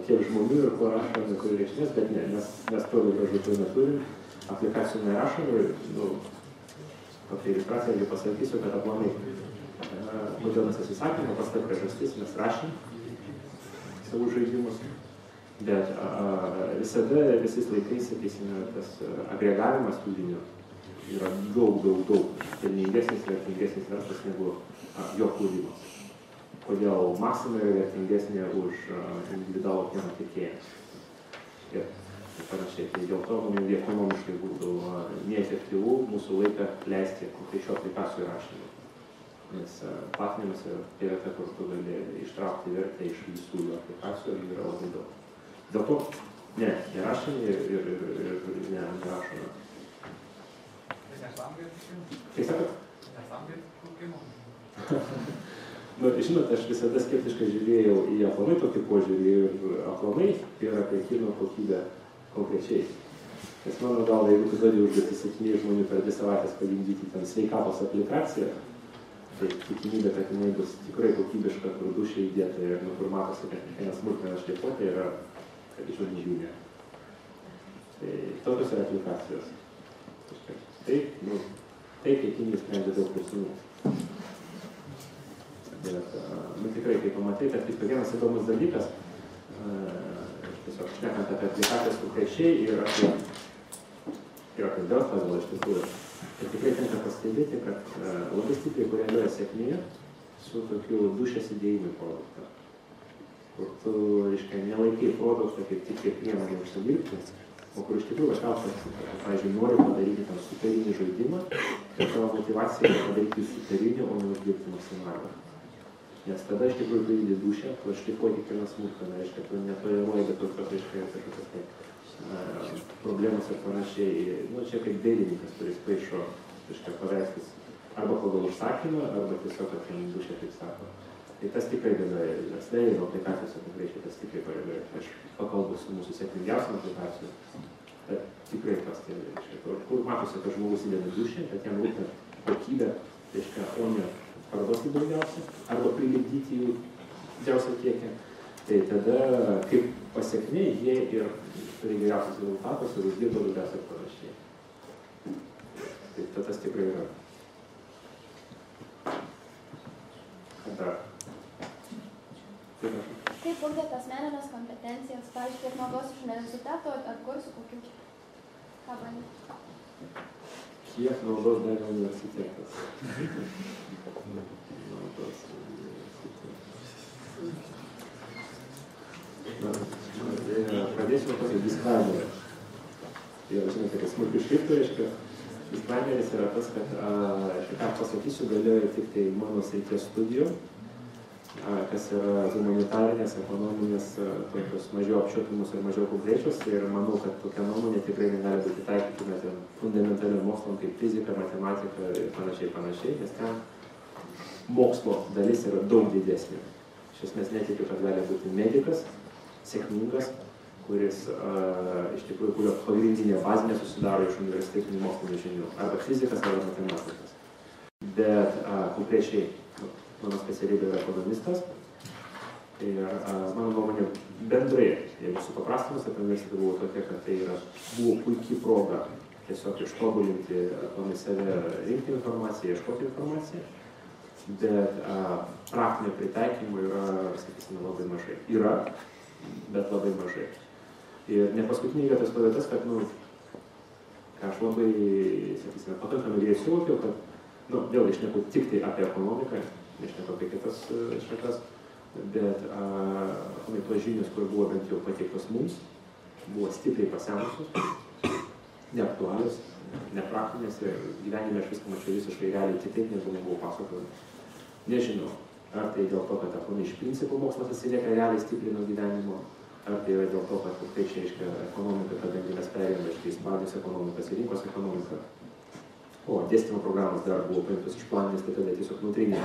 kiek žmonių ir ko rašom, neturi reikšmės, bet ne, mes toli gražu to neturim, aplikacijų nerašom ir, tokia iliustracija, irgi pasakysiu, kad aplamai, kodėl mes atsisakėme, pas tai priežastis, mes rašėm savo žaidimus, bet visada, visais laikais, sakysime, tas agregavimas turinio, yra daug pelningesnis, vertingesnis verslas negu jo kūrimas. Kodėl Maxima yra vertingesnė už individualų pieno tiekėją. Ir panašiai. Tai dėl to mums ekonomiškai būtų neefektyvu mūsų laiką leisti konkrečių aplikacijų rašymui. Nes platinimas yra vieta, kur tu gali ištraukti vertę iš visų jų aplikacijų ir yra labai daug. Dėl to nerašome ir nerašome. Kaip sakot? Žinote, aš visada skeptiškai žiūrėjau į aplamai tokį požiūrį ir aplamai yra apie kino kokybę konkrečiai. Nes mano galva, jeigu tu gali užduoti 7 žmonių per 2 savaitės pagimdyti ten sveikatos aplikaciją, tai tikimybė, kad jinai bus tikrai kokybiška, kur dušė įdėta ir kur matosi, kad kiekvienas smulkmena šlifuotė yra, kad iš žodžių. Tai tokios yra aplikacijos. Tai kiekvienas sprendžia daug klausimų. Bet, tikrai, kai pamatai, kad tik vienas įdomus dalykas, tiesiog šnekant apie aplikacijas konkrečiai ir apie verslą gal iš tikrųjų, tai tikrai tenka pastebėti, kad labai stipriai koreliuoja sėkmė su tokiu dušės įdėjimui produktą. Kur tu, nelaikai produktą kaip tik kaip priemonę užsidirbti, o kur iš tikrųjų kažkas, pavyzdžiui, nori padaryti tam superinį žaidimą, ir tavo motyvacija yra padaryti superinį, o ne uždirbti maksimalią. Nes tada iš tikrųjų tu įdė dušę, tu šlifuoji kiekvieną smulkmeną, reiškia, tu netoleruoji, bet tu kažkokias problemas ir panašiai. Čia kaip dailininkas, kuris paišo paveikslus arba pagal užsakymą, arba tiesiog apie dušę, kaip sako. Tai tas tikrai galioja versle ir aplikacijose konkrečiai tas tikrai pareigoja. Aš pakalbu su mūsų sėkmingiausiam aplikacijų, bet tikrai tas tai reiškia. Kur matosi, kad žmogus įdeda dušę, kad jam rūpia kokybė, reiškia, o ne parduoti daugiausia, arba prilipdyti jų didžiausią kiekį. Tai tada, kaip pasiekmė, jie ir turi geriausius rezultatus ir uždirba daugiausiai ir panašiai. Tai tas tikrai yra. Kada? Kaip ugdėt asmeninės kompetencijas, pavyzdžiui, kiek naudos iš universiteto, ar kursų kokių? Ką bandėt? Kiek naudos davė universitetas? Pradėsiu nuo tokio disclaimerio. Tai žinote, kad smulkių šriftų, reiškia, disclaimeris yra tas, kad ką pasakysiu, galioja tik tai mano srities studijų, kas yra humanitarinės, ekonominės, tokios mažiau apčiuopimus ir mažiau konkrečios. Ir manau, kad tokia nuomonė tikrai negali būti taikytina fundamentaliam mokslam kaip fizika, matematika ir panašiai, nes ten mokslo dalis yra daug didesnė. Iš esmės netikiu, kad gali būti medikas, sėkmingas, kuris iš tikrųjų, kurio pagrindinė bazinė susidaro iš universitetinių mokslinių žinių, arba fizikas, arba matematikas. Bet konkrečiai mano specialybė yra ekonomistas ir mano nuomonė bendrai, jeigu supaprastimas apie universitetą buvo tokia, kad tai buvo puikiai proga tiesiog ištobulinti apie save, rinkti informaciją, ieškoti informaciją, bet praktinio pritaikymo yra, sakysime, labai mažai. Yra, bet labai mažai. Ir ne paskutinį vietą stovi tas, kad, ką aš labai, sakysime, pakankamai gerai suvokiau, kad, vėl išneku tik tai apie ekonomiką, nešneku apie kitas šakas, bet tos žinios, kur buvo bent jau pateiktos mums, buvo stipriai pasenusios, neaktualios, nepraktinės ir gyvenime aš viską mačiau visiškai realiai kitaip, negu man buvo pasakojama. Nežinau, ar tai dėl to, kad aplamai iš principų mokslas atsilieka realiai stipriai nuo gyvenimo, ar tai yra dėl to, kad konkrečiai reiškia ekonomika, kadangi mes perėjome iš bazinės ekonomikos ir rinkos ekonomiką. O dėstymo programos dar buvo paimtos iš planinės, tai tada tiesiog nutrynė.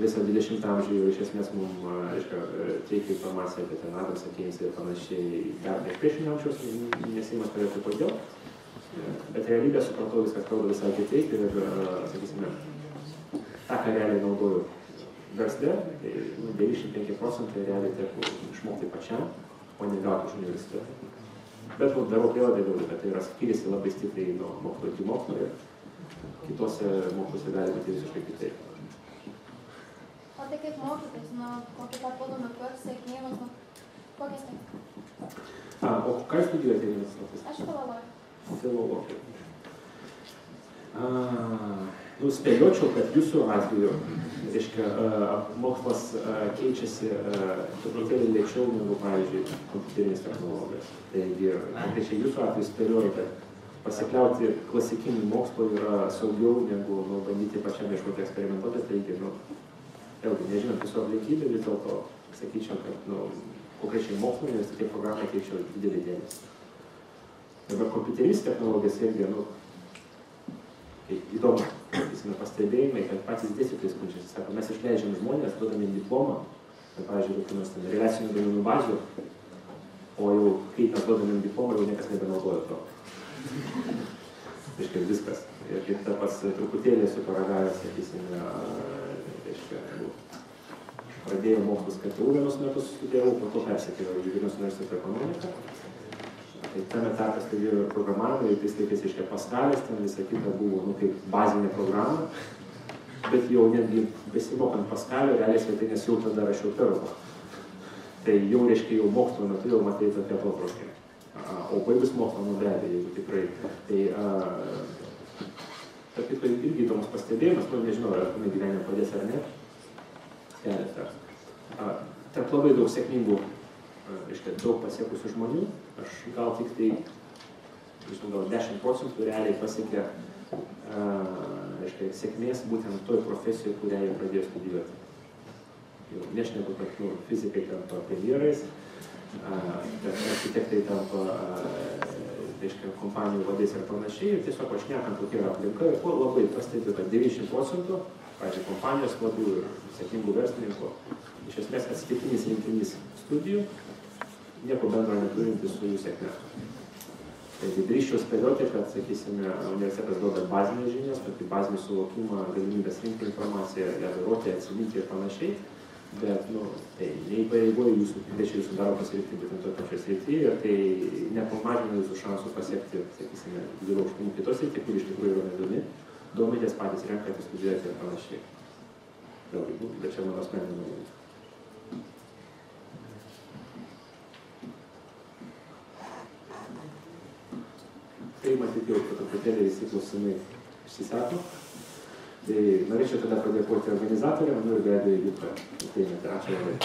Visą 20 amžių iš esmės mums teikia informaciją apie ten Adamsą, Keynesą ir panašiai dar prieš amžiaus, nesimas turėtų kodėl. Bet realybę supratau, viskas atrodo visai kitaip ir, sakysime, tą, ką realiai naudoju versle, tai 95% realiai teko išmokti pačiam, o ne gauti iš universiteto. Bet darau prielaidą, kad tai yra skiriasi labai stipriai nuo mokslo iki mokslo ir kitose moksluose gali būti visiškai kitaip. O tai kaip mokytis, kokį papildomą kursą, knygos, kokias tai? O ką studijuojate universitetas? Aš filologija. Filologija. Spėliočiau, kad jūsų atveju, reiškia, mokslas keičiasi truputėlį lėčiau negu, pavyzdžiui, kompiuterinės technologijos. Taigi, konkrečiai jūsų atveju spėlioju, kad pasikliauti klasikiniu mokslu yra saugiau negu bandyti pačiam ieškoti eksperimentuoti. Taigi, vėlgi, nežinant visų aplinkybių, vis dėlto sakyčiau, kad konkrečiai mokslo universiteto programai teikčiau didelį dėmesį. Dabar kompiuterinės technologijos irgi, įdomu, pastebėjimai, kad patys dėstytojai skundžiasi. Sako, mes išleidžiam žmonės, duodame diplomą, pavyzdžiui, kokių nors realiacinių duomenų bazių, o jau kai mes duodame diplomą, jau niekas nebenaudoja to. Reiškia, viskas. Ir ta pats truputėlį esu paragavęs, sakysime, reiškia, pradėjau mokslus KTU vienus metus studijavau, po to persikėjau į Vilniaus universiteto ekonomiką. Tai tame tarpe studijavau programavimą, ir tais laikais, reiškia, Paskalis, ten visa kita buvo, kaip bazinė programa, bet jau netgi besimokant Paskalio, realiai svetainės jau tada rašiau Perlą. Tai jau, reiškia, jau mokslo metu jau matai tokia atotrūkį. O baigus mokslo, be abejo, jeigu tikrai. Tai, tarp kitko, irgi įdomus pastebėjimas, nežinau, ar mano gyvenime padės ar ne, keletą. Tarp labai daug sėkmingų, reiškia, daug pasiekusių žmonių, aš gal tik tai, gal 10% realiai pasiekė, reiškia, sėkmės būtent toj profesijoje, kurią jie pradėjo studijuoti. Jau nešneku, kad fizikai tampa premjerais, architektai tampa, reiškia, kompanijų vadais ir panašiai, ir tiesiog aš šnekant, kokia yra aplinka, ir kuo labai pastebiu, kad 90%, pavyzdžiui, kompanijos vadų ir sėkmingų verslininkų, iš esmės atsitiktinis rinkinys studijų, nieko bendro neturintis su jų sėkme. Taigi drįsčiau spėlioti, kad, sakysime, universitetas duoda bazinės žinias, tokį bazinį suvokimą, galimybės rinkti informaciją, ją vairuoti, atsiminti ir panašiai, bet, tai neįpareigoja jūsų, kviečia jūsų darbą pasirinkti būtent toj pačioj srityje, ir tai nepamažina jūsų šansų pasiekti, sakysime, didelių aukštumų kitos srityje, kur iš tikrųjų yra neįdomi, domitės patys renkate, studijuoti ir panašiai. Vėlgi, bet čia mano asmeninė nuomonė. Tai matyti jau truputėlį visi klausimai išsisako. Tai norėčiau tada padėkoti organizatoriam, ir be abejo Jurka. Ačiū labai.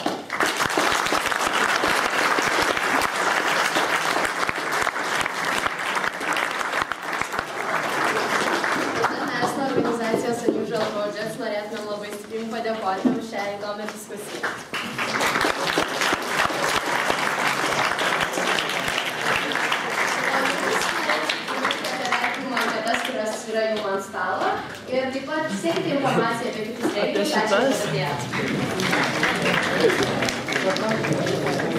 Mes nuo organizacijos Unusual Projects norėtume labai stipriai padėkoti už šią įdomią diskusiją. Yra jums ant stalo ir taip pat sekti informaciją apie kitus renginius. Ačiū, kad atėjote.